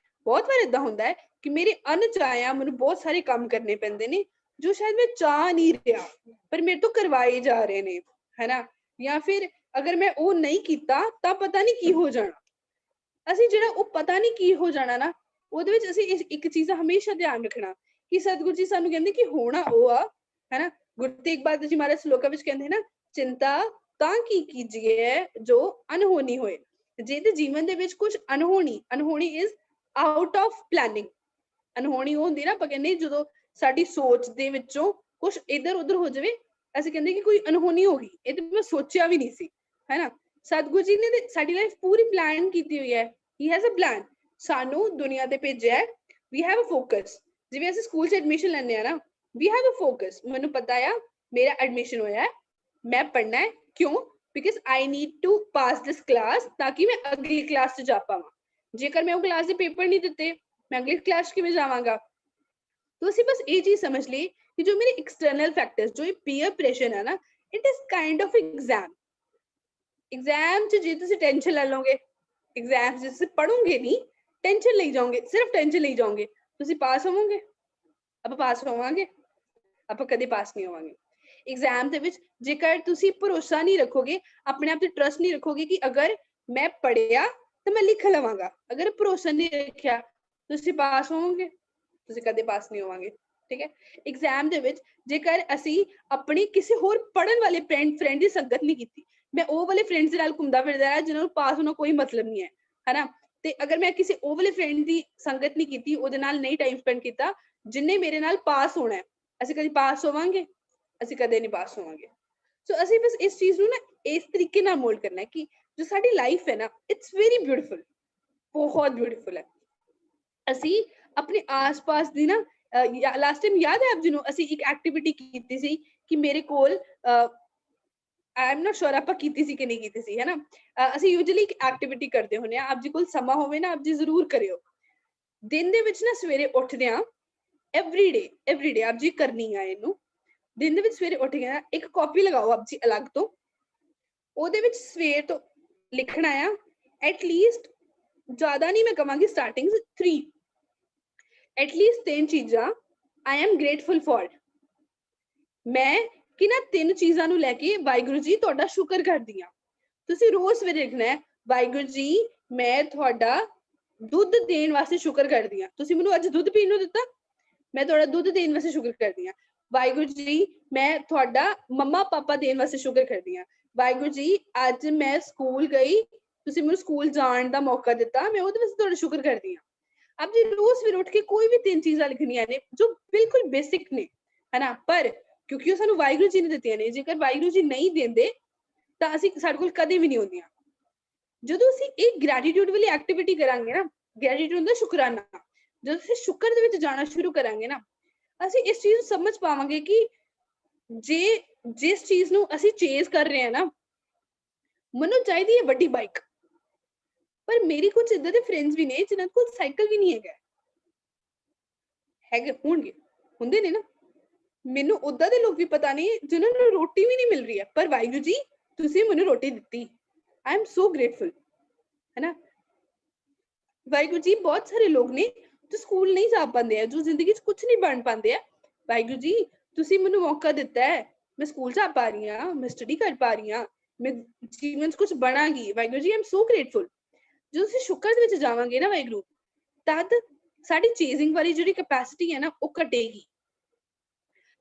ਬਹੁਤ ਵਾਰ ਏਦਾਂ ਹੁੰਦਾ ਹੈ ਕਿ ਮੇਰੇ ਅਣਚਾਹਿਆ ਮੈਨੂੰ ਬਹੁਤ ਸਾਰੇ ਕੰਮ ਕਰਨੇ ਪੈਂਦੇ ਨੇ ਜੋ ਸ਼ਾਇਦ ਮੈਂ ਚਾਹ ਨਹੀਂ ਰਿਹਾ ਪਰ ਮੇਰੇ ਤੋਂ ਕਰਵਾਏ ਜਾ ਰਹੇ ਨੇ, ਹੈਨਾ। ਜਾਂ ਫਿਰ ਅਗਰ ਮੈਂ ਉਹ ਨਹੀਂ ਕੀਤਾ ਤਾਂ ਪਤਾ ਨਹੀਂ ਕੀ ਹੋ ਜਾਣਾ। ਅਸੀਂ ਜਿਹੜਾ ਉਹ ਪਤਾ ਨਹੀਂ ਕੀ ਹੋ ਜਾਣਾ ਨਾ, ਉਹਦੇ ਵਿੱਚ ਅਸੀਂ ਇੱਕ ਚੀਜ਼ ਦਾ ਹਮੇਸ਼ਾ ਧਿਆਨ ਰੱਖਣਾ ਕਿ ਸਤਿਗੁਰੂ ਜੀ ਸਾਨੂੰ ਕਹਿੰਦੇ ਕਿ ਹੋਣਾ ਉਹ ਆ, ਹੈਨਾ। ਗੁਰੂ ਤੇਗ ਬਹਾਦਰ ਜੀ ਮਹਾਰਾਜ ਸ਼ਲੋਕਾਂ ਵਿੱਚ ਕਹਿੰਦੇ ਨਾ, ਚਿੰਤਾ ਤਾਂ ਕੀ ਕੀਜੀਏ ਜੋ ਅਨਹੋਣੀ ਹੋਏ। ਜੇ ਤੇ ਜੀਵਨ ਦੇ ਵਿੱਚ ਕੁਝ ਅਨਹੋਣੀ ਇਜ਼ ਆਊਟ ਆਫ ਪਲੈਨਿੰਗ। ਅਨਹੋਣੀ ਉਹ ਹੁੰਦੀ ਨਾ, ਆਪਾਂ ਕਹਿੰਦੇ ਜਦੋਂ ਸਾਡੀ ਸੋਚ ਦੇ ਵਿੱਚੋਂ ਕੁਝ ਇੱਧਰ ਉੱਧਰ ਹੋ ਜਾਵੇ, ਅਸੀਂ ਕਹਿੰਦੇ ਕਿ ਕੋਈ ਅਨਹੋਣੀ ਹੋ ਗਈ, ਇਹ ਤੇ ਮੈਂ ਸੋਚਿਆ ਵੀ ਨਹੀਂ ਸੀ, ਹੈਨਾ। ਸਤਿਗੁਰੂ ਜੀ ਨੇ ਸਾਡੀ ਲਾਈਫ ਪੂਰੀ ਪਲਾਨ ਕੀਤੀ ਹੋਈ ਹੈ, ਹੀ ਹੈਜ਼ ਅ ਪਲਾਨ। ਸਾਨੂੰ ਦੁਨੀਆ ਤੇ ਭੇਜਿਆ, ਵੀ ਹੈਵ ਅ ਫੋਕਸ। ਜਿਵੇਂ ਅਸੀਂ ਸਕੂਲ 'ਚ ਐਡਮਿਸ਼ਨ ਲੈਂਦੇ ਆ ਨਾ, ਵੀ ਹੈਵ ਅ ਫੋਕਸ। ਮੈਨੂੰ ਪਤਾ ਆ ਮੇਰਾ ਐਡਮਿਸ਼ਨ ਹੋਇਆ, ਮੈਂ ਪੜ੍ਹਨਾ ਹੈ, ਕਿਉਂ? Because I need two pass this class, ਤਾਂ ਕਿ ਮੈਂ ਅਗਲੀ ਕਲਾਸ 'ਚ ਜਾ ਪਾਵਾਂ। ਜੇਕਰ ਮੈਂ ਉਹ ਕਲਾਸ ਦੇ ਪੇਪਰ ਨਹੀਂ ਦਿੱਤੇ, ਮੈਂ ਅਗਲੀ ਕਲਾਸ 'ਚ ਕਿਵੇਂ ਜਾਵਾਂਗਾ? तो ਅਸੀਂ ਬਸ ਇਹ ਚੀਜ਼ ਸਮਝ ਲਈ ਕਿ ਜੋ ਮੇਰੇ एक्सटर्नल फैक्टर्स, जो पीयर प्रेशर है ना, it is kind of exam. Exam च जे ਤੁਸੀਂ ਟੈਨਸ਼ਨ ਲੈ ਲਓਗੇ, एग्जाम च ਤੁਸੀਂ ਪੜੋਗੇ ਨਹੀਂ, ਟੈਨਸ਼ਨ ਲਈ ਜਾਓਗੇ, ਸਿਰਫ ਟੈਨਸ਼ਨ ਲਈ ਜਾਓਗੇ, ਤੁਸੀਂ ਪਾਸ ਹੋਵੋਗੇ? ਆਪਾਂ ਪਾਸ ਹੋਵਾਂਗੇ? ਆਪਾਂ ਕਦੇ ਪਾਸ ਨਹੀਂ ਹੋਵਾਂਗੇ। एग्जाम ਦੇ ਵਿੱਚ ਜੇਕਰ ਤੁਸੀਂ ਭਰੋਸਾ ਨਹੀਂ ਰੱਖੋਗੇ, ਆਪਣੇ ਆਪ ਤੇ ਟਰਸਟ ਨਹੀਂ ਰੱਖੋਗੇ ਕਿ ਅਗਰ ਮੈਂ ਪੜਿਆ ਤਾਂ ਮੈਂ ਲਿਖ ਲਵਾਂਗਾ, ਅਗਰ ਭਰੋਸਾ ਨਹੀਂ ਰੱਖਿਆ ਤੁਸੀਂ ਪਾਸ ਹੋਵੋਗੇ? ਤੁਸੀਂ ਕਦੇ ਪਾਸ ਨਹੀਂ ਹੋਵਾਂਗੇ, ਠੀਕ ਹੈ। ਐਗਜ਼ਾਮ ਦੇ ਵਿੱਚ ਜੇਕਰ ਅਸੀਂ ਆਪਣੀ ਕਿਸੇ ਹੋਰ ਪੜਨ ਵਾਲੇ ਫਰੈਂਡ ਦੀ ਸੰਗਤ ਨਹੀਂ ਕੀਤੀ, ਮੈਂ ਉਹ ਵਾਲੇ ਫਰੈਂਡਸ ਦੇ ਨਾਲ ਘੁੰਮਦਾ ਫਿਰਦਾ ਹੈ ਜਿਨ੍ਹਾਂ ਨੂੰ ਪਾਸ ਹੋਣਾ ਕੋਈ ਮਤਲਬ ਨਹੀਂ ਹੈ, ਹੈਨਾ। ਤੇ ਅਗਰ ਮੈਂ ਕਿਸੇ ਉਹ ਵਾਲੇ ਫਰੈਂਡ ਦੀ ਸੰਗਤ ਨਹੀਂ ਕੀਤੀ, ਉਹਦੇ ਨਾਲ ਨਹੀਂ ਟਾਈਮ ਸਪੈਂਡ ਕੀਤਾ ਜਿੰਨੇ ਮੇਰੇ ਨਾਲ ਪਾਸ ਹੋਣਾ ਹੈ, ਅਸੀਂ ਕਦੇ ਪਾਸ ਹੋਵਾਂਗੇ? ਅਸੀਂ ਕਦੇ ਨਹੀਂ ਪਾਸ ਹੋਵਾਂਗੇ। ਸੋ ਅਸੀਂ ਬਸ ਇਸ ਚੀਜ਼ ਨੂੰ ਨਾ ਇਸ ਤਰੀਕੇ ਨਾਲ ਮੋਲਡ ਕਰਨਾ ਹੈ ਕਿ ਜੋ ਸਾਡੀ ਲਾਈਫ ਹੈ ਨਾ, ਇਟਸ ਵੈਰੀ ਬਿਊਟੀਫੁਲ, ਬਹੁਤ ਬਿਊਟੀਫੁਲ ਹੈ। ਅਸੀਂ ਆਪਣੇ ਆਸ-ਪਾਸ ਦੀ ਨਾ, ਲਾਸਟ ਟਾਈਮ ਯਾਦ ਹੈ ਆਪ ਜੀ ਨੂੰ, ਅਸੀਂ ਇੱਕ ਐਕਟੀਵਿਟੀ ਕੀਤੀ ਸੀ ਕਿ ਮੇਰੇ ਕੋਲ ਆਈ ਐਮ ਨਾਟ ਸ਼ੋਰ ਆਪਾਂ ਕੀਤੀ ਸੀ ਕਿ ਨਹੀਂ ਕੀਤੀ ਸੀ, ਹੈਨਾ। ਅਸੀਂ ਯੂਜੂਅਲੀ ਇੱਕ ਐਕਟੀਵਿਟੀ ਕਰਦੇ ਹੁੰਦੇ ਆ, ਆਪ ਜੀ ਕੋਲ ਸਮਾਂ ਹੋਵੇ ਨਾ ਆਪ ਜੀ ਜ਼ਰੂਰ ਕਰਿਓ। ਦਿਨ ਦੇ ਵਿੱਚ ਨਾ ਸਵੇਰੇ ਉੱਠਦੇ ਆ, ਐਵਰੀਡੇ ਆਪ ਜੀ ਕਰਨੀ ਆ ਇਹਨੂੰ। ਦਿਨ ਦੇ ਵਿੱਚ ਸਵੇਰੇ ਉੱਠ ਕੇ ਨਾ ਇੱਕ ਕਾਪੀ ਲਗਾਓ ਆਪ ਜੀ ਅਲੱਗ ਤੋਂ, ਉਹਦੇ ਵਿੱਚ ਸਵੇਰ ਤੋਂ ਲਿਖਣਾ ਆ ਐਟਲੀਸਟ, ਜ਼ਿਆਦਾ ਨਹੀਂ ਮੈਂ ਕਵਾਂਗੀ, ਸਟਾਰਟਿੰਗ 3 ਐਟਲੀਸਟ 3 ਚੀਜ਼ਾਂ ਆਈ ਐਮ ਗ੍ਰੇਟਫੁਲ ਫॉर। ਮੈਂ ਕਿ ਨਾ 3 ਚੀਜ਼ਾਂ ਨੂੰ ਲੈ ਕੇ ਵਾਹਿਗੁਰੂ ਜੀ ਤੁਹਾਡਾ ਸ਼ੁਕਰ ਕਰਦੀ ਹਾਂ। ਤੁਸੀਂ ਰੋਜ਼ ਸਵੇਰੇ ਲਿਖਣਾ ਹੈ, ਵਾਹਿਗੁਰੂ ਜੀ ਮੈਂ ਤੁਹਾਡਾ ਦੁੱਧ ਦੇਣ ਵਾਸਤੇ ਸ਼ੁਕਰ ਕਰਦੀ ਹਾਂ, ਤੁਸੀਂ ਮੈਨੂੰ ਅੱਜ ਦੁੱਧ ਪੀਣ ਨੂੰ ਦਿੱਤਾ, ਮੈਂ ਤੁਹਾਡਾ ਦੁੱਧ ਦੇਣ ਵਾਸਤੇ ਸ਼ੁਕਰ ਕਰਦੀ ਹਾਂ। ਵਾਹਿਗੁਰੂ ਜੀ ਮੈਂ ਤੁਹਾਡਾ ਮੰਮਾ ਪਾਪਾ ਦੇਣ ਵਾਸਤੇ ਸ਼ੁਕਰ ਕਰਦੀ ਹਾਂ। ਵਾਹਿਗੁਰੂ ਜੀ ਅੱਜ ਮੈਂ ਸਕੂਲ ਗਈ, ਤੁਸੀਂ ਮੈਨੂੰ ਸਕੂਲ ਜਾਣ ਦਾ ਮੌਕਾ ਦਿੱਤਾ, ਮੈਂ ਉਹਦੇ ਵਾਸਤੇ ਤੁਹਾਡਾ ਸ਼ੁਕਰ ਕਰਦੀ ਹਾਂ। ਆਪ ਜੀ ਰੋਜ਼ ਸਵੇਰੇ ਉੱਠ ਕੇ ਕੋਈ ਵੀ 3 ਚੀਜ਼ਾਂ ਲਿਖਣੀਆਂ ਨੇ ਜੋ ਬਿਲਕੁਲ ਬੇਸਿਕ ਨੇ, ਹੈਨਾ, ਪਰ ਕਿਉਂਕਿ ਉਹ ਸਾਨੂੰ ਵਾਹਿਗੁਰੂ ਜੀ ਨੇ ਦਿੱਤੀਆਂ ਨੇ। ਜੇਕਰ ਵਾਹਿਗੁਰੂ ਜੀ ਨਹੀਂ ਦਿੰਦੇ ਤਾਂ ਅਸੀਂ ਸਾਡੇ ਕੋਲ ਕਦੇ ਵੀ ਨਹੀਂ ਹੁੰਦੀਆਂ। ਜਦੋਂ ਅਸੀਂ ਇਹ ਗ੍ਰੈਟੀਟਿਊਡ ਵਾਲੀ ਐਕਟੀਵਿਟੀ ਕਰਾਂਗੇ ਨਾ, ਗ੍ਰੈਟੀਟਿਊਡ ਦਾ ਸ਼ੁਕਰਾਨਾ, ਜਦੋਂ ਅਸੀਂ ਸ਼ੁਕਰ ਦੇ ਵਿੱਚ ਜਾਣਾ ਸ਼ੁਰੂ ਕਰਾਂਗੇ ਨਾ, ਅਸੀਂ ਇਸ ਚੀਜ਼ ਨੂੰ ਸਮਝ ਪਾਵਾਂਗੇ ਕਿ ਜਿਸ ਚੀਜ਼ ਨੂੰ ਅਸੀਂ ਚੇਜ਼ ਕਰ ਰਹੇ ਹਾਂ ਨਾ, ਮੈਨੂੰ ਚਾਹੀਦੀ ਹੈ ਵੱਡੀ ਬਾਈਕ, ਪਰ ਮੇਰੀ ਕੁਝ ਇਦਾਂ ਦੇ ਫਰੈਂਡਸ ਵੀ ਨੇ ਜਿਨ੍ਹਾਂ ਕੋਲ ਸਾਈਕਲ ਵੀ ਨਹੀਂ ਹੈਗੇ ਹੁੰਦੇ ਨੇ ਨਾ। ਮੈਨੂੰ ਉਦਾਂ ਦੇ ਲੋਕ ਵੀ ਪਤਾ ਨਹੀਂ ਜਿਨ੍ਹਾਂ ਨੂੰ ਰੋਟੀ ਵੀ ਨਹੀਂ ਮਿਲ ਰਹੀ ਹੈ, ਪਰ ਵਾਹਿਗੁਰੂ ਜੀ ਤੁਸੀਂ ਮੈਨੂੰ ਰੋਟੀ ਦਿੱਤੀ, ਆਈ ਐਮ ਸੋ ਗ੍ਰੇਟਫੁਲ, ਹੈਨਾ। ਵਾਹਿਗੁਰੂ ਜੀ ਬਹੁਤ ਸਾਰੇ ਲੋਕ ਨੇ ਜੋ ਸਕੂਲ ਨਹੀਂ ਜਾ ਪਾਉਂਦੇ ਆ, ਜੋ ਜ਼ਿੰਦਗੀ 'ਚ ਕੁਝ ਨਹੀਂ ਬਣ ਪਾਉਂਦੇ ਆ, ਵਾਹਿਗੁਰੂ ਜੀ ਤੁਸੀਂ ਮੈਨੂੰ ਮੌਕਾ ਦਿੱਤਾ ਹੈ, ਮੈਂ ਸਕੂਲ ਜਾ ਪਾ ਰਹੀ ਹਾਂ, ਮੈਂ ਸਟੱਡੀ ਕਰ ਪਾ ਰਹੀ ਹਾਂ, ਮੈਂ ਜੀਵਨ 'ਚ ਕੁਝ ਬਣਾਂਗੀ, Waheguru ji I am so grateful. ਜਦੋਂ ਅਸੀਂ ਸ਼ੁਕਰ ਦੇ ਵਿੱਚ ਜਾਵਾਂਗੇ ਨਾ ਵਾਹਿਗੁਰੂ, ਤਦ ਸਾਡੀ ਚੇਜ਼ਿੰਗ ਵਾਲੀ ਜਿਹੜੀ ਕੈਪੈਸਿਟੀ ਹੈ ਨਾ ਉਹ ਘਟੇਗੀ।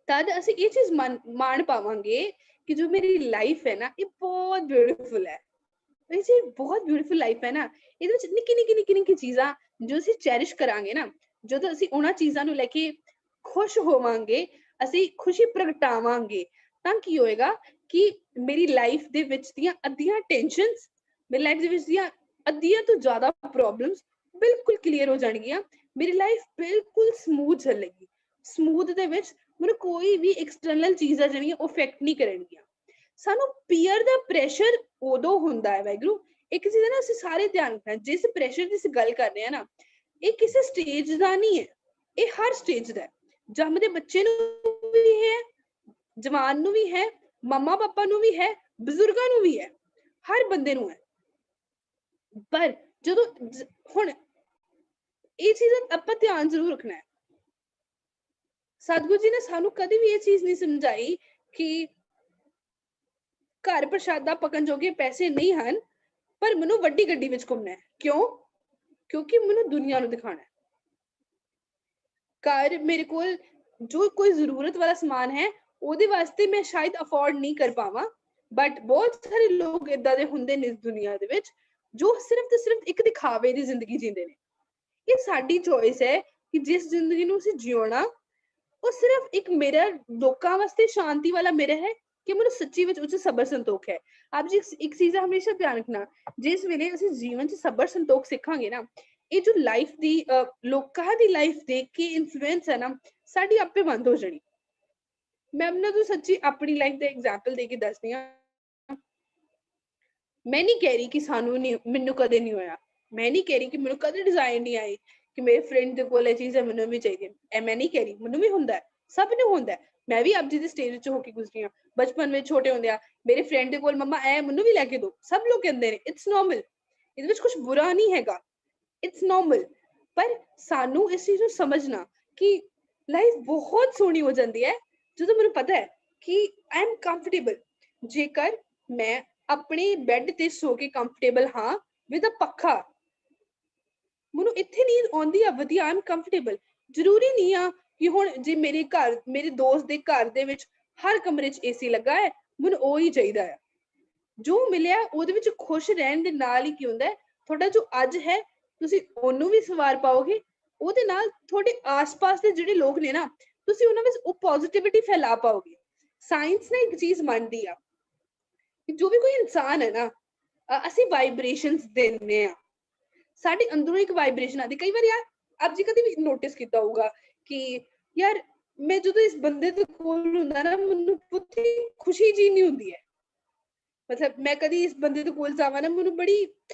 ਤਦ ਅਸੀਂ ਇਹ ਚੀਜ਼ ਮਾਣ ਪਾਵਾਂਗੇ ਕਿ ਜੋ ਮੇਰੀ ਲਾਈਫ ਹੈ ਨਾ, ਇਹ ਬਹੁਤ ਬਿਊਟੀਫੁਲ ਹੈ। ਇਹ ਜੀ ਬਹੁਤ ਬਿਊਟੀਫੁਲ ਲਾਈਫ ਹੈ ਨਾ, ਇਹਦੇ ਵਿੱਚ ਨਿੱਕੀ ਨਿੱਕੀ ਚੀਜ਼ਾਂ ਜੋ ਅਸੀਂ ਚੈਰਿਸ਼ ਕਰਾਂਗੇ ਨਾ, ਜਦੋਂ ਅਸੀਂ ਉਹਨਾਂ ਚੀਜ਼ਾਂ ਨੂੰ ਲੈ ਕੇ ਖੁਸ਼ ਹੋਵਾਂਗੇ, ਅਸੀਂ ਖੁਸ਼ੀ ਪ੍ਰਗਟਾਵਾਂਗੇ, ਤਾਂ ਕੀ ਹੋਏਗਾ ਕਿ ਮੇਰੀ ਲਾਈਫ ਦੇ ਵਿੱਚ ਦੀਆਂ ਅੱਧੀਆਂ ਟੈਨਸ਼ਨਸ, ਮੇਰੀ ਲਾਈਫ ਦੇ ਵਿੱਚ ਦੀਆਂ ਅੱਧੀਆਂ ਤੋਂ ਜ਼ਿਆਦਾ ਪ੍ਰੋਬਲਮਸ ਬਿਲਕੁਲ ਕਲੀਅਰ ਹੋ ਜਾਣਗੀਆਂ। ਮੇਰੀ ਲਾਈਫ ਬਿਲਕੁਲ ਸਮੂਥ ਚੱਲੇਗੀ। ਸਮੂਥ ਦੇ ਵਿੱਚ ਮੈਨੂੰ ਕੋਈ ਵੀ ਐਕਸਟਰਨਲ ਚੀਜ਼ਾਂ ਜਿਹੜੀਆਂ ਉਹ ਇਫੈਕਟ ਨਹੀਂ ਕਰਨਗੀਆਂ। ਸਾਨੂੰ ਪੀਅਰ ਦਾ ਪ੍ਰੈਸ਼ਰ ਉਦੋਂ ਹੁੰਦਾ ਹੈ, ਵਾਹਿਗੁਰੂ ਇੱਕ ਚੀਜ਼ ਹੈ ਨਾ, ਅਸੀਂ ਸਾਰੇ ਧਿਆਨ ਰੱਖਣਾ, ਜਿਸ ਪ੍ਰੈਸ਼ਰ ਦੀ ਅਸੀਂ ਗੱਲ ਕਰ ਰਹੇ ਹਾਂ ਨਾ, ਇਹ ਕਿਸੇ ਸਟੇਜ ਦਾ ਨਹੀਂ ਹੈ, ਇਹ ਹਰ ਸਟੇਜ ਦਾ ਹੈ। ਜੰਮਦੇ ਬੱਚੇ ਨੂੰ ਵੀ ਹੈ, ਜਵਾਨ ਨੂੰ ਵੀ ਹੈ, ਮੰਮਾ ਪਾਪਾ ਨੂੰ ਵੀ ਹੈ, ਬਜ਼ੁਰਗਾਂ ਨੂੰ ਵੀ ਹੈ, ਹਰ ਬੰਦੇ ਨੂੰ ਹੈ। ਪਰ ਜਦੋਂ ਹੁਣ ਇਹ ਚੀਜ਼ਾਂ ਆਪਾਂ ਧਿਆਨ ਜ਼ਰੂਰ ਰੱਖਣਾ ਹੈ। ਸਤਿਗੁਰੂ ਜੀ ਨੇ ਸਾਨੂੰ ਕਦੇ ਵੀ ਇਹ ਚੀਜ਼ ਨਹੀਂ ਸਮਝਾਈ ਕਿ ਘਰ ਪ੍ਰਸ਼ਾਦਾ ਪਕਣ ਜੋਗੇ ਪੈਸੇ ਨਹੀਂ ਹਨ, ਪਰ ਮੈਨੂੰ ਵੱਡੀ ਗੱਡੀ ਵਿੱਚ ਘੁੰਮਣਾ ਹੈ। ਕਿਉਂ? ਕਿਉਂਕਿ ਮੈਨੂੰ ਦੁਨੀਆ ਨੂੰ ਦਿਖਾਣਾ ਹੈ। ਘਰ ਮੇਰੇ ਕੋਲ ਜੋ ਕੋਈ ਜ਼ਰੂਰਤ ਵਾਲਾ ਸਮਾਨ ਹੈ, ਉਹਦੇ ਵਾਸਤੇ ਮੈਂ ਸ਼ਾਇਦ ਅਫੋਰਡ ਨਹੀਂ ਕਰ ਪਾਵਾਂ, ਬਟ ਬਹੁਤ ਸਾਰੇ ਲੋਕ ਏਦਾਂ ਦੇ ਹੁੰਦੇ ਨੇ ਇਸ ਦੁਨੀਆ ਦੇ ਵਿੱਚ ਜੋ ਸਿਰਫ ਤੇ ਸਿਰਫ ਇੱਕ ਦਿਖਾਵੇ ਦੀ ਜ਼ਿੰਦਗੀ ਜੀਂਦੇ ਨੇ। ਇਹ ਸਾਡੀ ਚੋਇਸ ਹੈ ਕਿ ਜਿਸ ਜ਼ਿੰਦਗੀ ਨੂੰ ਅਸੀਂ ਜਿਉਣਾ, ਉਹ ਸਿਰਫ ਇੱਕ ਮਿਰਰ, ਲੋਕਾਂ ਵਾਸਤੇ ਸ਼ਾਂਤੀ ਵਾਲਾ ਮਿਰਰ ਹੈ ਕਿ ਮੈਨੂੰ ਸੱਚੀ ਵਿੱਚ ਉੱਚ ਸਬਰ ਸੰਤੋਖ ਹੈ। ਆਪ ਜੀ ਇੱਕ ਚੀਜ਼ ਦਾ ਹਮੇਸ਼ਾ ਧਿਆਨ ਰੱਖਣਾ, ਜਿਸ ਵੇਲੇ ਅਸੀਂ ਜੀਵਨ 'ਚ ਸਬਰ ਸੰਤੋਖ ਸਿੱਖਾਂਗੇ ਨਾ, ਇਹ ਜੋ ਲਾਈਫ ਦੀ ਲੋਕਾਂ ਦੀ ਲਾਈਫ ਦੇਖ ਕੇ ਇਨਫਲੂਐਂਸ ਹੈ ਨਾ, ਸਾਡੀ ਆਪੇ ਬੰਦ ਹੋ ਜਾਣੀ। ਮੈਂ ਉਹਨਾਂ ਨੂੰ ਸੱਚੀ ਆਪਣੀ ਲਾਈਫ ਦਾ ਐਗਜ਼ਾਮਪਲ ਦੇ ਕੇ ਦੱਸਦੀ ਹਾਂ। ਮੈਂ ਨਹੀਂ ਕਹਿ ਰਹੀ ਕਿ ਸਾਨੂੰ ਨਹੀਂ, ਮੈਨੂੰ ਕਦੇ ਨਹੀਂ ਹੋਇਆ। ਮੈਂ ਨਹੀਂ ਕਹਿ ਰਹੀ ਕਿ ਮੈਨੂੰ ਕਦੇ ਡਿਜ਼ਾਈਨ ਨਹੀਂ ਆਈ ਕਿ ਮੇਰੇ ਫਰੈਂਡ ਦੇ ਕੋਲ ਇਹ ਚੀਜ਼ ਹੈ, ਮੈਨੂੰ ਵੀ ਚਾਹੀਦੀ ਹੈ। ਇਹ ਮੈਂ ਨਹੀਂ ਕਹਿ ਰਹੀ, ਮੈਨੂੰ ਵੀ ਹੁੰਦਾ, ਸਭ ਨੂੰ ਹੁੰਦਾ। ਮੈਂ ਵੀ ਆਪ ਜੀ ਦੇ ਸਟੇਜ 'ਚ ਹੋ ਕੇ ਗੁਜ਼ਰੀ ਹਾਂ। ਬਚਪਨ ਵਿੱਚ ਛੋਟੇ ਹੁੰਦੇ ਆ ਮੇਰੇ ਫਰੈਂਡ ਦੇ ਕੋਲ ਮੰਮਾ ਐ ਮੈਨੂੰ ਵੀ ਲੈ ਕੇ ਦੋ, ਸਭ ਲੋਕ ਕਹਿੰਦੇ ਨੇ, ਇਟਸ ਨੋਰਮਲ, ਇਹਦੇ ਵਿੱਚ ਕੁਝ ਬੁਰਾ ਨਹੀਂ ਹੈਗਾ, ਇਟਸ ਨੋਰਮਲ। ਪਰ ਸਾਨੂੰ ਇਸ ਚੀਜ਼ ਨੂੰ ਸਮਝਣਾ ਕਿ ਲਾਈਫ ਬਹੁਤ ਸੋਹਣੀ ਹੋ ਜਾਂਦੀ ਹੈ ਜਦੋਂ ਮੈਨੂੰ ਪਤਾ ਹੈ ਕਿ ਆਈ ਐਮ ਕੰਫਰਟੇਬਲ। ਜੇਕਰ ਮੈਂ ਆਪਣੇ ਬੈੱਡ ਤੇ ਸੋ ਕੇ ਕੰਫਰਟੇਬਲ ਹਾਂ ਵਿਦ ਅ ਪੱਖਾ, ਮੈਨੂੰ ਇੱਥੇ ਨੀਂਦ ਆਉਂਦੀ ਆ ਵਧੀਆ, ਆਈ ਐਮ ਕੰਫਰਟੇਬਲ। ਜ਼ਰੂਰੀ ਨਹੀਂ ਆ ਕਿ ਹੁਣ ਜੇ ਮੇਰੇ ਘਰ, ਮੇਰੇ ਦੋਸਤ ਦੇ ਘਰ ਦੇ ਵਿੱਚ ਹਰ ਕਮਰੇ 'ਚ ਏਸੀ ਲੱਗਾ ਹੈ, ਮੈਨੂੰ ਉਹ ਹੀ ਚਾਹੀਦਾ ਹੈ। ਜੋ ਮਿਲਿਆ ਉਹਦੇ ਵਿੱਚ ਖੁਸ਼ ਰਹਿਣ ਦੇ ਨਾਲ ਹੀ ਕੀ ਹੁੰਦਾ, ਤੁਹਾਡਾ ਜੋ ਅੱਜ ਹੈ ਤੁਸੀਂ ਉਹਨੂੰ ਵੀ ਸਵਾਰ ਪਾਓਗੇ, ਉਹਦੇ ਨਾਲ ਤੁਹਾਡੇ ਆਸ-ਪਾਸ ਦੇ ਜਿਹੜੇ ਲੋਕ ਨੇ ਨਾ, ਤੁਸੀਂ ਉਹਨਾਂ ਵਿੱਚ ਉਹ ਪੋਜ਼ਿਟਿਵਿਟੀ ਫੈਲਾ ਪਾਓਗੇ। ਸਾਇੰਸ ਨਾ ਇੱਕ ਚੀਜ਼ ਮੰਨਦੀ ਆ ਕਿ ਜੋ ਵੀ ਕੋਈ ਇਨਸਾਨ ਹੈ ਨਾ, ਅਸੀਂ ਵਾਈਬ੍ਰੇਸ਼ਨਸ ਦਿੰਦੇ ਆ, ਸਾਡੇ ਅੰਦਰੋਂ ਇੱਕ ਵਾਈਬ੍ਰੇਸ਼ਨ ਆਦੀ। ਕਈ ਵਾਰ ਯਾਰ ਆਪ ਜੀ ਕਦੇ ਵੀ ਨੋਟਿਸ ਕੀਤਾ ਹੋਊਗਾ ਕਿ ਯਾਰ ਮੈਂ ਜਦੋਂ ਇਸ ਬੰਦੇ ਦੇ ਕੋਲ ਹੁੰਦਾ ਨਾ, ਮੈਨੂੰ ਬਹੁਤੀ ਖੁਸ਼ੀ ਜੀ ਨਹੀਂ ਹੁੰਦੀ ਹੈ। ਮਤਲਬ ਮੈਂ ਕਦੀ ਇਸ ਬੰਦੇ ਦੇ ਕੋਲ ਜਾਵਾਂ ਨਾ, ਮੈਨੂੰ ਬੜੀ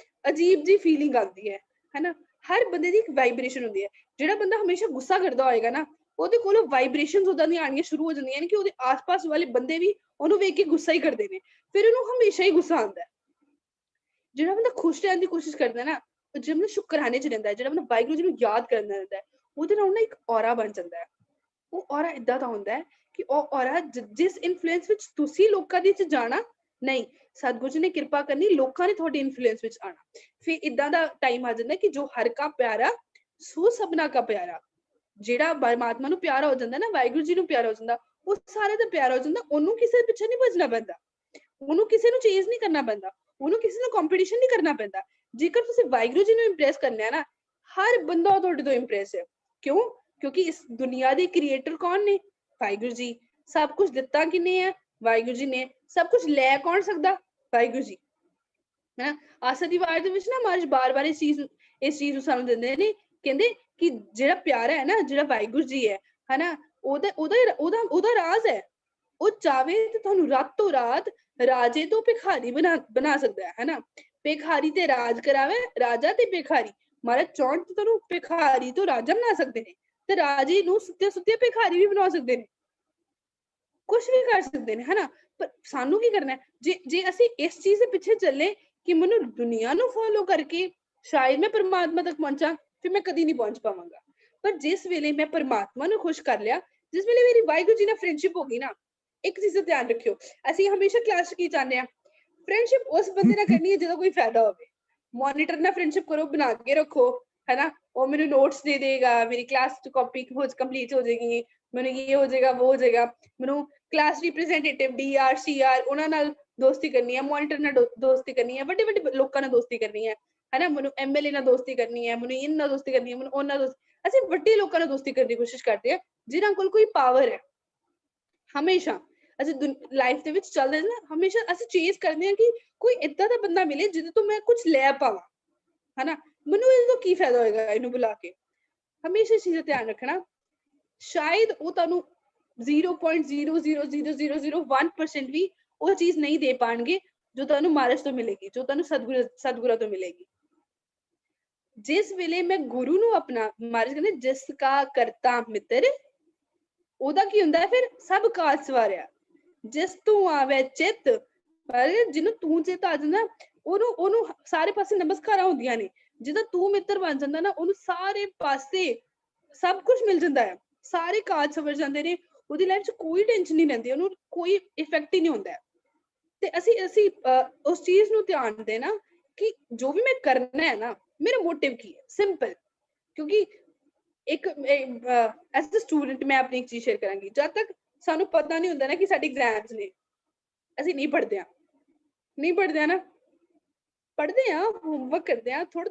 ਅਜੀਬ ਜੀ ਫੀਲਿੰਗ ਆਉਂਦੀ ਹੈ, ਹਨਾ। ਹਰ ਬੰਦੇ ਦੀ ਇੱਕ ਵਾਈਬ੍ਰੇਸ਼ਨ ਹੁੰਦੀ ਹੈ। ਜਿਹੜਾ ਬੰਦਾ ਹਮੇਸ਼ਾ ਗੁੱਸਾ ਕਰਦਾ ਹੋਏਗਾ ਨਾ, ਉਹਦੇ ਕੋਲ ਵਾਈਬ੍ਰੇਸ਼ਨਸ ਉਦਾਂ ਦੀਆਂ ਆਉਣੀਆਂ ਸ਼ੁਰੂ ਹੋ ਜਾਂਦੀਆਂ ਨੇ ਕਿ ਉਹਦੇ ਆਸ-ਪਾਸ ਵਾਲੇ ਬੰਦੇ ਵੀ ਉਹਨੂੰ ਵੇਖ ਕੇ ਗੁੱਸਾ ਹੀ ਕਰਦੇ ਨੇ, ਫਿਰ ਉਹਨੂੰ ਹਮੇਸ਼ਾ ਹੀ ਗੁੱਸਾ ਆਉਂਦਾ ਹੈ। ਜਿਹੜਾ ਬੰਦਾ ਖੁਸ਼ ਰਹਿਣ ਦੀ ਕੋਸ਼ਿਸ਼ ਕਰਦਾ ਨਾ, ਉਹ ਜਿਹੜਾ ਬੰਦਾ ਸ਼ੁਕਰਾਨੇ 'ਚ ਰਹਿੰਦਾ ਹੈ, ਜਿਹੜਾ ਬੰਦਾ ਵਾਹਿਗੁਰੂ ਜੀ ਨੂੰ ਯਾਦ ਕਰਦਾ ਰਹਿੰਦਾ ਹੈ, ਉਹਦੇ ਨਾਲ ਨਾ ਇੱਕ ਔਰਾ ਬਣ ਜਾਂਦਾ ਹੈ। ਉਹ ਔਰਾ ਏਦਾਂ ਦਾ ਹੁੰਦਾ ਹੈ ਕਿ ਉਹ ਔਰਾ ਜਿਸ ਇਨਫਲੂਐਂਸ ਵਿੱਚ ਤੁਸੀਂ ਲੋਕਾਂ ਦੇ 'ਚ ਜਾਣਾ, ਨਹੀਂ, ਸਤਿਗੁਰੂ ਜੀ ਨੇ ਕਿਰਪਾ ਕਰਨੀ, ਲੋਕਾਂ ਨੇ ਤੁਹਾਡੇ ਇਨਫਲੂਐਂਸ ਵਿੱਚ ਆਉਣਾ। ਫਿਰ ਏਦਾਂ ਦਾ ਟਾਈਮ ਆ ਜਾਂਦਾ ਕਿ ਜੋ ਹਰ ਕਾ ਪਿਆਰਾ ਸੋ ਸਭਨਾ ਕਾ ਪਿਆਰਾ। ਜਿਹੜਾ ਪਰਮਾਤਮਾ ਨੂੰ ਪਿਆਰਾ ਹੋ ਜਾਂਦਾ ਨਾ, ਵਾਹਿਗੁਰੂ ਜੀ ਨੂੰ ਪਿਆਰਾ ਹੋ ਜਾਂਦਾ, ਉਹ ਸਾਰੇ ਦਾ ਪਿਆਰਾ ਹੋ ਜਾਂਦਾ। ਉਹਨੂੰ ਕਿਸੇ ਦੇ ਪਿੱਛੇ ਨਹੀਂ ਭੱਜਣਾ ਪੈਂਦਾ, ਉਹਨੂੰ ਕਿਸੇ ਨੂੰ ਚੇਜ਼ ਨਹੀਂ ਕਰਨਾ ਪੈਂਦਾ, ਉਹਨੂੰ ਕਿਸੇ ਨਾਲ ਕੰਪੀਟੀਸ਼ਨ ਨਹੀਂ ਕਰਨਾ ਪੈਂਦਾ। ਜੇਕਰ ਤੁਸੀਂ ਵਾਹਿਗੁਰੂ ਜੀ ਨੂੰ ਇੰਪ੍ਰੈਸ ਕਰਨਾ ਹੈ ਨਾ, ਹਰ ਬੰਦਾ ਤੁਹਾਡੇ ਤੋਂ ਇੰਪ੍ਰੈਸ ਹੈ। ਕਿਉਂ? ਕਿਉਂਕਿ ਇਸ ਦੁਨੀਆ ਦੇ ਕ੍ਰੀਏਟਰ ਕੌਣ ਨੇ? ਵਾਹਿਗੁਰੂ ਜੀ। ਸਭ ਕੁਝ ਦਿੱਤਾ ਕਿੰਨੇ ਹੈ? ਵਾਹਿਗੁਰੂ ਜੀ ਨੇ। ਸਭ ਕੁਝ ਲੈ ਕੌਣ ਸਕਦਾ? ਵਾਹਿਗੁਰੂ ਜੀ, ਹੈ। ਆਸਾ ਦੀ ਵਾਰ ਦੇ ਵਿੱਚ ਨਾ ਮਹਾਰਾਜ ਬਾਰ-ਬਾਰ ਇਸ ਚੀਜ਼ ਨੂੰ ਸਾਨੂੰ ਦਿੰਦੇ ਨੇ, ਕਹਿੰਦੇ ਕਿ ਜਿਹੜਾ ਪਿਆਰਾ ਹੈ ਨਾ, ਜਿਹੜਾ ਵਾਹਿਗੁਰੂ ਜੀ ਹੈ, ਹਨਾ, ਉਹਦਾ ਰਾਜ਼ ਹੈ। ਉਹ ਚਾਹੇ ਤੇ ਤੁਹਾਨੂੰ ਰਾਤੋਂ ਰਾਤ ਰਾਜੇ ਤੋਂ ਭਿਖਾਰੀ ਬਣਾ ਸਕਦਾ ਹੈ, ਹਨਾ। ਭਿਖਾਰੀ ਤੇ ਰਾਜ ਕਰਾਵੇ, ਰਾਜਾ ਤੇ ਭਿਖਾਰੀ। ਮਹਾਰਾਜ ਚਾਹੁਣ ਤੇ ਤੁਹਾਨੂੰ ਭਿਖਾਰੀ ਤੋਂ ਰਾਜਾ ਬਣਾ ਸਕਦੇ ਨੇ, ਤੇ ਰਾਜੇ ਨੂੰ ਸੁੱਤੇ ਭਿਖਾਰੀ ਵੀ ਬਣਾ ਸਕਦੇ ਨੇ, ਕੁਛ ਵੀ ਕਰ ਸਕਦੇ ਨੇ, ਹਨਾ। ਪਰ ਸਾਨੂੰ ਕੀ ਕਰਨਾ? ਜੇ ਅਸੀਂ ਇਸ ਚੀਜ਼ ਦੇ ਪਿੱਛੇ ਚੱਲੇ ਕਿ ਮੈਨੂੰ ਦੁਨੀਆ ਨੂੰ ਫੋਲੋ ਕਰਕੇ ਸ਼ਾਇਦ ਮੈਂ ਪਰਮਾਤਮਾ ਤੱਕ ਪਹੁੰਚਾਂ, ਫਿਰ ਮੈਂ ਕਦੀ ਨਹੀਂ ਪਹੁੰਚ ਪਾਵਾਂਗਾ। ਪਰ ਜਿਸ ਵੇਲੇ ਮੈਂ ਪਰਮਾਤਮਾ ਨੂੰ ਖੁਸ਼ ਕਰ ਲਿਆ, ਜਿਸ ਵੇਲੇ ਮੇਰੀ ਵਾਹਿਗੁਰੂ ਜੀ ਨਾਲ ਫਰੈਂਡਸ਼ਿਪ ਹੋ ਗਈ ਨਾ, ਇੱਕ ਚੀਜ਼ ਦਾ ਧਿਆਨ ਰੱਖਿਓ, ਅਸੀਂ ਹਮੇਸ਼ਾ ਕਲਾਸ 'ਚ ਕੀ ਚਾਹੁੰਦੇ ਹਾਂ? ਫਰੈਂਡਸ਼ਿਪ ਉਸ ਬੰਦੇ ਨਾਲ ਕਰਨੀ ਹੈ ਜਿਹਦਾ ਕੋਈ ਫਾਇਦਾ ਹੋਵੇ। ਮੋਨੀਟਰ ਨਾਲ ਫਰੈਂਡਸ਼ਿਪ ਕਰੋ, ਬਣਾ ਕੇ ਰੱਖੋ, है ना, वो मेरे नोट्स दे देगा, मेरी क्लास कॉपी कंप्लीट हो जाएगी, मैंने ये हो जाएगा वो हो जाएगा, मैंने क्लास रिप्रेजेंटेटिव डीआर सीआर ਉਹਨਾਂ ਨਾਲ ਦੋਸਤੀ ਕਰਨੀ ਹੈ, ਮੋਨੀਟਰ ਨਾਲ ਦੋਸਤੀ ਕਰਨੀ ਹੈ, ਵੱਡੇ ਵੱਡੇ ਲੋਕਾਂ ਨਾਲ ਦੋਸਤੀ ਕਰਨੀ ਹੈ ਨਾ, ਮੈਨੂੰ ਐਮਐਲਏ ਨਾਲ ਦੋਸਤੀ ਕਰਨੀ ਹੈ, ਮੈਨੂੰ ਇਹਨਾਂ ਨਾਲ ਦੋਸਤੀ ਕਰਨੀ ਹੈ, ਮੈਨੂੰ ਉਹਨਾਂ ਨਾਲ ਅਸੀਂ ਵੱਡੇ ਲੋਕਾਂ ਨਾਲ ਦੋਸਤੀ ਕਰਨ ਦੀ ਕੋਸ਼ਿਸ਼ ਕਰਦੇ ਹਾਂ ਜਿਨ੍ਹਾਂ ਕੋਲ ਕੋਈ ਪਾਵਰ ਹੈ। ਹਮੇਸ਼ਾ ਅਸੀਂ ਲਾਈਫ ਦੇ ਵਿੱਚ ਚੱਲਦੇ ਨਾ, ਹਮੇਸ਼ਾ ਅਸੀਂ ਚੇਜ਼ ਕਰਦੇ ਹਾਂ ਕਿ ਕੋਈ ਏਦਾਂ ਦਾ ਬੰਦਾ ਮਿਲੇ ਜਿਹਦੇ ਤੋਂ ਮੈਂ ਕੁਝ ਲੈ ਪਾਵਾਂ, ਹਨਾ, ਮੈਨੂੰ ਇਹਦੇ ਤੋਂ ਕੀ ਫਾਇਦਾ ਹੋਏਗਾ ਇਹਨੂੰ ਬੁਲਾ ਕੇ। ਹਮੇਸ਼ਾ ਇਸ ਚੀਜ਼ ਦਾ ਧਿਆਨ ਰੱਖਣਾ, ਸ਼ਾਇਦ ਉਹ ਤੁਹਾਨੂੰ 0.0000001% ਵੀ ਉਹ ਚੀਜ਼ ਨਹੀਂ ਦੇ ਪਾਣਗੇ ਜੋ ਤੁਹਾਨੂੰ ਮਹਾਰਾਜ ਤੋਂ ਮਿਲੇਗੀ, ਜੋ ਤੁਹਾਨੂੰ ਸਤਿਗੁਰਾਂ ਤੋਂ ਮਿਲੇਗੀ। ਜਿਸ ਵੇਲੇ ਮੈਂ ਗੁਰੂ ਨੂੰ ਆਪਣਾ, ਮਹਾਰਾਜ ਕਹਿੰਦੇ ਜਿਸ ਕਾ ਕਰਤਾ ਮਿੱਤਰ, ਉਹਦਾ ਕੀ ਹੁੰਦਾ ਫਿਰ ਸਭ ਕਾਜ ਸਵਾਰਿਆ, ਜਿਸ ਤੂੰ ਆਵੇ ਚਿੱਤ, ਜਿਹਨੂੰ ਤੂੰ ਚਿੱਤ ਆ ਜਾਂਦਾ ਉਹਨੂੰ ਸਾਰੇ ਪਾਸੇ ਨਮਸਕਾਰਾਂ ਹੁੰਦੀਆਂ ਨੇ। ਜਿਹਦਾ ਤੂੰ ਮਿੱਤਰ ਬਣ ਜਾਂਦਾ ਨਾ, ਉਹਨੂੰ ਸਾਰੇ ਪਾਸੇ ਸਭ ਕੁਝ ਮਿਲ ਜਾਂਦਾ ਹੈ, ਸਾਰੇ ਕਾਜ ਸਵਰ ਜਾਂਦੇ ਨੇ, ਉਹਦੀ ਲਾਈਫ 'ਚ ਕੋਈ ਟੈਨਸ਼ਨ ਨਹੀਂ ਰਹਿੰਦੀ, ਉਹਨੂੰ ਕੋਈ ਇਫੈਕਟ ਹੀ ਨਹੀਂ ਹੁੰਦਾ। ਤੇ ਅਸੀਂ ਉਸ ਚੀਜ਼ ਨੂੰ ਧਿਆਨ ਦੇਣਾ ਕਿ ਜੋ ਵੀ ਮੈਂ ਕਰਨਾ ਹੈ ਨਾ, ਮੇਰਾ ਮੋਟਿਵ ਕੀ ਹੈ, ਸਿੰਪਲ। ਕਿਉਂਕਿ ਇੱਕ ਐਜ਼ ਅ ਸਟੂਡੈਂਟ ਮੈਂ ਆਪਣੀ ਇੱਕ ਚੀਜ਼ ਸ਼ੇਅਰ ਕਰਾਂਗੀ, ਜਦ ਤੱਕ ਸਾਨੂੰ ਪਤਾ ਨਹੀਂ ਹੁੰਦਾ ਨਾ ਕਿ ਸਾਡੇ ਐਗਜ਼ਾਮਸ ਨੇ, ਅਸੀਂ ਨਹੀਂ ਪੜ੍ਹਦੇ ਹਾਂ ਨਾ, ਪੜ੍ਹਦੇ ਹਾਂ, ਹੋਮਵਰਕ ਕਰਦੇ ਹਾਂ, ਥੋੜਾ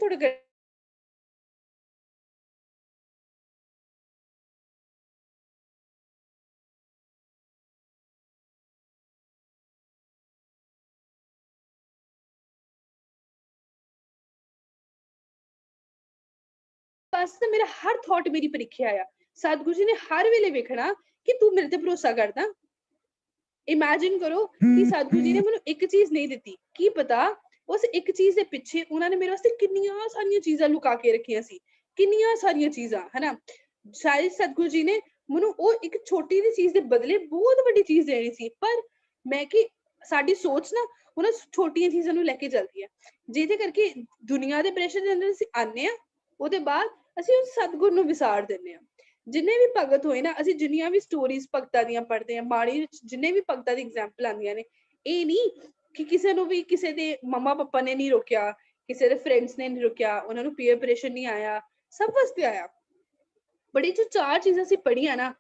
ਬਸ ਮੇਰਾ ਹਰ ਥਾਟ ਮੇਰੀ ਪ੍ਰੀਖਿਆ ਆ। ਸਤਿਗੁਰੂ ਜੀ ਨੇ ਹਰ ਵੇਲੇ ਵੇਖਣਾ ਕਿ ਤੂੰ ਮੇਰੇ ਤੇ ਭਰੋਸਾ ਕਰਦਾ। ਇਮੈਜਿਨ ਕਰੋ ਕਿ ਸਤਿਗੁਰੂ ਜੀ ਨੇ ਮੈਨੂੰ ਇੱਕ ਚੀਜ਼ ਨਹੀਂ ਦਿੱਤੀ, ਕੀ ਪਤਾ ਉਸ ਇੱਕ ਚੀਜ਼ ਦੇ ਪਿੱਛੇ ਉਹਨਾਂ ਨੇ ਮੇਰੇ ਵਾਸਤੇ ਕਿੰਨੀਆਂ ਸਾਰੀਆਂ ਚੀਜ਼ਾਂ ਲੁਕਾ ਕੇ ਰੱਖੀਆਂ ਸੀ, ਕਿੰਨੀਆਂ ਸਾਰੀਆਂ ਚੀਜ਼ਾਂ, ਹਨਾ। ਸ਼ਾਇਦ ਸਤਿਗੁਰੂ ਜੀ ਨੇ ਮੈਨੂੰ ਉਹ ਇੱਕ ਛੋਟੀ ਜਿਹੀ ਚੀਜ਼ ਦੇ ਬਦਲੇ ਬਹੁਤ ਵੱਡੀ ਚੀਜ਼ ਦੇਣੀ ਸੀ, ਪਰ ਮੈਂ ਕਿ ਸਾਡੀ ਸੋਚ ਨਾ ਉਹਨਾਂ ਛੋਟੀਆਂ ਚੀਜ਼ਾਂ ਨੂੰ ਲੈ ਕੇ ਚੱਲਦੀ ਹੈ, ਜਿਹਦੇ ਕਰਕੇ ਦੁਨੀਆ ਦੇ ਪ੍ਰੈਸ਼ਰ ਦੇ ਅੰਦਰ ਅਸੀਂ ਆਉਂਦੇ ਹਾਂ, ਉਹਦੇ ਬਾਅਦ ਅਸੀਂ ਉਸ ਸਤਿਗੁਰ ਨੂੰ ਵਿਸਾਰ ਦਿੰਦੇ ਹਾਂ। ਜਿੰਨੇ ਵੀ ਭਗਤ ਹੋਏ ਨਾ, ਅਸੀਂ ਜਿੰਨੀਆਂ ਵੀ ਸਟੋਰੀਜ਼ ਭਗਤਾਂ ਦੀਆਂ ਪੜ੍ਹਦੇ ਹਾਂ, ਬਾਣੀ ਵਿੱਚ ਜਿੰਨੇ ਵੀ ਭਗਤਾਂ ਦੀ ਐਗਜ਼ਾਮਪਲ ਆਉਂਦੀਆਂ ਨੇ, ਇਹ ਨਹੀਂ ਕਿ ਕਿਸੇ ਨੂੰ ਵੀ ਕਿਸੇ ਦੇ ਮੰਮਾ ਪਾਪਾ ਨੇ ਨਹੀਂ ਰੋਕਿਆ, ਕਿਸੇ ਦੇ ਫਰੈਂਡਸ ਨੇ ਨਹੀਂ ਰੋਕਿਆ, ਉਹਨਾਂ ਨੂੰ ਪੀਅਰ ਪ੍ਰੈਸ਼ਰ ਨਹੀਂ ਆਇਆ, ਸਭ ਵਾਸਤੇ ਆਇਆ। ਬੜੀ ਜੋ ਚਾਰ ਚੀਜ਼ਾਂ ਅਸੀਂ ਪੜ੍ਹੀਆਂ ਨਾ,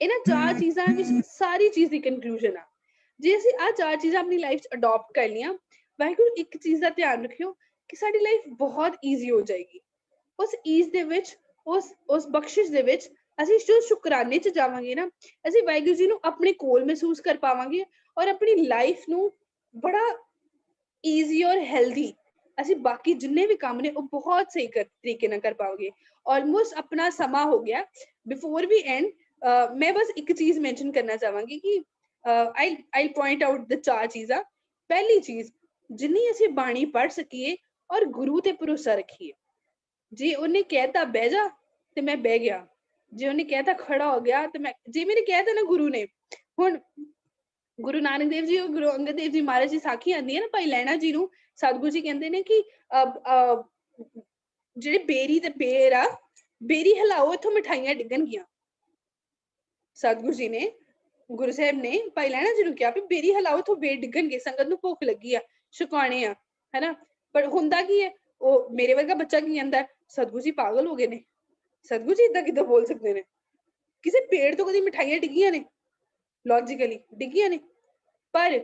ਇਹਨਾਂ ਚਾਰ ਚੀਜ਼ਾਂ ਵਿੱਚ ਸਾਰੀ ਚੀਜ਼ ਦੀ ਕਨਕਲੂਜਨ ਆ। ਜੇ ਅਸੀਂ ਆਹ ਚਾਰ ਚੀਜ਼ਾਂ ਆਪਣੀ ਲਾਈਫ 'ਚ ਅਡੋਪਟ ਕਰ ਲਈਆਂ, ਵਾਹਿਗੁਰੂ ਇੱਕ ਚੀਜ਼ ਦਾ ਧਿਆਨ ਰੱਖਿਓ ਕਿ ਸਾਡੀ ਲਾਈਫ ਬਹੁਤ ਈਜ਼ੀ ਹੋ ਜਾਏਗੀ। ਉਸ ਈਜ਼ ਦੇ ਵਿੱਚ, ਉਸ ਬਖਸ਼ਿਸ਼ ਦੇ ਵਿੱਚ ਅਸੀਂ ਜੋ ਸ਼ੁਕਰਾਨੇ 'ਚ ਜਾਵਾਂਗੇ ਨਾ, ਅਸੀਂ ਵਾਹਿਗੁਰੂ ਜੀ ਨੂੰ ਆਪਣੇ ਕੋਲ ਮਹਿਸੂਸ ਕਰ ਪਾਵਾਂਗੇ ਔਰ ਆਪਣੀ ਲਾਈਫ ਨੂੰ ਬੜਾ ਈਜ਼ੀ ਔਰ ਹੈਲਦੀ, ਅਸੀਂ ਬਾਕੀ ਜਿੰਨੇ ਵੀ ਕੰਮ ਨੇ ਉਹ ਬਹੁਤ ਸਹੀ ਤਰੀਕੇ ਨਾਲ ਕਰ ਪਾਓਗੇ। ਆਲਮੋਸਟ ਆਪਣਾ ਸਮਾਂ ਹੋ ਗਿਆ। ਬਿਫੋਰ ਵੀ ਐਂਡ ਮੈਂ ਬਸ ਇੱਕ ਚੀਜ਼ ਮੈਂਸ਼ਨ ਕਰਨਾ ਚਾਹਾਂਗੀ ਕਿ ਆਈ ਪੁਆਇੰਟ ਆਊਟ ਦ ਚਾਰ ਚੀਜ਼ਾਂ। ਪਹਿਲੀ ਚੀਜ਼, ਜਿੰਨੀ ਅਸੀਂ ਬਾਣੀ ਪੜ੍ਹ ਸਕੀਏ ਔਰ ਗੁਰੂ ਤੇ ਭਰੋਸਾ ਰੱਖੀਏ। ਜੇ ਉਹਨੇ ਕਹਿਤਾ ਬਹਿ ਜਾ ਤੇ ਮੈਂ ਬਹਿ ਗਿਆ, ਜੇ ਉਹਨੇ ਕਹਿਤਾ ਖੜਾ ਹੋ ਗਿਆ ਤੇ ਮੈਂ, ਜੇ ਮੇਰੇ ਕਹਿਤਾ ਨਾ ਗੁਰੂ ਨੇ, ਹੁਣ ਗੁਰੂ ਨਾਨਕ ਦੇਵ ਜੀ, ਗੁਰੂ ਅੰਗਦ ਦੇਵ ਜੀ ਮਹਾਰਾਜ ਦੀ ਸਾਖੀ ਆਉਂਦੀ ਹੈ ਨਾ, ਭਾਈ ਲਹਿਣਾ ਜੀ ਨੂੰ ਸਤਿਗੁਰੂ ਜੀ ਕਹਿੰਦੇ ਨੇ ਕਿ ਜਿਹੜੇ ਬੇਰੀ ਤੇ ਬੇਰ ਆ, ਬੇਰੀ ਹਿਲਾਓ ਇੱਥੋਂ ਮਿਠਾਈਆਂ ਡਿੱਗਣਗੀਆਂ। ਸਤਿਗੁਰੂ ਜੀ ਨੇ, ਗੁਰੂ ਸਾਹਿਬ ਨੇ ਭਾਈ ਲਹਿਣਾ ਜੀ ਨੂੰ ਕਿਹਾ ਵੀ ਬੇਰੀ ਹਿਲਾਓ ਇੱਥੋਂ ਬੇਰ ਡਿੱਗਣਗੇ, ਸੰਗਤ ਨੂੰ ਭੁੱਖ ਲੱਗੀ ਆ, ਛਕਾਣੇ ਆ, ਹਨਾ। ਪਰ ਹੁੰਦਾ ਕੀ ਹੈ, ਉਹ ਮੇਰੇ ਵਰਗਾ ਬੱਚਾ ਕੀ ਕਹਿੰਦਾ, ਸਤਿਗੁਰੂ ਜੀ ਪਾਗਲ ਹੋ ਗਏ ਨੇ, ਸਤਿਗੁਰੂ ਜੀ ਏਦਾਂ ਕਿੱਦਾਂ ਬੋਲ ਸਕਦੇ ਨੇ, ਕਿਸੇ ਪੇੜ ਤੋਂ ਕਦੀ ਮਿਠਾਈਆਂ ਡਿੱਗੀਆਂ ਨੇ, ਲੌਜੀਕਲੀ ਡਿੱਗੀਆਂ ਨੇ, ਪਰ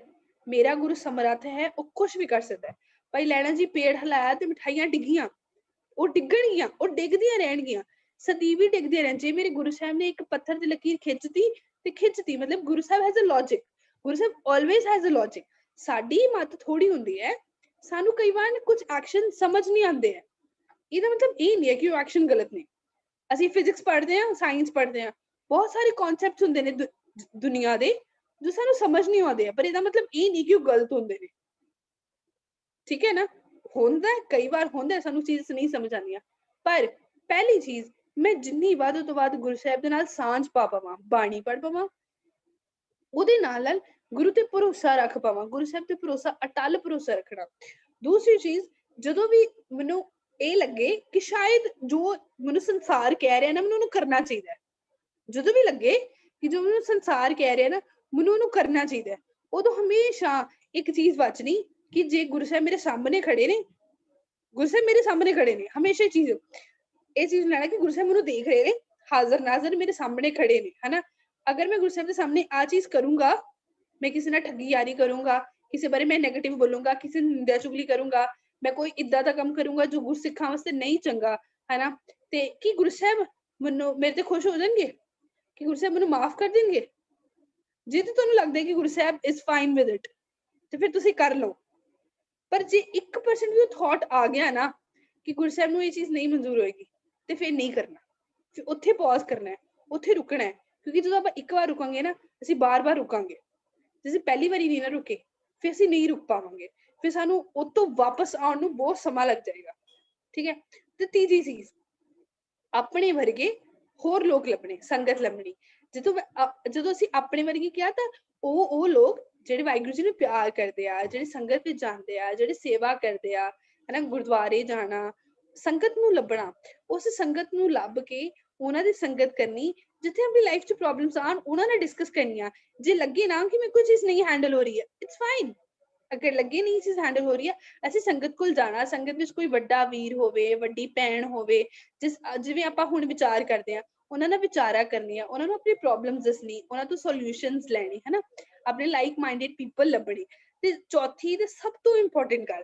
ਮੇਰਾ ਗੁਰੂ ਸਮਰੱਥ ਹੈ, ਉਹ ਕੁਛ ਵੀ ਕਰ ਸਕਦਾ ਹੈ। ਭਾਈ ਲਹਿਣਾ ਜੀ ਪੇੜ ਹਿਲਾਇਆ ਤੇ ਮਿਠਾਈਆਂ ਡਿੱਗੀਆਂ, ਉਹ ਡਿੱਗਣਗੀਆਂ, ਉਹ ਡਿੱਗਦੀਆਂ ਰਹਿਣਗੀਆਂ, ਸਦੀ ਵੀ ਡਿੱਗਦੀਆਂ ਰਹਿਣ। ਜੇ ਮੇਰੇ ਗੁਰੂ ਸਾਹਿਬ ਨੇ ਇੱਕ ਪੱਥਰ ਦੀ ਲਕੀਰ ਖਿੱਚਤੀ ਤੇ ਖਿੱਚਤੀ, ਮਤਲਬ Guru Sahib has a logic, Guru Sahib always has a logic. ਸਾਡੀ ਮੱਤ ਥੋੜੀ ਹੁੰਦੀ ਹੈ, ਸਾਨੂੰ ਕਈ ਵਾਰ ਕੁਝ ਐਕਸ਼ਨ ਸਮਝ ਨਹੀਂ ਆਉਂਦੇ ਹੈ। ਇਹਦਾ ਮਤਲਬ ਇਹ ਨਹੀਂ ਹੈ ਕਿ ਉਹ ਐਕਸ਼ਨ ਗਲਤ ਨੇ। ਅਸੀਂ ਫਿਜ਼ਿਕਸ ਪੜ੍ਹਦੇ ਹਾਂ, ਸਾਇੰਸ ਪੜ੍ਹਦੇ ਹਾਂ, ਬਹੁਤ ਸਾਰੇ ਕਨਸੈਪਟਸ ਹੁੰਦੇ ਨੇ ਦੁਨੀਆ ਦੇ ਜੋ ਸਾਨੂੰ ਸਮਝ ਨਹੀਂ ਆਉਂਦੇ ਆ, ਪਰ ਇਹਦਾ ਮਤਲਬ ਇਹ ਨਹੀਂ ਕਿ ਉਹ ਗਲਤ ਹੁੰਦੇ ਨੇ, ਠੀਕ ਹੈ ਨਾ। ਹੁੰਦਾ ਕਈ ਵਾਰ ਹੁੰਦਾ ਸਾਨੂੰ ਚੀਜ਼ ਨਹੀਂ ਸਮਝ ਆਉਂਦੀਆਂ, ਪਰ ਪਹਿਲੀ ਚੀਜ਼, ਮੈਂ ਜਿੰਨੀ ਵੱਧ ਤੋਂ ਵੱਧ ਗੁਰੂ ਸਾਹਿਬ ਦੇ ਨਾਲ ਸਾਂਝ ਪਾ ਪਾਵਾਂ, ਬਾਣੀ ਪੜ੍ਹ ਪਾਵਾਂ, ਉਹਦੇ ਨਾਲ ਗੁਰੂ ਤੇ ਭਰੋਸਾ ਰੱਖ ਪਾਵਾਂ, ਗੁਰੂ ਸਾਹਿਬ ਤੇ ਭਰੋਸਾ, ਅਟੱਲ ਭਰੋਸਾ ਰੱਖਣਾ। ਦੂਸਰੀ ਚੀਜ਼, ਜਦੋਂ ਵੀ ਮੈਨੂੰ ਇਹ ਲੱਗੇ ਕਿ ਸ਼ਾਇਦ ਜੋ ਮੈਨੂੰ ਸੰਸਾਰ ਕਹਿ ਰਿਹਾ ਨਾ, ਮੈਨੂੰ ਉਹਨੂੰ ਕਰਨਾ ਚਾਹੀਦਾ, ਜਦੋਂ ਵੀ ਲੱਗੇ ਕਿ ਜੋ ਮੈਨੂੰ ਸੰਸਾਰ ਕਹਿ ਰਿਹਾ ਨਾ, ਮੈਨੂੰ ਉਹਨੂੰ ਕਰਨਾ ਚਾਹੀਦਾ, ਉਦੋਂ ਹਮੇਸ਼ਾ ਇੱਕ ਚੀਜ਼ ਬਚਣੀ ਕਿ ਜੇ ਗੁਰੂ ਸਾਹਿਬ ਮੇਰੇ ਸਾਹਮਣੇ ਖੜੇ ਨੇ, ਗੁਰੂ ਸਾਹਿਬ ਮੇਰੇ ਸਾਹਮਣੇ ਖੜੇ ਨੇ, ਹਮੇਸ਼ਾ ਚੀਜ਼ ਇਹ ਚੀਜ਼ ਲੈਣਾ ਕਿ ਗੁਰੂ ਸਾਹਿਬ ਮੈਨੂੰ ਦੇਖ ਰਹੇ ਨੇ, ਹਾਜ਼ਰ ਨਾਜ਼ਰ ਮੇਰੇ ਸਾਹਮਣੇ ਖੜੇ ਨੇ, ਹਨਾ। ਅਗਰ ਮੈਂ ਗੁਰੂ ਸਾਹਿਬ ਦੇ ਸਾਹਮਣੇ ਆ ਚੀਜ਼ ਕਰੂੰਗਾ, ਮੈਂ ਕਿਸੇ ਨਾਲ ਠੱਗੀ ਯਾਰੀ ਕਰੂੰਗਾ, ਕਿਸੇ ਬਾਰੇ ਮੈਂ ਨੈਗੇਟਿਵ ਬੋਲੂੰਗਾ, ਕਿਸੇ ਨੂੰ ਨਿੰਦਿਆ ਚੁਗਲੀ ਕਰੂੰਗਾ, ਮੈਂ ਕੋਈ ਇੱਦਾਂ ਦਾ ਕੰਮ ਕਰੂੰਗਾ ਜੋ ਗੁਰਸਿੱਖਾਂ ਵਾਸਤੇ ਨਹੀਂ ਚੰਗਾ, ਹਨਾ, ਤੇ ਕੀ ਗੁਰੂ ਸਾਹਿਬ ਮੈਨੂੰ ਮੇਰੇ ਤੇ ਖੁਸ਼ ਹੋ ਜਾਣਗੇ? ਕਿ ਗੁਰੂ ਸਾਹਿਬ ਮੈਨੂੰ ਮਾਫ ਕਰ ਦੇਣਗੇ? ਜੇ ਤੇ ਤੁਹਾਨੂੰ ਲੱਗਦਾ ਹੈ ਕਿ Guru Sahib is fine with it, ਤੇ ਫਿਰ ਤੁਸੀਂ ਕਰ ਲਓ। ਪਰ ਜੇ 1% ਵੀ ਉਹ ਥਾਟ ਆ ਗਿਆ ਨਾ ਕਿ ਗੁਰੂ ਸਾਹਿਬ ਨੂੰ ਇਹ ਚੀਜ਼ ਨਹੀਂ ਮਨਜ਼ੂਰ ਹੋਏਗੀ, ਤੇ ਫਿਰ ਨਹੀਂ ਕਰਨਾ, ਫਿਰ ਉੱਥੇ ਪੌਜ਼ ਕਰਨਾ ਹੈ, ਉੱਥੇ ਰੁਕਣਾ ਹੈ। ਕਿਉਂਕਿ ਜਦੋਂ ਆਪਾਂ ਇੱਕ ਵਾਰ ਰੁਕਾਂਗੇ ਨਾ, ਅਸੀਂ ਬਾਰ-ਬਾਰ ਰੁਕਾਂਗੇ। ਜੇ ਅਸੀਂ ਪਹਿਲੀ ਵਾਰੀ ਨਹੀਂ ਨਾ ਰੁਕੇ, ਫਿਰ ਅਸੀਂ ਨਹੀਂ ਰੁਕ ਪਾਵਾਂਗੇ, ਫਿਰ ਸਾਨੂੰ ਉਹ ਤੋਂ ਵਾਪਸ ਆਉਣ ਨੂੰ ਬਹੁਤ ਸਮਾਂ ਲੱਗ ਜਾਏਗਾ, ਠੀਕ ਹੈ। ਤੇ ਤੀਜੀ ਚੀਜ਼, ਆਪਣੇ ਵਰਗੇ ਹੋਰ ਲੋਕ ਲੱਭਣੇ, ਸੰਗਤ ਲੱਭਣੀ। ਜਦੋਂ ਅਸੀਂ ਆਪਣੇ ਵਰਗੇ ਕਿਹਾ ਤਾਂ ਉਹ ਲੋਕ ਜਿਹੜੇ ਵਾਹਿਗੁਰੂ ਜੀ ਨੂੰ ਪਿਆਰ ਕਰਦੇ ਆ, ਜਿਹੜੇ ਸੰਗਤ ਵਿੱਚ ਜਾਂਦੇ ਆ, ਜਿਹੜੇ ਸੇਵਾ ਕਰਦੇ ਆ, ਹਨਾ, ਗੁਰਦੁਆਰੇ ਜਾਣਾ, ਸੰਗਤ ਨੂੰ ਲੱਭਣਾ, ਉਸ ਸੰਗਤ ਨੂੰ ਲੱਭ ਕੇ ਉਹਨਾਂ ਦੀ ਸੰਗਤ ਕਰਨੀ, ਜਿੱਥੇ ਆਪਣੀ ਲਾਈਫ 'ਚ ਪ੍ਰੋਬਲਮਸ ਆਉਣ ਉਹਨਾਂ ਨਾਲ ਡਿਸਕਸ ਕਰਨੀਆਂ। ਜੇ ਲੱਗੇ ਨਾ ਕਿ ਮੇਰੇ ਕੋਈ ਚੀਜ਼ ਨਹੀਂ ਹੈਂਡਲ ਹੋ ਰਹੀ ਹੈ, ਇਟਸ ਫਾਈਨ। ਅਗਰ ਲੱਗੇ ਨਹੀਂ ਚੀਜ਼ ਹੈਂਡਲ ਹੋ ਰਹੀ ਹੈ, ਅਸੀਂ ਸੰਗਤ ਕੋਲ ਜਾਣਾ। ਸੰਗਤ ਵਿੱਚ ਕੋਈ ਵੱਡਾ ਵੀਰ ਹੋਵੇ, ਵੱਡੀ ਭੈਣ ਹੋਵੇ, ਜਿਵੇਂ ਆਪਾਂ ਹੁਣ ਵਿਚਾਰ ਕਰਦੇ ਹਾਂ, ਉਹਨਾਂ ਨਾਲ ਵਿਚਾਰਾ ਕਰਨੀਆਂ, ਉਹਨਾਂ ਨੂੰ ਆਪਣੀ ਪ੍ਰੋਬਲਮਸ ਦੱਸਣੀ, ਉਹਨਾਂ ਤੋਂ ਸੋਲਿਊਸ਼ਨਸ ਲੈਣੇ, ਹਨਾ, ਆਪਣੇ ਲਾਈਕ ਮਾਈਂਡਡ ਪੀਪਲ ਲੱਭਣੇ। ਤੇ ਚੌਥੀ ਤੇ ਸਭ ਤੋਂ ਇੰਪੋਰਟੈਂਟ ਗੱਲ,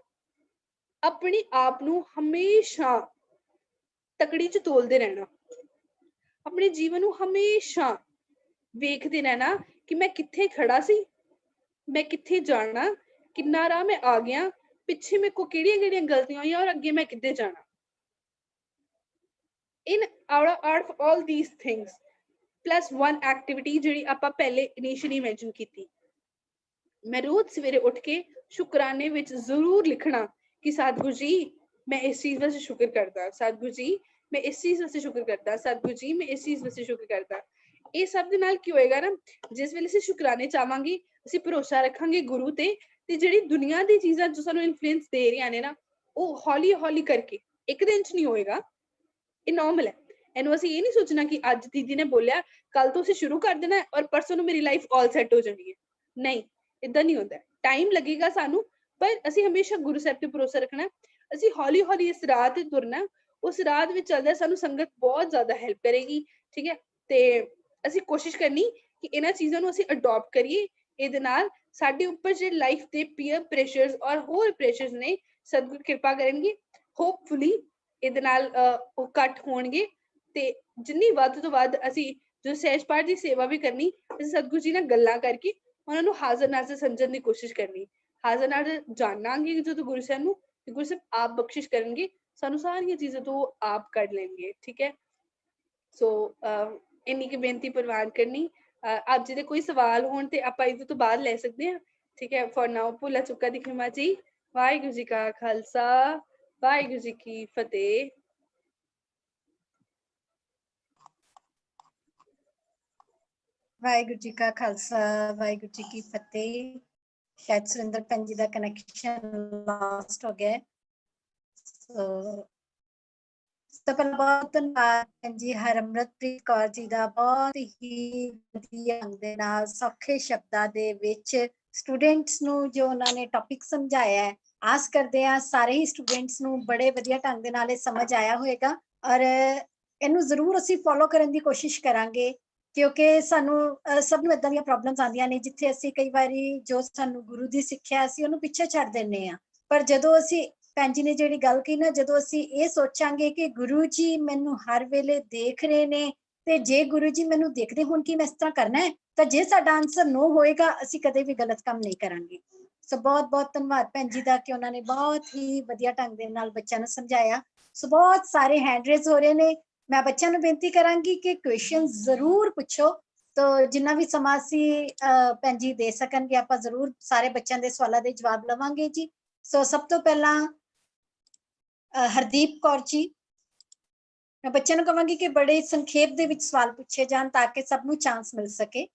ਆਪਣੇ ਆਪ ਨੂੰ ਹਮੇਸ਼ਾ ਤਕੜੀ 'ਚ ਤੋਲਦੇ ਰਹਿਣਾ। ਆਪਣੇ ਜੀਵਨ ਨੂੰ ਹਮੇਸ਼ਾ ਵੇਖਦੇ ਰਹਿਣਾ ਕਿ ਮੈਂ ਕਿੱਥੇ ਖੜਾ ਸੀ, ਮੈਂ ਕਿੱਥੇ ਜਾਣਾ, ਕਿੰਨਾ ਰਾਹ ਮੈਂ ਆ ਗਿਆ, ਪਿੱਛੇ ਮੇਰੇ ਕੋ ਕਿਹੜੀਆਂ ਗਲਤੀਆਂ ਹੋਈਆਂ ਔਰ ਅੱਗੇ ਮੈਂ ਕਿੱਥੇ ਜਾਣਾ। out of all these things plus one activity ਜਿਹੜੀ ਆਪਾਂ ਪਹਿਲੇ ਇਨੀਸ਼ੀਅਲੀ ਮੈਂਸ਼ਨ ਕੀਤੀ, ਮੈਂ ਰੋਜ਼ ਸਵੇਰੇ ਉੱਠ ਕੇ ਸ਼ੁਕਰਾਨੇ ਵਿੱਚ ਜ਼ਰੂਰ ਲਿਖਣਾ ਕਿ ਸਤਿਗੁਰੂ ਜੀ ਮੈਂ ਇਸ ਚੀਜ਼ ਵਾਸਤੇ ਸ਼ੁਕਰ ਕਰਦਾ, ਸਤਿਗੁਰੂ ਜੀ ਮੈਂ ਇਸ ਚੀਜ਼ ਵਾਸਤੇ ਸ਼ੁਕਰ ਕਰਦਾ, ਸਤਿਗੁਰੂ ਜੀ ਮੈਂ ਇਸ ਚੀਜ਼ ਵਾਸਤੇ ਸ਼ੁਕਰ ਕਰਦਾ। ਇਹ ਸਭ ਦੇ ਨਾਲ ਕੀ ਹੋਏਗਾ ਨਾ, ਜਿਸ ਵੇਲੇ ਅਸੀਂ ਸ਼ੁਕਰਾਨੇ ਚਾਹਾਂਗੇ, ਅਸੀਂ ਭਰੋਸਾ ਰੱਖਾਂਗੇ ਗੁਰੂ ਤੇ ਜਿਹੜੀ ਦੁਨੀਆ ਦੀ ਚੀਜ਼ਾਂ ਜੋ ਸਾਨੂੰ ਇਨਫਲੂਐਂਸ ਦੇ ਰਹੀਆਂ ਨੇ ਨਾ, ਉਹ ਹੌਲੀ ਹੌਲੀ ਕਰਕੇ, ਇੱਕ ਦਿਨ 'ਚ ਨਹੀਂ ਹੋਏਗਾ, ਇਹ ਨੋਰਮਲ ਹੈ। ਇਹਨੂੰ ਅਸੀਂ ਇਹ ਨਹੀਂ ਸੋਚਣਾ ਕਿ ਅੱਜ ਦੀਦੀ ਨੇ ਬੋਲਿਆ ਕੱਲ ਤੋਂ ਅਸੀਂ ਸ਼ੁਰੂ ਕਰ ਦੇਣਾ ਔਰ ਪਰਸੋਂ ਨੂੰ ਮੇਰੀ ਲਾਈਫ ਆਲ ਸੈੱਟ ਹੋ ਜਾਣੀ ਹੈ। ਨਹੀਂ, ਏਦਾਂ ਨਹੀਂ ਹੁੰਦਾ, ਟਾਈਮ ਲੱਗੇਗਾ ਸਾਨੂੰ, ਪਰ ਅਸੀਂ ਹਮੇਸ਼ਾ ਗੁਰੂ ਸਾਹਿਬ ਤੇ ਭਰੋਸਾ ਰੱਖਣਾ। ਅਸੀਂ ਹੌਲੀ ਹੌਲੀ ਇਸ ਰਾਹ ਤੇ ਤੁਰਨਾ, ਉਸ ਰਾਹ ਵਿੱਚ ਚੱਲਦਾ ਸਾਨੂੰ ਸੰਗਤ ਬਹੁਤ ਜ਼ਿਆਦਾ ਹੈਲਪ ਕਰੇਗੀ, ਠੀਕ ਹੈ। ਤੇ ਅਸੀਂ ਕੋਸ਼ਿਸ਼ ਕਰਨੀ ਕਿ ਇਹਨਾਂ ਚੀਜ਼ਾਂ ਨੂੰ ਅਸੀਂ ਅਡੋਪਟ ਕਰੀਏ। ਇਹਦੇ ਨਾਲ ਸਾਡੇ ਉੱਪਰ ਜਿਹੜੇ ਲਾਈਫ ਦੇ ਪੀਅਰ ਪ੍ਰੈਸ਼ਰਸ ਔਰ ਹੋਰ ਪ੍ਰੈਸ਼ਰਸ ਨੇ, ਸਤਿਗੁਰ ਕਿਰਪਾ ਕਰਨਗੇ, ਹੋਪਫੁਲੀ ਇਹਦੇ ਨਾਲ ਉਹ ਘੱਟ ਹੋਣਗੇ। ਤੇ ਜਿੰਨੀ ਵੱਧ ਤੋਂ ਵੱਧ ਅਸੀਂ ਜੋ ਸਹਿਜ ਪਾਠ ਦੀ ਸੇਵਾ ਵੀ ਕਰਨੀ, ਅਸੀਂ ਸਤਿਗੁਰੂ ਜੀ ਨਾਲ ਗੱਲਾਂ ਕਰਕੇ ਉਹਨਾਂ ਨੂੰ ਹਾਜ਼ਰ ਨਾਜ਼ਰ ਸਮਝਣ ਦੀ ਕੋਸ਼ਿਸ਼ ਕਰਨੀ। ਹਾਜ਼ਰ ਨਾਜ਼ਰ ਜਾਣਾਂਗੇ ਜਦੋਂ ਗੁਰੂ ਸਾਹਿਬ ਨੂੰ, ਗੁਰੂ ਸਾਹਿਬ ਆਪ ਬਖਸ਼ਿਸ਼ ਕਰਨਗੇ, ਸਾਨੂੰ ਸਾਰੀਆਂ ਚੀਜ਼ਾਂ ਤੋਂ ਆਪ ਕੱਢ ਲੈਣਗੇ, ਠੀਕ ਹੈ। ਸੋ ਇੰਨੀ ਕੀ ਬੇਨਤੀ ਪ੍ਰਵਾਨ ਕਰਨੀ। ਆਪ ਜੀ ਦੇ ਕੋਈ ਸਵਾਲ ਹੋਣ ਤੇ ਆਪਾਂ ਇਹਦੇ ਤੋਂ ਬਾਅਦ ਲੈ ਸਕਦੇ ਹਾਂ, ਠੀਕ ਹੈ। ਫॉर नाउ ਭੁੱਲਾ ਚੁੱਕਾ ਦੀ ਖਿਮਾ ਜੀ। ਵਾਹਿਗੁਰੂ ਜੀ ਕਾ ਖਾਲਸਾ, ਵਾਹਿਗੁਰੂ ਜੀ ਕੀ ਫਤਿਹ। ਵਾਹਿਗੁਰੂ ਜੀ ਕਾ ਖਾਲਸਾ, ਵਾਹਿਗੁਰੂ ਜੀ ਕੀ ਫਤਿਹ। ਸ਼ਾਇਦ ਸੁਰਿੰਦਰ ਭੈਣ ਜੀ ਦਾ ਕਨੈਕਸ਼ਨ ਲਾਸਟ ਹੋ ਗਿਆ। ਸਭ ਤੋਂ ਬਹੁਤ ਧੰਨਵਾਦ ਭੈਣ ਜੀ ਹਰਮਰਤਪ੍ਰੀਤ ਕੌਰ ਜੀ ਦਾ, ਬਹੁਤ ਹੀ ਵਧੀਆ ਢੰਗ ਦੇ ਨਾਲ ਸੌਖੇ ਸ਼ਬਦਾਂ ਦੇ ਵਿੱਚ ਸਟੂਡੈਂਟਸ ਨੂੰ ਜੋ ਉਹਨਾਂ ਨੇ ਟੌਪਿਕ ਸਮਝਾਇਆ ਹੈ, ਆਸ ਕਰਦੇ ਹਾਂ ਸਾਰੇ ਹੀ ਸਟੂਡੈਂਟਸ ਨੂੰ ਬੜੇ ਵਧੀਆ ਢੰਗ ਦੇ ਨਾਲ ਇਹ ਸਮਝ ਆਇਆ ਹੋਏਗਾ। ਔਰ ਇਹਨੂੰ ਜ਼ਰੂਰ ਅਸੀਂ ਫੋਲੋ ਕਰਨ ਦੀ ਕੋਸ਼ਿਸ਼ ਕਰਾਂਗੇ, ਕਿਉਂਕਿ ਸਾਨੂੰ ਸਭ ਨੂੰ ਏਦਾਂ ਦੀਆਂ ਪ੍ਰੋਬਲਮਸ ਆਉਂਦੀਆਂ ਨੇ ਜਿੱਥੇ ਅਸੀਂ ਕਈ ਵਾਰੀ ਜੋ ਸਾਨੂੰ ਗੁਰੂ ਦੀ ਸਿੱਖਿਆ ਅਸੀਂ ਉਹਨੂੰ ਪਿੱਛੇ ਛੱਡ ਦਿੰਦੇ ਹਾਂ। ਪਰ ਜਦੋਂ ਅਸੀਂ, ਭੈਣ ਜੀ ਨੇ ਜਿਹੜੀ ਗੱਲ ਕਹੀ ਨਾ, ਜਦੋਂ ਅਸੀਂ ਇਹ ਸੋਚਾਂਗੇ ਕਿ ਗੁਰੂ ਜੀ ਮੈਨੂੰ ਹਰ ਵੇਲੇ ਦੇਖ ਰਹੇ ਨੇ, ਤੇ ਜੇ ਗੁਰੂ ਜੀ ਮੈਨੂੰ ਦੇਖਦੇ ਹੋਣ ਕਿ ਮੈਂ ਇਸ ਤਰ੍ਹਾਂ ਕਰਨਾ ਹੈ, ਤਾਂ ਜੇ ਸਾਡਾ ਆਨਸਰ ਨੋ ਹੋਏਗਾ, ਅਸੀਂ ਕਦੇ ਵੀ ਗਲਤ ਕੰਮ ਨਹੀਂ ਕਰਾਂਗੇ। ਸੋ ਬਹੁਤ ਬਹੁਤ ਧੰਨਵਾਦ ਭੈਣ ਜੀ ਦਾ ਕਿ ਉਹਨਾਂ ਨੇ ਬਹੁਤ ਹੀ ਵਧੀਆ ਢੰਗ ਦੇ ਨਾਲ ਬੱਚਿਆਂ ਨੂੰ ਸਮਝਾਇਆ। ਸੋ ਬਹੁਤ ਸਾਰੇ ਹੈਂਡ ਰੇਜ਼ ਹੋ ਰਹੇ ਨੇ। ਮੈਂ ਬੱਚਿਆਂ ਨੂੰ ਬੇਨਤੀ ਕਰਾਂਗੀ ਕਿ ਕੁਐਸਚਨ ਜ਼ਰੂਰ ਪੁੱਛੋ, ਤਾਂ ਜਿੰਨਾ ਵੀ ਸਮਾਂ ਅਸੀਂ ਭੈਣ ਜੀ ਦੇ ਸਕਣਗੇ ਆਪਾਂ ਜ਼ਰੂਰ ਸਾਰੇ ਬੱਚਿਆਂ ਦੇ ਸਵਾਲਾਂ ਦੇ ਜਵਾਬ ਲਵਾਂਗੇ ਜੀ। ਸੋ ਸਭ ਤੋਂ ਪਹਿਲਾਂ ਹਰਦੀਪ ਕੌਰ ਜੀ, ਮੈਂ ਬੱਚਿਆਂ ਨੂੰ ਕਹਾਂਗੀ ਕਿ ਬੜੇ ਸੰਖੇਪ ਦੇ ਵਿੱਚ ਸਵਾਲ ਪੁੱਛੇ ਜਾਣ ਤਾਂ ਕਿ ਸਭ ਨੂੰ ਚਾਂਸ ਮਿਲ ਸਕੇ।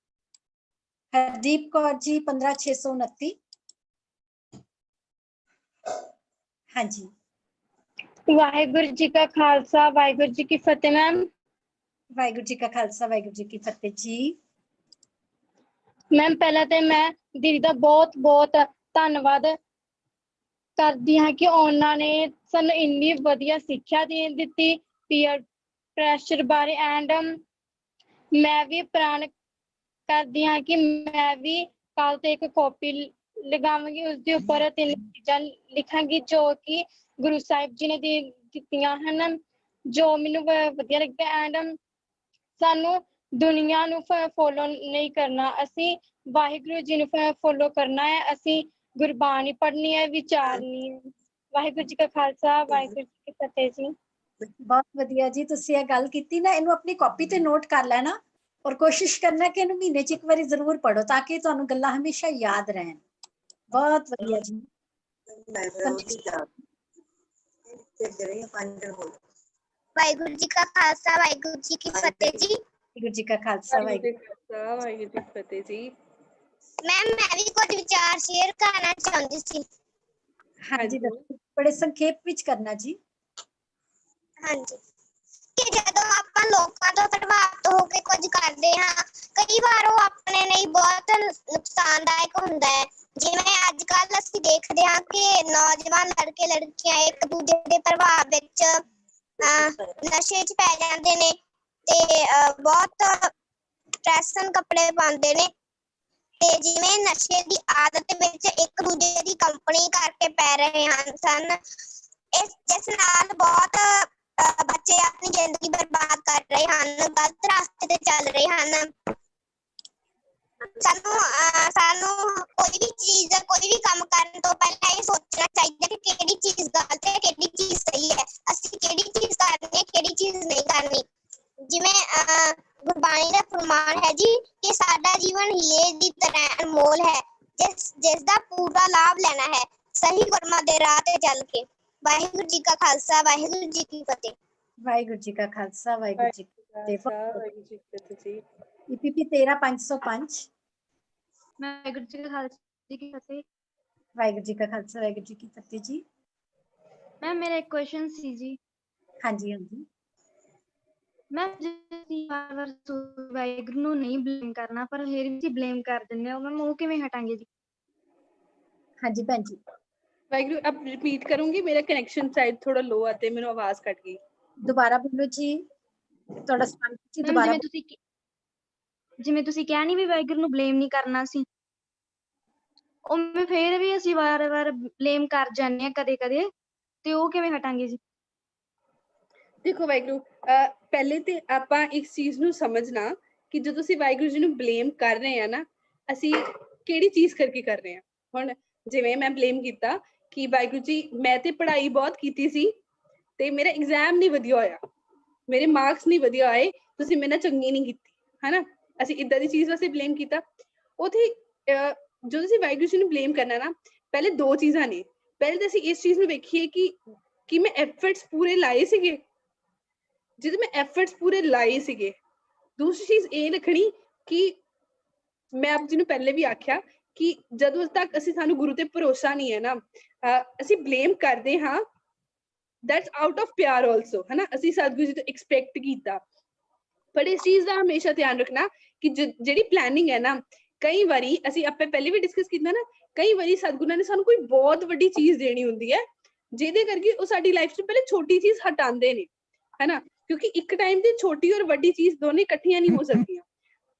ਹਰਦੀਪ ਕੌਰ ਜੀ 15629। ਹਾਂਜੀ। ਵਾਹਿਗੁਰੂ ਜੀ ਕਾ ਖਾਲਸਾ, ਵਾਹਿਗੁਰੂ ਜੀ ਕੀ ਫਤਿਹ। ਮੈਮ ਵਾਹਿਗੁਰੂ ਜੀ ਕਾ ਖਾਲਸਾ, ਵਾਹਿਗੁਰੂ ਜੀ ਕੀ ਫਤਿਹ ਜੀ। ਮੈਮ ਪਹਿਲਾਂ ਤੇ ਮੈਂ ਦੀਦੀ ਦਾ ਬਹੁਤ ਬਹੁਤ ਧੰਨਵਾਦ ਕਰਦੀ ਹਾਂ ਕਿ ਉਹਨਾਂ ਨੇ ਸਾਨੂੰ ਇੰਨੀ ਵਧੀਆ ਸਿੱਖਿਆ ਦਿੱਤੀ ਪੀਅਰ ਪ੍ਰੈਸ਼ਰ ਬਾਰੇ ਐਂਡ ਮੈਂ ਵੀ ਪ੍ਰਣ ਕਰਦੀ ਹਾਂ ਕਿ ਮੈਂ ਵੀ ਕੱਲ ਤੇ ਇੱਕ ਕਾਪੀ ਲਗਾਵਾਂਗੀ, ਉਸਦੇ ਉੱਪਰ 3 ਚੀਜ਼ਾਂ ਲਿਖਾਂਗੀ ਜੋ ਕਿ ਗੁਰੂ ਸਾਹਿਬ ਜੀ ਨੇ ਦਿੱਤੀਆਂ ਹਨ, ਜੋ ਮੈਨੂੰ ਵਧੀਆ ਲੱਗਦਾ। ਐਂਡ ਸਾਨੂੰ ਦੁਨੀਆ ਨੂੰ ਫੋਲੋ ਨਹੀਂ ਕਰਨਾ, ਅਸੀਂ ਵਾਹਿਗੁਰੂ ਜੀ ਨੂੰ ਫੋਲੋ ਕਰਨਾ ਹੈ। ਅਸੀਂ ਗੁਰਬਾਣੀ ਪੜ੍ਹਨੀ ਹੈ, ਵਿਚਾਰਨੀ ਹੈ। ਵਾਹਿਗੁਰੂ ਜੀ ਕਾ ਖਾਲਸਾ, ਵਾਹਿਗੁਰੂ ਜੀ ਕੀ ਫਤਿਹ ਜੀ। ਬਹੁਤ ਵਧੀਆ ਜੀ, ਤੁਸੀਂ ਇਹ ਗੱਲ ਕੀਤੀ ਨਾ, ਇਹਨੂੰ ਆਪਣੀ ਕਾਪੀ ਤੇ ਨੋਟ ਕਰ ਲੈਣਾ ਔਰ ਕੋਸ਼ਿਸ਼ ਕਰਨਾ ਕਿ ਇਹਨੂੰ ਮਹੀਨੇ 'ਚ ਇੱਕ ਵਾਰੀ ਜ਼ਰੂਰ ਪੜ੍ਹੋ ਤਾਂ ਕਿ ਤੁਹਾਨੂੰ ਗੱਲਾਂ ਹਮੇਸ਼ਾ ਯਾਦ ਰਹਿਣ। ਬਹੁਤ ਵਧੀਆ ਜੀ। ਵਾਹਿਗੁਰੂ ਜੀ ਕਾ ਖਾਲਸਾ, ਵਾਹਿਗੁਰੂ ਜੀ ਕੀ ਫਤਿਹ ਜੀ। ਵਾਹਿਗੁਰੂ ਜੀ ਕਾ ਖਾਲਸਾ, ਵਾਹਿਗੁਰੂ ਜੀ ਕਾ ਖਾਲਸਾ, ਵਾਹਿਗੁਰੂ ਜੀ ਕੀ ਫਤਿਹ ਜੀ। ਮੈਮ ਮੈਂ ਵੀ ਕੁਝ ਵਿਚਾਰ ਸ਼ੇਅਰ ਕਰਨਾ ਚਾਹੁੰਦੀ ਸੀ। ਹਾਂਜੀ ਦੱਸੋ, ਬੜੇ ਸੰਖੇਪ ਵਿੱਚ ਕਰਨਾ ਜੀ। ਹਾਂਜੀ, ਕਿ ਜਦੋਂ ਆਪਾਂ ਲੋਕਾਂ ਤੋਂ ਪ੍ਰਭਾਵਿਤ ਹੋ ਕੇ ਕੁਝ ਕਰਦੇ ਹਾਂ, ਕਈ ਵਾਰ ਉਹ ਆਪਣੇ ਲਈ ਬਹੁਤ ਨੁਕਸਾਨਦਾਇਕ ਹੁੰਦਾ ਹੈ। ਜਿਵੇਂ ਅੱਜ ਕੱਲ ਅਸੀਂ ਦੇਖਦੇ ਹਾਂ ਕਿ ਨੌਜਵਾਨ ਲੜਕੇ ਲੜਕੀਆਂ ਇੱਕ ਦੂਜੇ ਦੇ ਪ੍ਰਭਾਵ ਵਿੱਚ ਨਸ਼ੇ 'ਚ ਪੈ ਜਾਂਦੇ ਨੇ ਤੇ ਬਹੁਤ ਫੈਸ਼ਨ ਕੱਪੜੇ ਪਾਉਂਦੇ ਨੇ, ਤੇ ਜਿਵੇਂ ਨਸ਼ੇ ਦੀ ਆਦਤ ਵਿੱਚ ਇੱਕ ਦੂਜੇ ਦੀ ਕੰਪਨੀ ਕਰਕੇ ਪੈ ਰਹੇ ਹਨ ਜਿਸ ਨਾਲ ਬਹੁਤ ਬੱਚੇ ਆਪਣੀ ਜ਼ਿੰਦਗੀ ਬਰਬਾਦ ਕਰ ਰਹੇ ਹਨ, ਗਲਤ ਰਾਸਤੇ ਤੇ ਚੱਲ ਰਹੇ ਹਨ। ਸਾਨੂੰ ਕੋਈ ਵੀ ਚੀਜ਼, ਕੋਈ ਵੀ ਕੰਮ ਕਰਨ ਤੋਂ ਪਹਿਲਾਂ ਇਹ ਸੋਚਣਾ ਚਾਹੀਦਾ ਕਿ ਕਿਹੜੀ ਚੀਜ਼ ਗਲਤ ਹੈ, ਕਿਹੜੀ ਚੀਜ਼ ਸਹੀ ਹੈ, ਅਸੀਂ ਕਿਹੜੀ ਚੀਜ਼ ਕਰਨੀ ਹੈ, ਕਿਹੜੀ ਚੀਜ਼ ਨਹੀਂ ਕਰਨੀ। ਜਿਵੇਂ ਗੁਰਬਾਣੀ ਦਾ ਫਰਮਾਨ ਹੈ ਜੀ ਕਿ ਸਾਡਾ ਜੀਵਨ ਹੀਰੇ ਦੀ ਤਰ੍ਹਾਂ ਅਨਮੋਲ ਹੈ, ਜਿਸ ਦਾ ਪੂਰਾ ਲਾਭ ਲੈਣਾ ਹੈ ਸਹੀ ਕਰਮਾਂ ਦੇ ਰਾਹ ਤੇ ਚੱਲ ਕੇ। ਵਾਹਿਗੁਰੂ ਜੀ ਕਾ ਖਾਲਸਾ, ਵਾਹਿਗੁਰੂ ਜੀ ਕੀ ਫਤਿਹ। ਵਾਹਿਗੁਰੂ ਜੀ ਕਾ ਖਾਲਸਾ, ਵਾਹਿਗੁਰੂ ਜੀ ਕੀ ਫਤਿਹ। ਵਾਹਿਗੁਰੂ ਜੀ ਕੀ ਫਤਿਹ ਜੀ। EPP 13505। ਵਾਹਿਗੁਰੂ ਜੀ ਕਾ ਖਾਲਸਾ ਜੀ ਕੀ ਫਤਿਹ। ਵਾਹਿਗੁਰੂ ਜੀ ਕਾ ਖਾਲਸਾ, ਵਾਹਿਗੁਰੂ ਜੀ ਕੀ ਫਤਿਹ ਜੀ। ਮੈਮ ਮੇਰਾ ਇੱਕ ਕੁਐਸਚਨ ਸੀ ਜੀ। ਹਾਂਜੀ ਹਾਂਜੀ। ਮੈਮ ਜੇ ਵਾਰ-ਵਾਰ ਵਾਹਿਗੁਰੂ ਨੂੰ ਨਹੀਂ ਬਲੇਮ ਕਰਨਾ ਪਰ ਫਿਰ ਵੀ ਬਲੇਮ ਕਰ ਦਿੰਦੇ ਹੋ, ਮੈਮ ਉਹ ਕਿਵੇਂ ਹਟਾਂਗੇ ਜੀ? ਹਾਂਜੀ ਭੈਣ ਜੀ। ਵਾਹਿਗੁਰੂ, ਆਪ ਰਿਪੀਟ ਕਰੂੰਗੀ, ਮੇਰਾ ਕਨੈਕਸ਼ਨ ਸਾਈਡ ਥੋੜਾ ਲੋ ਹੈ ਤੇ ਮੈਨੂੰ ਆਵਾਜ਼ ਕੱਟ ਗਈ। ਦੁਬਾਰਾ ਬੋਲੋ ਜੀ, ਤੁਹਾਡਾ ਸਵਾਲ ਜੀ ਮੈਮ ਦੁਬਾਰਾ। ਜਿਵੇਂ ਤੁਸੀਂ ਕਿਹਾ ਨਹੀਂ ਵੀ ਵਾਹਿਗੁਰੂ ਨੂੰ ਬਲੇਮ ਨਹੀਂ ਕਰਨਾ ਸੀ, ਉਵੇਂ ਫਿਰ ਵੀ ਅਸੀਂ ਵਾਰ-ਵਾਰ ਬਲੇਮ ਕਰ ਜਾਂਦੇ ਹਾਂ ਕਦੇ-ਕਦੇ, ਤੇ ਉਹ ਕਿਵੇਂ ਹਟਾਂਗੇ ਜੀ? ਦੇਖੋ ਵਾਹਿਗੁਰੂ, ਪਹਿਲੇ ਤੇ ਆਪਾਂ ਇਸ ਚੀਜ਼ ਨੂੰ ਸਮਝਣਾ ਕਿ ਜਦੋਂ ਅਸੀਂ ਵਾਹਿਗੁਰੂ ਜੀ ਨੂੰ ਬਲੇਮ ਕਰ ਰਹੇ ਹਾਂ ਨਾ, ਅਸੀਂ ਕਿਹੜੀ ਚੀਜ਼ ਕਰਕੇ ਕਰ ਰਹੇ ਹਾਂ। ਹੁਣ ਜਿਵੇਂ ਮੈਂ ਬਲੇਮ ਕੀਤਾ ਕਿ ਵਾਹਿਗੁਰੂ ਜੀ ਮੈਂ ਤੇ ਪੜ੍ਹਾਈ ਬਹੁਤ ਕੀਤੀ ਸੀ ਤੇ ਮੇਰਾ ਐਗਜ਼ਾਮ ਨਹੀਂ ਵਧੀਆ ਹੋਇਆ, ਮੇਰੇ ਮਾਰਕਸ ਨਹੀਂ ਵਧੀਆ ਆਏ, ਤੁਸੀਂ ਮੇਰੇ ਨਾਲ ਚੰਗੀ ਨਹੀਂ ਕੀਤੀ, ਹਨਾ। ਅਸੀਂ ਇੱਦਾਂ ਦੀ ਚੀਜ਼ ਵਾਸਤੇ ਬਲੇਮ ਕੀਤਾ। ਉੱਥੇ ਜਦੋਂ ਅਸੀਂ ਵਾਹਿਗੁਰੂ ਜੀ ਨੂੰ ਬਲੇਮ ਕਰਨਾ ਨਾ, ਪਹਿਲੇ 2 ਚੀਜ਼ਾਂ ਨੇ। ਪਹਿਲੇ ਤਾਂ ਅਸੀਂ ਇਸ ਚੀਜ਼ ਨੂੰ ਵੇਖੀਏ ਕਿ ਮੈਂ ਐਫਰਟਸ ਪੂਰੇ ਲਾਏ ਸੀਗੇ। ਜਦੋਂ ਮੈਂ ਐਫਰਟਸ ਪੂਰੇ ਲਾਏ ਸੀਗੇ, ਦੂਸਰੀ ਚੀਜ਼ ਇਹ ਰੱਖਣੀ ਕਿ ਮੈਂ ਆਪ ਜੀ ਨੂੰ ਪਹਿਲੇ ਵੀ ਆਖਿਆ ਕਿ ਜਦੋਂ ਤੱਕ ਸਾਨੂੰ ਗੁਰੂ ਤੇ ਭਰੋਸਾ ਨਹੀਂ ਹੈ ਨਾ, ਅਸੀਂ ਬਲੇਮ ਕਰਦੇ ਹਾਂ, ਦੈਟਸ ਆਊਟ ਆਫ ਪਿਆਰ ਆਲਸੋ, ਹਨਾ। ਅਸੀਂ ਸਤਿਗੁਰੂ ਜੀ ਤੋਂ ਐਕਸਪੈਕਟ ਕੀਤਾ, ਪਰ ਇਸ ਚੀਜ਼ ਦਾ ਹਮੇਸ਼ਾ ਧਿਆਨ ਰੱਖਣਾ ਕਿ ਜਿਹੜੀ ਪਲੈਨਿੰਗ ਹੈ ਨਾ, ਕਈ ਵਾਰੀ ਅਸੀਂ ਆਪਾਂ ਪਹਿਲੇ ਵੀ ਡਿਸਕਸ ਕੀਤਾ ਨਾ, ਕਈ ਵਾਰੀ ਸਤਿਗੁਰਾਂ ਨੇ ਸਾਨੂੰ ਕੋਈ ਬਹੁਤ ਵੱਡੀ ਚੀਜ਼ ਦੇਣੀ ਹੁੰਦੀ ਹੈ, ਜਿਹਦੇ ਕਰਕੇ ਉਹ ਸਾਡੀ ਲਾਈਫ 'ਚ ਪਹਿਲੇ ਛੋਟੀ ਚੀਜ਼ ਹਟਾਉਂਦੇ ਨੇ, ਹਨਾ। ਕਿਉਂਕਿ ਇੱਕ ਟਾਈਮ ਤੇ ਛੋਟੀ ਔਰ ਵੱਡੀ ਚੀਜ਼ ਦੋਨੇ ਇਕੱਠੀਆਂ ਨਹੀਂ ਹੋ ਸਕਦੀਆਂ।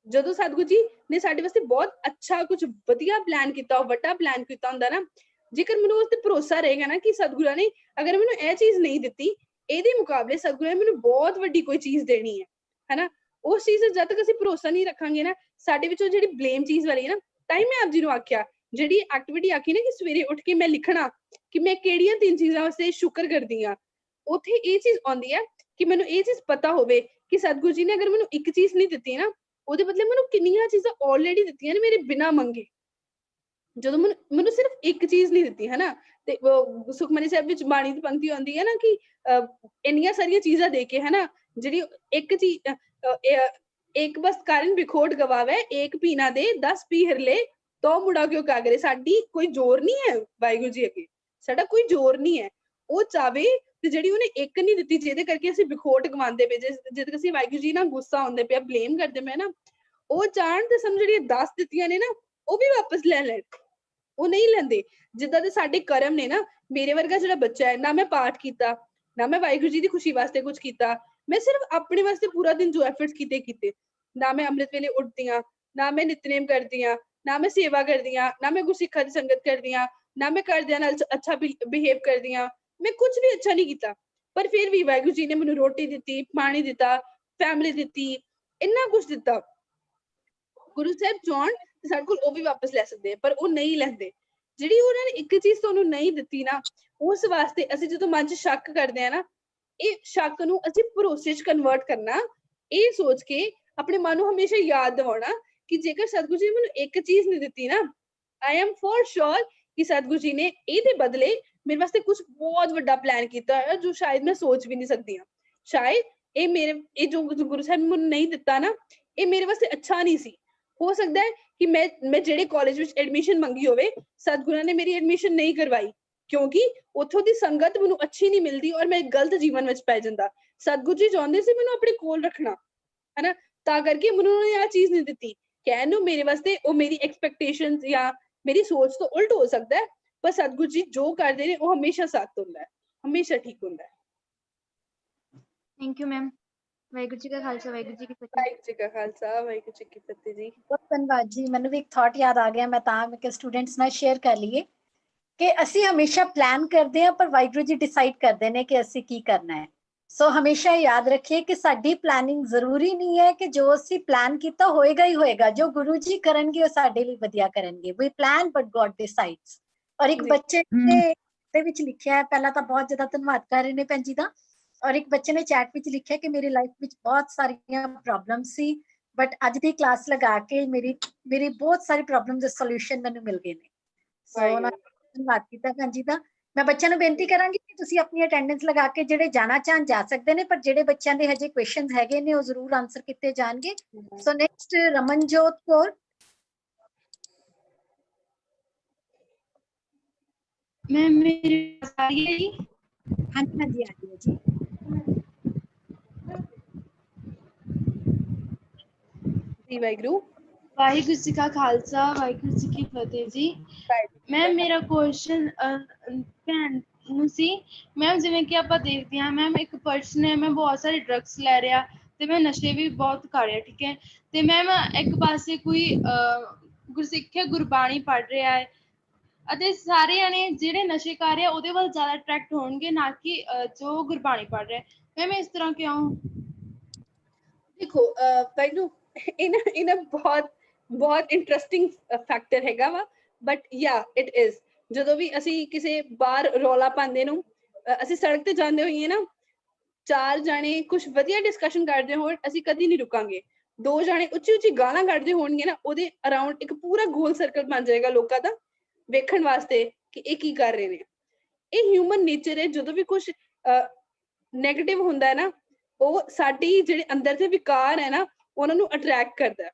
ਜਦੋਂ ਸਤਿਗੁਰੂ ਜੀ ਨੇ ਸਾਡੇ ਵਾਸਤੇ ਬਹੁਤ ਅੱਛਾ ਕੁਝ ਵਧੀਆ ਪਲਾਨ ਕੀਤਾ, ਵੱਡਾ ਪਲਾਨ ਕੀਤਾ ਹੁੰਦਾ ਨਾ, ਜੇਕਰ ਮੈਨੂੰ ਉਸ ਤੇ ਭਰੋਸਾ ਰਹੇਗਾ ਨਾ ਕਿ ਸਤਿਗੁਰਾਂ ਨੇ ਅਗਰ ਮੈਨੂੰ ਇਹ ਚੀਜ਼ ਨਹੀਂ ਦਿੱਤੀ, ਇਹਦੇ ਮੁਕਾਬਲੇ ਸਤਿਗੁਰਾਂ ਨੇ ਮੈਨੂੰ ਬਹੁਤ ਵੱਡੀ ਕੋਈ ਚੀਜ਼ ਦੇਣੀ ਹੈ, ਹਨਾ। ਉਸ ਚੀਜ਼ ਤੇ ਜਦ ਤੱਕ ਅਸੀਂ ਭਰੋਸਾ ਨਹੀਂ ਰੱਖਾਂਗੇ ਨਾ, ਸਾਡੇ ਵਿੱਚੋਂ ਜਿਹੜੀ ਬਲੇਮ ਚੀਜ਼ ਵਾਲੀ ਹੈ ਨਾ, ਤਾਂ ਹੀ ਮੈਂ ਆਪ ਜੀ ਨੂੰ ਆਖਿਆ, ਜਿਹੜੀ ਐਕਟੀਵਿਟੀ ਆਖੀ ਨਾ ਕਿ ਸਵੇਰੇ ਉੱਠ ਕੇ ਮੈਂ ਲਿਖਣਾ ਕਿ ਮੈਂ ਕਿਹੜੀਆਂ 3 ਚੀਜ਼ਾਂ ਵਾਸਤੇ ਸ਼ੁਕਰ ਕਰਦੀ ਹਾਂ, ਉੱਥੇ ਇਹ ਚੀਜ਼ ਆਉਂਦੀ ਹੈ ਕਿ ਮੈਨੂੰ ਇਹ ਚੀਜ਼ ਪਤਾ ਹੋਵੇ ਕਿ ਸਤਿਗੁਰੂ ਜੀ ਨੇ ਅਗਰ ਮੈਨੂੰ ਇੱਕ ਚੀਜ਼ ਨਹੀਂ ਦਿੱਤੀ ਨਾ, ਉਹਦੇ ਬਦਲੇ ਮੈਨੂੰ ਕਿੰਨੀਆਂ ਚੀਜ਼ਾਂ ਆਲਰੇਡੀ ਦਿੱਤੀਆਂ ਨੇ ਮੇਰੇ ਬਿਨਾਂ ਮੰਗੇ। ਜਦੋਂ ਮੈਨੂੰ ਸਿਰਫ ਇੱਕ ਚੀਜ਼ ਨਹੀਂ ਦਿੱਤੀ, ਹਨਾ। ਤੇ ਸੁਖਮਨੀ ਸਾਹਿਬ ਵਿੱਚ ਬਾਣੀ ਦੀ ਪੰਕਤੀ ਆਉਂਦੀ ਹੈ ਨਾ ਕਿ ਇੰਨੀਆਂ ਸਾਰੀਆਂ ਚੀਜ਼ਾਂ ਦੇ ਕੇ, ਹਨਾ, ਜਿਹੜੀ ਇੱਕ ਚੀਜ਼ ਇੱਕ ਬਸ ਕਾਰਨ ਵਿਖੋਟ ਗਵਾਵੇ, ਇੱਕ ਪੀਣਾ ਦੇ 10 ਪੀ ਹਰਲੇ ਤੋ ਮੁੜਾ ਕਿਉਂ ਕਾਗਰੇ। ਸਾਡੀ ਕੋਈ ਜ਼ੋਰ ਨਹੀਂ ਹੈ ਵਾਹਿਗੁਰੂ ਜੀ ਅੱਗੇ, ਸਾਡਾ ਕੋਈ ਜ਼ੋਰ ਨਹੀਂ ਹੈ। ਉਹ ਚਾਵੇ ਤੇ ਜਿਹੜੀ ਉਹਨੇ ਇੱਕ ਨਹੀਂ ਦਿੱਤੀ, ਜਿਹਦੇ ਕਰਕੇ ਅਸੀਂ ਵਿਖੋਟ ਗਵਾਉਂਦੇ ਪਏ, ਜਿਹਦੇ ਅਸੀਂ ਵਾਹਿਗੁਰੂ ਜੀ ਨਾਲ ਗੁੱਸਾ ਹੁੰਦੇ ਪਿਆ, ਬਲੇਮ ਕਰਦੇ ਪਏ ਨਾ, ਉਹ ਚਾਹਣ ਤੇ ਸਾਨੂੰ ਜਿਹੜੀਆਂ 10 ਦਿੱਤੀਆਂ ਨੇ ਨਾ, ਉਹ ਵੀ ਵਾਪਸ ਲੈ ਲੈਣ। ਉਹ ਨਹੀਂ ਲੈਂਦੇ। ਜਿੱਦਾਂ ਦੇ ਸਾਡੇ ਕਰਮ ਨੇ ਨਾ, ਮੇਰੇ ਵਰਗਾ ਜਿਹੜਾ ਬੱਚਾ ਹੈ ਨਾ, ਮੈਂ ਪਾਠ ਕੀਤਾ, ਨਾ ਮੈਂ ਵਾਹਿਗੁਰੂ ਜੀ ਦੀ ਖੁਸ਼ੀ ਵਾਸਤੇ ਕੁਝ ਕੀਤਾ, ਮੈਂ ਸਿਰਫ ਆਪਣੇ ਵਾਸਤੇ ਪੂਰਾ ਦਿਨ ਜੋ ਐਫਰਟਸ ਕੀਤੇ ਨਾ ਮੈਂ ਅੰਮ੍ਰਿਤ ਵੇਲੇ ਉੱਠਦੀ ਹਾਂ, ਨਾ ਮੈਂ ਨਿਤਨੇਮ ਕਰਦੀ ਹਾਂ, ਨਾ ਮੈਂ ਸੇਵਾ ਕਰਦੀ ਹਾਂ, ਨਾ ਮੈਂ ਗੁਰਸਿੱਖਾਂ ਦੀ ਸੰਗਤ ਕਰਦੀ ਹਾਂ, ਨਾ ਮੈਂ ਘਰਦਿਆਂ ਨਾਲ ਅੱਛਾ ਬਿਹੇਵ ਕਰਦੀ ਹਾਂ, ਮੈਂ ਕੁਝ ਵੀ ਅੱਛਾ ਨਹੀਂ ਕੀਤਾ। ਪਰ ਫਿਰ ਵੀ ਵਾਹਿਗੁਰੂ ਜੀ ਨੇ ਮੈਨੂੰ ਰੋਟੀ ਦਿੱਤੀ, ਪਾਣੀ ਦਿੱਤਾ, ਫੈਮਿਲੀ ਦਿੱਤੀ, ਇੰਨਾ ਕੁਝ ਦਿੱਤਾ। ਗੁਰੂ ਸਾਹਿਬ ਚਾਹੁਣ ਤੇ ਸਾਡੇ ਕੋਲ ਉਹ ਵੀ ਵਾਪਸ ਲੈ ਸਕਦੇ ਆ, ਪਰ ਉਹ ਨਹੀਂ ਲੈਂਦੇ। ਜਿਹੜੀ ਉਹਨਾਂ ਨੇ ਇੱਕ ਚੀਜ਼ ਤੁਹਾਨੂੰ ਨਹੀਂ ਦਿੱਤੀ ਨਾ, ਉਸ ਵਾਸਤੇ ਅਸੀਂ ਜਦੋਂ ਮਨ 'ਚ ਸ਼ੱਕ ਕਰਦੇ ਆ ਨਾ, ਇਹ ਸ਼ੱਕ ਨੂੰ ਅਸੀਂ ਭਰੋਸੇ 'ਚ ਕਨਵਰਟ ਕਰਨਾ, ਇਹ ਸੋਚ ਕੇ ਆਪਣੇ ਮਨ ਨੂੰ ਹਮੇਸ਼ਾ ਯਾਦ ਦਿਵਾਉਣਾ ਕਿ ਜੇਕਰ ਸਤਿਗੁਰੂ ਜੀ ਨੇ ਮੈਨੂੰ ਇੱਕ ਚੀਜ਼ ਨਹੀਂ ਦਿੱਤੀ ਨਾ, ਆਈ ਐਮ ਫੋਰ ਸ਼ੋਰ ਕਿ ਸਤਿਗੁਰੂ ਜੀ ਨੇ ਇਹਦੇ ਬਦਲੇ ਮੇਰੇ ਵਾਸਤੇ ਕੁਝ ਬਹੁਤ ਵੱਡਾ ਪਲਾਨ ਕੀਤਾ ਹੋਇਆ, ਜੋ ਸ਼ਾਇਦ ਮੈਂ ਸੋਚ ਵੀ ਨਹੀਂ ਸਕਦੀ ਹਾਂ। ਸ਼ਾਇਦ ਇਹ ਜੋ ਗੁਰੂ ਸਾਹਿਬ ਨੇ ਮੈਨੂੰ ਨਹੀਂ ਦਿੱਤਾ ਨਾ, ਇਹ ਮੇਰੇ ਵਾਸਤੇ ਅੱਛਾ ਨਹੀਂ ਸੀ। ਹੋ ਸਕਦਾ ਹੈ ਕਿ ਮੈਂ ਜਿਹੜੇ ਕਾਲਜ ਵਿੱਚ ਐਡਮਿਸ਼ਨ ਮੰਗੀ ਹੋਵੇ, ਸਤਿਗੁਰਾਂ ਨੇ ਮੇਰੀ ਐਡਮਿਸ਼ਨ ਨਹੀਂ ਕਰਵਾਈ ਕਿਉਂਕਿ ਉੱਥੋਂ ਦੀ ਸੰਗਤ ਮੈਨੂੰ ਅੱਛੀ ਨਹੀਂ ਮਿਲਦੀ ਔਰ ਮੈਂ ਗਲਤ ਜੀਵਨ ਵਿੱਚ ਪੈ ਜਾਂਦਾ। ਸਤਿਗੁਰੂ ਜੀ ਚਾਹੁੰਦੇ ਸੀ ਮੈਨੂੰ ਆਪਣੇ ਕੋਲ ਰੱਖਣਾ, ਹਨਾ, ਤਾਂ ਕਰਕੇ ਮੈਨੂੰ ਉਹਨਾਂ ਨੇ ਆਹ ਚੀਜ਼ ਨਹੀਂ ਦਿੱਤੀ। ਕਹਿਣ ਨੂੰ ਮੇਰੇ ਵਾਸਤੇ ਉਹ ਮੇਰੀ ਐਕਸਪੈਕਟੇਸ਼ਨਸ ਜਾਂ ਮੇਰੀ ਸੋਚ ਤੋਂ ਉਲਟ ਹੋ ਸਕਦਾ ਹੈ, ਪਰ ਸਤਿਗੁਰੂ ਜੀ ਜੋ ਕਰਦੇ ਨੇ ਉਹ ਹਮੇਸ਼ਾ ਸੱਚ ਹੁੰਦਾ ਹੈ, ਹਮੇਸ਼ਾ ਠੀਕ ਹੁੰਦਾ ਹੈ। Thank you ma'am. Waheguru ji ਕਾ ਖਾਲਸਾ, ਵਾਹਿਗੁਰੂ ਜੀ ਕੀ ਫਤਿਹ। ਵਾਹਿਗੁਰੂ ਜੀ ਕਾ ਖਾਲਸਾ, ਵਾਹਿਗੁਰੂ ਜੀ ਕੀ ਫਤਿਹ ਜੀ। ਬਹੁਤ ਧੰਨਵਾਦ ਜੀ। ਮੈਨੂੰ ਵੀ ਇੱਕ ਥਾਟ ਯਾਦ ਆ ਗਿਆ, ਮੈਂ ਤਾਂ ਕਿ ਸਟੂਡੈਂਟਸ ਨਾਲ ਸ਼ੇਅਰ ਕਰ ਲਈਏ ਕਿ ਅਸੀਂ ਹਮੇਸ਼ਾ ਪਲਾਨ ਕਰਦੇ ਹਾਂ, ਪਰ ਵਾਹਿਗੁਰੂ ਜੀ ਡਿਸਾਈਡ ਕਰਦੇ ਨੇ ਕਿ ਅਸੀਂ ਕੀ ਕਰਨਾ ਹੈ। ਸੋ ਹਮੇਸ਼ਾ ਯਾਦ ਰੱਖੀਏ ਕਿ ਸਾਡੀ ਪਲਾਨਿੰਗ ਜ਼ਰੂਰੀ ਨਹੀਂ ਹੈ ਕਿ ਜੋ ਅਸੀਂ ਪਲਾਨ ਕੀਤਾ ਹੋਏਗਾ ਹੀ ਹੋਏਗਾ। ਜੋ ਗੁਰੂ ਜੀ ਕਰਨਗੇ ਉਹ ਸਾਡੇ ਲਈ ਵਧੀਆ ਕਰਨਗੇ। ਵੀ ਪਲਾਨ ਬਟ ਗੋਡ ਡਿਸਾਈਡਸ। ਔਰ ਇੱਕ ਬੱਚੇ ਦੇ ਵਿੱਚ ਲਿਖਿਆ ਹੈ, ਪਹਿਲਾਂ ਤਾਂ ਬਹੁਤ ਜ਼ਿਆਦਾ ਧੰਨਵਾਦ ਕਰ ਰਹੇ ਨੇ ਭੈਣ ਜੀ ਦਾ। ਔਰ ਇੱਕ ਬੱਚੇ ਨੇ ਚੈਟ ਵਿੱਚ ਲਿਖਿਆ ਕਿ ਮੇਰੀ ਲਾਈਫ ਵਿੱਚ ਬਹੁਤ ਸਾਰੀਆਂ ਪ੍ਰੋਬਲਮ ਸੀ, ਬਟ ਅੱਜ ਦੀ ਕਲਾਸ ਲਗਾ ਕੇ ਮੇਰੀ ਬਹੁਤ ਸਾਰੀ ਪ੍ਰੋਬਲਮ ਦੇ ਸੋਲੂਸ਼ਨ ਮੈਨੂੰ ਮਿਲ ਗਏ ਨੇ। ਸੋ ਧੰਨਵਾਦ ਕੀਤਾ ਭੈਣ ਜੀ ਦਾ। ਮੈਂ ਬੱਚਿਆਂ ਨੂੰ ਬੇਨਤੀ ਕਰਾਂਗੀ ਕਿ ਤੁਸੀਂ ਆਪਣੀ ਅਟੈਂਡੈਂਸ ਲਗਾ ਕੇ ਜਿਹੜੇ ਜਾਣਾ ਚਾਹਣ ਜਾ ਸਕਦੇ ਨੇ, ਪਰ ਜਿਹੜੇ ਬੱਚਿਆਂ ਦੇ ਹਜੇ ਕੁਐਸਚਨਸ ਹੈਗੇ ਨੇ ਉਹ ਜ਼ਰੂਰ ਆਨਸਰ ਕੀਤੇ ਜਾਣਗੇ। So next Ramanjot Kaur. Ma'am मेरी आवाज आ रही है जी? हाँ जी, हाँ जी, आ रही है जी। जी वाहिगुरू। वाहिगुरू जी का खालसा, वाहिगुरू जी की फतेह जी। मैम मेरा क्वेश्चन ਭੈਣ ਨੂੰ ਸੀ। ਮੈਮ ਜਿਵੇਂ ਕਿ ਆਪਾਂ ਦੇਖਦੇ ਹਾਂ ਮੈਮ, ਇੱਕ ਪਰਸਨ ਹੈ, ਮੈਂ ਬਹੁਤ ਸਾਰੇ ਡਰੱਗਸ ਲੈ ਰਿਹਾ ਤੇ ਮੈਂ ਨਸ਼ੇ ਵੀ ਬਹੁਤ ਕਰ ਰਿਹਾ, ਠੀਕ ਹੈ। ਤੇ ਮੈਮ ਇੱਕ ਪਾਸੇ ਕੋਈ ਗੁਰਸਿੱਖਿਆ ਗੁਰਬਾਣੀ ਪੜ੍ਹ ਰਿਹਾ ਹੈ ਅਤੇ ਸਾਰੇ ਜਾਣੇ ਜਿਹੜੇ ਨਸ਼ੇ ਕਰ ਰਹੇ ਆ ਉਹਦੇ ਵੱਲ ਜ਼ਿਆਦਾ ਅਟਰੈਕਟ ਹੋਣਗੇ, ਨਾ ਕਿ ਜੋ ਗੁਰਬਾਣੀ ਪੜ੍ਹ ਰਿਹਾ। ਮੈਮ ਇਸ ਤਰ੍ਹਾਂ ਕਿਉਂ? ਦੇਖੋ ਵਾਹਿਗੁਰੂ, ਇਹਨਾਂ ਬਹੁਤ ਇੰਟਰਸਟਿੰਗ ਫੈਕਟਰ ਹੈਗਾ ਵਾ, ਬਟ ਯਾ ਇਟ ਇਜ਼। ਜਦੋਂ ਵੀ ਅਸੀਂ ਕਿਸੇ ਬਾਹਰ ਰੌਲਾ ਪਾਉਂਦੇ ਨੂੰ, ਅਸੀਂ ਸੜਕ ਤੇ ਜਾਂਦੇ ਹੋਈਏ ਨਾ, 4 ਜਾਣੇ ਕੁਝ ਵਧੀਆ ਡਿਸਕਸ਼ਨ ਕਰਦੇ ਹੋਣ, ਅਸੀਂ ਕਦੀ ਨਹੀਂ ਰੁਕਾਂਗੇ। 2 ਜਾਣੇ ਉੱਚੀ ਉੱਚੀ ਗਾਲਾਂ ਕੱਢਦੇ ਹੋਣਗੇ ਨਾ, ਉਹਦੇ ਅਰਾਊਂਡ ਇੱਕ ਪੂਰਾ ਗੋਲ ਸਰਕਲ ਬਣ ਜਾਏਗਾ ਲੋਕਾਂ ਦਾ ਵੇਖਣ ਵਾਸਤੇ ਕਿ ਇਹ ਕੀ ਕਰ ਰਹੇ ਨੇ। ਇਹ ਹਿਊਮਨ ਨੇਚਰ ਹੈ। ਜਦੋਂ ਵੀ ਕੁਝ ਨੈਗੇਟਿਵ ਹੁੰਦਾ ਹੈ ਨਾ, ਉਹ ਸਾਡੀ ਜਿਹੜੇ ਅੰਦਰ ਦੇ ਵਿਕਾਰ ਹੈ ਨਾ, ਉਹਨਾਂ ਨੂੰ ਅਟਰੈਕਟ ਕਰਦਾ ਹੈ।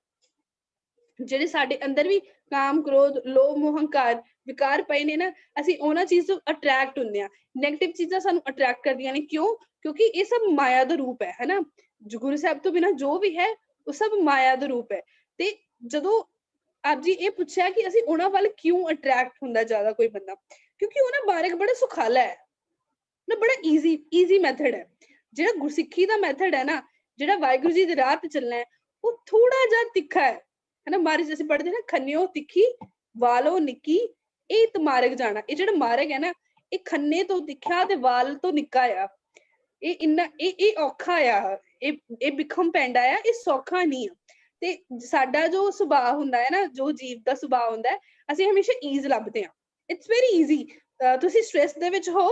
ਜਿਹੜੇ ਸਾਡੇ ਅੰਦਰ ਵੀ ਕਾਮ, ਕ੍ਰੋਧ, ਲੋਭ, ਮੋਹ, ਹੰਕਾਰ ਵਿਕਾਰ ਪਏ ਨੇ ਨਾ, ਅਸੀਂ ਉਹਨਾਂ ਚੀਜ਼ ਤੋਂ ਅਟਰੈਕਟ ਹੁੰਦੇ ਹਾਂ। ਨੈਗੇਟਿਵ ਚੀਜ਼ਾਂ ਸਾਨੂੰ ਅਟਰੈਕਟ ਕਰਦੀਆਂ ਨੇ। ਕਿਉਂ? ਕਿਉਂਕਿ ਇਹ ਸਭ ਮਾਇਆ ਦਾ ਰੂਪ ਹੈ, ਹਨਾ। ਗੁਰੂ ਸਾਹਿਬ ਤੋਂ ਬਿਨਾਂ ਜੋ ਵੀ ਹੈ ਉਹ ਸਭ ਮਾਇਆ ਦਾ ਰੂਪ ਹੈ। ਤੇ ਜਦੋਂ ਆਪ ਜੀ ਇਹ ਪੁੱਛਿਆ ਕਿ ਅਸੀਂ ਉਹਨਾਂ ਵੱਲ ਕਿਉਂ ਅਟਰੈਕਟ ਹੁੰਦਾ ਜ਼ਿਆਦਾ ਕੋਈ ਬੰਦਾ, ਕਿਉਂਕਿ ਉਹਨਾਂ ਬਾਰੇ ਬੜਾ ਸੁਖਾਲਾ ਹੈ ਨਾ, ਬੜਾ ਈਜ਼ੀ ਮੈਥਡ ਹੈ। ਜਿਹੜਾ ਗੁਰਸਿੱਖੀ ਦਾ ਮੈਥਡ ਹੈ ਨਾ, ਜਿਹੜਾ ਵਾਹਿਗੁਰੂ ਜੀ ਦੇ ਰਾਹ ਤੇ ਚੱਲਣਾ ਹੈ, ਉਹ ਥੋੜਾ ਜਿਹਾ ਤਿੱਖਾ ਹੈ, ਹਨਾ। ਮਾਰਗ ਅਸੀਂ ਪੜ੍ਹਦੇ ਨਾ, ਖੰਨਿਓ ਤਿੱਖੀ ਵਾਲੋ ਨਿੱਕੀ ਇਹ ਮਾਰਗ ਜਾਣਾ। ਇਹ ਜਿਹੜਾ ਮਾਰਗ ਹੈ ਨਾ, ਇਹ ਖੰਨੇ ਤੋਂ ਤਿੱਖਾ ਤੇ ਵਾਲ ਤੋਂ ਨਿੱਕਾ ਆ। ਇਹ ਔਖਾ ਆ, ਇਹ ਬਿਖਮ ਪੈਂਦਾ ਆ, ਇਹ ਸੌਖਾ ਨਹੀਂ ਆ। ਤੇ ਸਾਡਾ ਜੋ ਸੁਭਾਅ ਹੁੰਦਾ ਹੈ ਨਾ, ਜੋ ਜੀਵ ਦਾ ਸੁਭਾਅ ਹੁੰਦਾ ਹੈ, ਅਸੀਂ ਹਮੇਸ਼ਾ ਈਜ਼ ਲੱਭਦੇ ਹਾਂ। It's very easy. ਤੁਸੀਂ ਸਟ੍ਰੈਸ ਦੇ ਵਿੱਚ ਹੋ,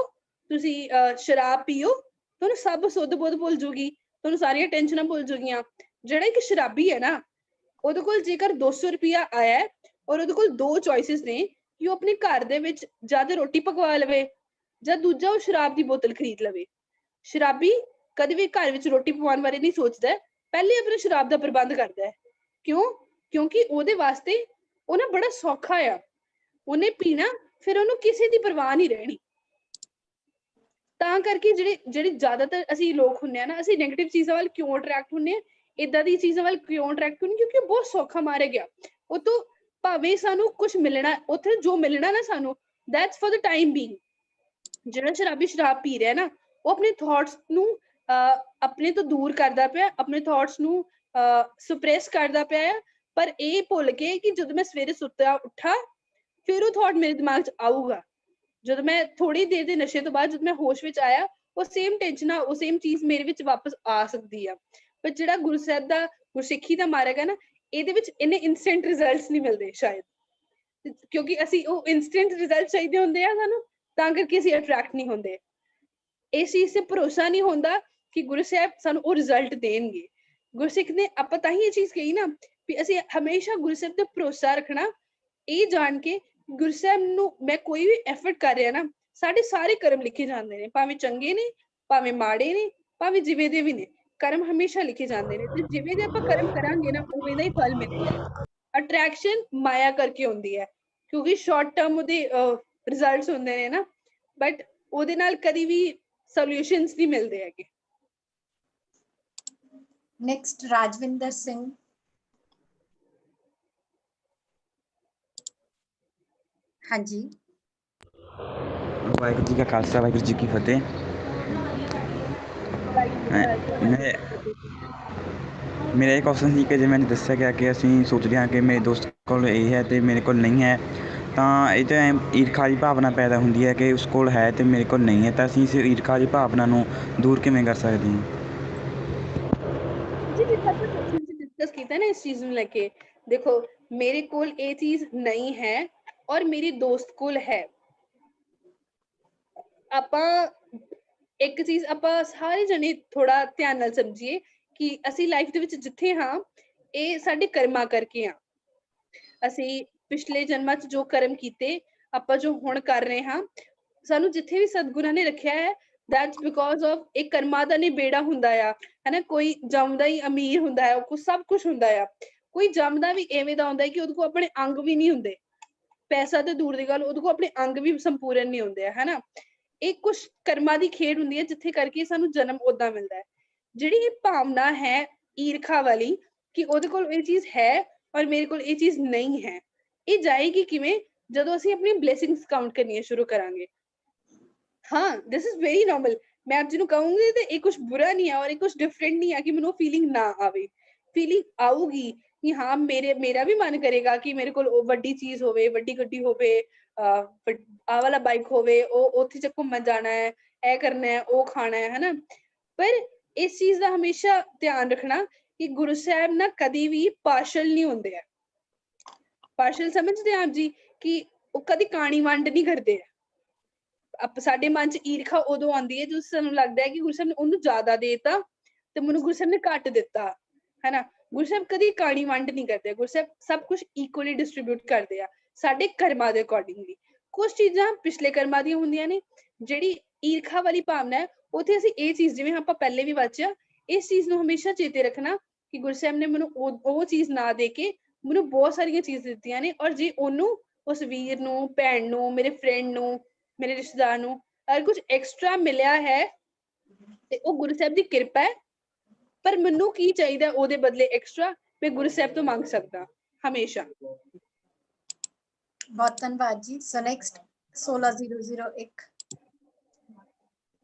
ਤੁਸੀਂ ਸ਼ਰਾਬ ਪੀਓ, ਤੁਹਾਨੂੰ ਸਭ ਸੁੱਧ ਬੁੱਧ ਭੁੱਲ ਜੂਗੀ, ਤੁਹਾਨੂੰ ਸਾਰੀਆਂ ਟੈਨਸ਼ਨਾਂ ਭੁੱਲ ਜੂਗੀਆਂ। ਜਿਹੜਾ ਇੱਕ ਸ਼ਰਾਬੀ ਹੈ ਨਾ, ਉਹਦੇ ਕੋਲ ਜੇਕਰ 200 ਰੁਪਇਆ ਆਇਆ ਔਰ ਉਹਦੇ ਕੋਲ 2 ਚੋਇਸਿਸ ਨੇ ਕਿ ਉਹ ਆਪਣੇ ਘਰ ਦੇ ਵਿੱਚ ਜਾਂ ਤੇ ਰੋਟੀ ਪਕਵਾ ਲਵੇ ਜਾਂ ਦੂਜਾ ਉਹ ਸ਼ਰਾਬ ਦੀ ਬੋਤਲ ਖਰੀਦ ਲਵੇ। ਸ਼ਰਾਬੀ ਕਦੇ ਵੀ ਘਰ ਵਿੱਚ ਰੋਟੀ ਪਕਾਉਣ ਬਾਰੇ ਨਹੀਂ ਸੋਚਦਾ, ਪਹਿਲੇ ਆਪਣੇ ਸ਼ਰਾਬ ਦਾ ਪ੍ਰਬੰਧ ਕਰਦਾ ਹੈ। ਕਿਉਂ? ਕਿਉਂਕਿ ਉਹਦੇ ਵਾਸਤੇ ਉਹ ਨਾ ਬੜਾ ਸੌਖਾ ਆ, ਉਹਨੇ ਪੀਣਾ, ਫਿਰ ਉਹਨੂੰ ਕਿਸੇ ਦੀ ਪਰਵਾਹ ਨਹੀਂ ਰਹਿਣੀ। ਤਾਂ ਕਰਕੇ ਜਿਹੜੇ ਜ਼ਿਆਦਾਤਰ ਅਸੀਂ ਲੋਕ ਹੁੰਦੇ ਆ ਨਾ, ਅਸੀਂ ਨੈਗੇਟਿਵ ਚੀਜ਼ਾਂ ਵੱਲ ਕਿਉਂ ਅਟਰੈਕਟ ਹੁੰਦੇ ਆ, ਏਦਾਂ ਦੀ ਚੀਜ਼ਾਂ ਵੱਲ ਕਿਉਂ ਅਟਰੈਕਟ ਹੁੰਦੇ, ਕਿਉਂਕਿ ਉਹ ਬਹੁਤ ਸੌਖਾ ਮਾਰਿਆ ਗਿਆ। ਉਹ ਤੋਂ ਭਾਵੇਂ ਸਾਨੂੰ ਕੁਝ ਮਿਲਣਾ, ਉੱਥੇ ਜੋ ਮਿਲਣਾ ਨਾ ਸਾਨੂੰ, that's for the time being. ਜਿਹੜਾ ਸ਼ਰਾਬੀ ਸ਼ਰਾਬ ਪੀ ਰਿਹਾ ਨਾ, ਉਹ ਆਪਣੇ ਥਾਟਸ ਨੂੰ ਆਪਣੇ ਤੋਂ ਦੂਰ ਕਰਦਾ ਪਿਆ, ਆਪਣੇ ਥਾਟਸ ਨੂੰ ਸੁਪਰੈਸ ਕਰਦਾ ਪਿਆ ਆ, ਪਰ ਇਹ ਭੁੱਲ ਕੇ ਕਿ ਜਦੋਂ ਮੈਂ ਸਵੇਰੇ ਸੁੱਤਾ ਉੱਠਾ ਫਿਰ ਉਹ ਥਾਟ ਮੇਰੇ ਦਿਮਾਗ 'ਚ ਆਊਗਾ। ਜਦੋਂ ਮੈਂ ਥੋੜੀ ਦੇਰ ਦੇ ਨਸ਼ੇ ਤੋਂ ਬਾਅਦ ਜਦੋਂ ਮੈਂ ਹੋਸ਼ ਵਿੱਚ ਆਇਆ, ਉਹ ਸੇਮ ਟੈਨਸ਼ਨਾਂ, ਉਹ ਸੇਮ ਚੀਜ਼ ਮੇਰੇ ਵਿੱਚ ਵਾਪਸ ਆ ਸਕਦੀ ਆ। ਪਰ ਜਿਹੜਾ ਗੁਰੂ ਸਾਹਿਬ ਦਾ ਗੁਰਸਿੱਖੀ ਦਾ ਮਾਰਗ ਹੈ ਨਾ, ਇਹਦੇ ਵਿੱਚ ਇੰਨੇ ਇੰਸਟੈਂਟ ਰਿਜ਼ਲਟਸ ਨਹੀਂ ਮਿਲਦੇ ਸ਼ਾਇਦ, ਕਿਉਂਕਿ ਅਸੀਂ ਉਹ ਇੰਸਟੈਂਟ ਰਿਜ਼ਲਟ ਚਾਹੀਦੇ ਹੁੰਦੇ ਆ ਸਾਨੂੰ, ਤਾਂ ਕਰਕੇ ਅਸੀਂ ਅਟਰੈਕਟ ਨਹੀਂ ਹੁੰਦੇ। ਇਸ ਚੀਜ਼ ਤੇ ਭਰੋਸਾ ਨਹੀਂ ਹੁੰਦਾ ਕਿ ਗੁਰੂ ਸਾਹਿਬ ਸਾਨੂੰ ਉਹ ਰਿਜ਼ਲਟ ਦੇਣਗੇ। ਗੁਰਸਿੱਖ ਨੇ ਆਪਾਂ ਤਾਂ ਹੀ ਇਹ ਚੀਜ਼ ਕਹੀ ਨਾ ਵੀ ਅਸੀਂ ਹਮੇਸ਼ਾ ਗੁਰੂ ਸਾਹਿਬ ਤੇ ਭਰੋਸਾ ਰੱਖਣਾ, ਇਹ ਜਾਣ ਕੇ ਗੁਰੂ ਸਾਹਿਬ ਨੂੰ ਮੈਂ ਕੋਈ ਵੀ ਐਫਰਟ ਕਰ ਰਿਹਾ ਨਾ, ਸਾਡੇ ਸਾਰੇ ਕਰਮ ਲਿਖੇ ਜਾਂਦੇ ਨੇ, ਭਾਵੇਂ ਚੰਗੇ ਨੇ, ਭਾਵੇਂ ਮਾੜੇ ਨੇ, ਭਾਵੇਂ ਜਿਵੇਂ ਦੇ ਵੀ ਨੇ, ਕਰਮ ਹਮੇਸ਼ਾ ਲਿਖੇ ਜਾਂਦੇ ਨੇ। ਤੇ ਜਿਵੇਂ ਦੇ ਆਪਾਂ ਕਰਮ ਕਰਾਂਗੇ ਨਾ, ਉਵੇਂ ਦਾ ਹੀ ਫਲ ਮਿਲੇਗਾ। ਅਟਰੈਕਸ਼ਨ ਮਾਇਆ ਕਰਕੇ ਹੁੰਦੀ ਹੈ, ਕਿਉਂਕਿ ਸ਼ਾਰਟ ਟਰਮ ਉਹਦੇ ਰਿਜ਼ਲਟਸ ਹੁੰਦੇ ਨੇ ਨਾ, ਬਟ ਉਹਦੇ ਨਾਲ ਕਦੀ ਵੀ ਸੋਲੂਸ਼ਨਸ ਨਹੀਂ ਮਿਲਦੇ ਹੈਗੇ। ਨੈਕਸਟ ਰਾਜਵਿੰਦਰ ਸਿੰਘ। ਹਾਂਜੀ, ਵਾਹਿਗੁਰੂ ਜੀ ਕਾ ਖਾਲਸਾ, ਵਾਹਿਗੁਰੂ ਜੀ ਕੀ ਫਤਿਹ। ਮੇਰਾ ਇਹ ਕੁਐਸਚਨ ਸੀ ਕਿ ਜਿਵੇਂ ਦੱਸਿਆ ਗਿਆ ਕਿ ਅਸੀਂ ਸੋਚਦੇ ਹਾਂ ਕਿ ਮੇਰੇ ਦੋਸਤ ਕੋਲ ਇਹ ਹੈ ਅਤੇ ਮੇਰੇ ਕੋਲ ਨਹੀਂ ਹੈ, ਤਾਂ ਇਹ ਤਾਂ ਈਰਖਾ ਦੀ ਭਾਵਨਾ ਪੈਦਾ ਹੁੰਦੀ ਹੈ ਕਿ ਉਸ ਕੋਲ ਹੈ ਅਤੇ ਮੇਰੇ ਕੋਲ ਨਹੀਂ ਹੈ, ਤਾਂ ਅਸੀਂ ਇਸ ਈਰਖਾ ਦੀ ਭਾਵਨਾ ਨੂੰ ਦੂਰ ਕਿਵੇਂ ਕਰ ਸਕਦੇ ਹਾਂ? ਜੀ ਡਿਸਕਸ ਕੀਤਾ ਨਾ ਇਸ ਚੀਜ਼ ਨੂੰ ਲੈ ਕੇ, ਦੇਖੋ ਮੇਰੇ ਕੋਲ ਇਹ ਚੀਜ਼ ਨਹੀਂ ਹੈ ਔਰ ਮੇਰੀ ਦੋਸਤ ਕੋਲ ਹੈ। ਆਪਾਂ ਇੱਕ ਚੀਜ਼ ਆਪਾਂ ਸਾਰੇ ਜਣੇ ਥੋੜਾ ਧਿਆਨ ਨਾਲ ਸਮਝੀਏ ਕਿ ਅਸੀਂ ਲਾਈਫ ਦੇ ਵਿੱਚ ਜਿੱਥੇ ਹਾਂ, ਇਹ ਸਾਡੇ ਕਰਮਾਂ ਕਰਕੇ ਆ। ਅਸੀਂ ਪਿਛਲੇ ਜਨਮਾਂ 'ਚ ਜੋ ਕਰਮ ਕੀਤੇ, ਆਪਾਂ ਜੋ ਹੁਣ ਕਰ ਰਹੇ ਹਾਂ, ਸਾਨੂੰ ਜਿੱਥੇ ਵੀ ਸਤਿਗੁਰਾਂ ਨੇ ਰੱਖਿਆ ਹੈ, ਦੈਟਸ ਬਿਕੋਜ਼ ਆਫ ਇਹ ਕਰਮਾਂ ਦਾ ਨਿਬੇੜਾ ਹੁੰਦਾ ਆ, ਹਨਾ। ਕੋਈ ਜੰਮਦਾ ਹੀ ਅਮੀਰ ਹੁੰਦਾ ਹੈ, ਉਹ ਸਭ ਕੁਝ ਹੁੰਦਾ ਆ। ਕੋਈ ਜੰਮਦਾ ਵੀ ਐਵੇਂ ਦਾ ਹੁੰਦਾ ਹੈ ਕਿ ਉਹਦੇ ਕੋਲ ਆਪਣੇ ਅੰਗ ਵੀ ਨਹੀਂ ਹੁੰਦੇ, ਪੈਸਾ ਤੇ ਦੂਰ ਦੀ ਗੱਲ, ਉਹਦੇ ਕੋਲ ਆਪਣੇ ਅੰਗ ਵੀ ਸੰਪੂਰਨ ਨਹੀਂ ਹੁੰਦੇ, ਹਨਾ। ਇਹ ਕੁਛ ਕਰਮਾਂ ਦੀ ਖੇਡ ਹੁੰਦੀ ਹੈ, ਜਿੱਥੇ ਕਰਕੇ ਸਾਨੂੰ ਜਨਮ ਓਦਾਂ ਮਿਲਦਾ ਹੈ। ਜਿਹੜੀ ਇਹ ਭਾਵਨਾ ਹੈ ਈਰਖਾ ਵਾਲੀ ਕਿ ਉਹਦੇ ਕੋਲ ਇਹ ਚੀਜ਼ ਹੈ ਔਰ ਮੇਰੇ ਕੋਲ ਇਹ ਚੀਜ਼ ਨਹੀਂ ਹੈ, ਇਹ ਜਾਏਗੀ ਕਿਵੇਂ? ਜਦੋਂ ਅਸੀਂ ਆਪਣੀ ਬਲੇਸਿੰਗਸ ਕਾਊਂਟ ਕਰਨੀਆਂ ਸ਼ੁਰੂ ਕਰਾਂਗੇ। ਹਾਂ, ਦਿਸ ਇਜ਼ ਵੈਰੀ ਨੋਰਮਲ। ਮੈਂ ਆਪ ਜੀ ਨੂੰ ਕਹੂੰਗੀ ਤੇ ਇਹ ਕੁਛ ਬੁਰਾ ਨਹੀਂ ਹੈ ਔਰ ਇਹ ਕੁਛ ਡਿਫਰੈਂਟ ਨਹੀਂ ਹੈ ਕਿ ਮੈਨੂੰ ਫੀਲਿੰਗ ਨਾ ਆਵੇ। ਫੀਲਿੰਗ ਆਊਗੀ ਕਿ ਹਾਂ ਮੇਰਾ ਵੀ ਮਨ ਕਰੇਗਾ ਕਿ ਮੇਰੇ ਕੋਲ ਉਹ ਵੱਡੀ ਚੀਜ਼ ਹੋਵੇ, ਵੱਡੀ ਗੱਡੀ ਹੋਵੇ, ਆਹ ਵਾਲਾ ਬਾਈਕ ਹੋਵੇ, ਉਹ ਉੱਥੇ ਚ ਘੁੰਮਣ ਜਾਣਾ ਹੈ, ਇਹ ਕਰਨਾ ਹੈ, ਉਹ ਖਾਣਾ ਹੈ, ਹਨਾ। ਪਰ ਇਸ ਚੀਜ਼ ਦਾ ਹਮੇਸ਼ਾ ਧਿਆਨ ਰੱਖਣਾ ਕਿ ਗੁਰੂ ਸਾਹਿਬ ਨਾ ਕਦੀ ਵੀ ਪਾਰਸ਼ਲ ਨਹੀਂ ਹੁੰਦੇ ਆ। ਪਾਰਸ਼ਲ ਸਮਝਦੇ ਆਪ ਜੀ ਕਿ ਉਹ ਕਦੀ ਕਾਣੀ ਵੰਡ ਨਹੀਂ ਕਰਦੇ ਆ। ਸਾਡੇ ਮਨ 'ਚ ਈਰਖਾ ਉਦੋਂ ਆਉਂਦੀ ਹੈ ਜਦੋਂ ਸਾਨੂੰ ਲੱਗਦਾ ਹੈ ਕਿ ਗੁਰੂ ਸਾਹਿਬ ਨੇ ਉਹਨੂੰ ਜ਼ਿਆਦਾ ਦੇਤਾ ਤੇ ਮੈਨੂੰ ਗੁਰੂ ਸਾਹਿਬ ਨੇ ਘੱਟ ਦਿੱਤਾ, ਹਨਾ। ਗੁਰੂ ਸਾਹਿਬ ਕਦੀ ਕਾਣੀ ਵੰਡ ਨਹੀਂ ਕਰਦੇ, ਗੁਰੂ ਸਾਹਿਬ ਸਭ ਕੁਝ ਇਕੁਅਲੀ ਡਿਸਟਰੀਬਿਊਟ ਕਰਦੇ ਆ ਸਾਡੇ ਕਰਮਾਂ ਦੇ ਅਕੋਰਡਿੰਗਲੀ। ਕੁਝ ਚੀਜ਼ਾਂ ਪਿਛਲੇ ਕਰਮਾਂ ਦੀਆਂ ਹੁੰਦੀਆਂ ਨੇ। ਜਿਹੜੀ ਈਰਖਾ ਵਾਲੀ ਭਾਵਨਾ ਹੈ, ਉੱਥੇ ਅਸੀਂ ਇਹ ਚੀਜ਼, ਜਿਵੇਂ ਆਪਾਂ ਪਹਿਲੇ ਵੀ ਵਾਚਿਆ, ਇਸ ਚੀਜ਼ ਨੂੰ ਹਮੇਸ਼ਾ ਚੇਤੇ ਰੱਖਣਾ ਕਿ ਗੁਰੂ ਸਾਹਿਬ ਨੇ ਮੈਨੂੰ ਉਹ ਚੀਜ਼ ਨਾ ਦੇ ਕੇ ਮੈਨੂੰ ਬਹੁਤ ਸਾਰੀਆਂ ਚੀਜ਼ਾਂ ਦਿੱਤੀਆਂ ਨੇ, ਔਰ ਜੇ ਉਹਨੂੰ, ਉਸ ਵੀਰ ਨੂੰ, ਭੈਣ ਨੂੰ, ਮੇਰੇ ਫਰੈਂਡ ਨੂੰ, ਮੇਰੇ ਰਿਸ਼ਤੇਦਾਰ ਨੂੰ ਅਗਰ ਕੁਝ ਐਕਸਟਰਾ ਮਿਲਿਆ ਹੈ ਤੇ ਉਹ ਗੁਰੂ ਸਾਹਿਬ ਦੀ ਕਿਰਪਾ ਹੈ। ਪਰ ਮੈਨੂੰ ਕੀ ਚਾਹੀਦਾ ਉਹਦੇ ਬਦਲੇ ਐਕਸਟਰਾ, ਮੈਂ ਗੁਰੂ ਸਾਹਿਬ ਤੋਂ ਮੰਗ ਸਕਦਾ ਹਮੇਸ਼ਾ। ਬਹੁਤ ਧੰਨਵਾਦ ਜੀ। So next 16001।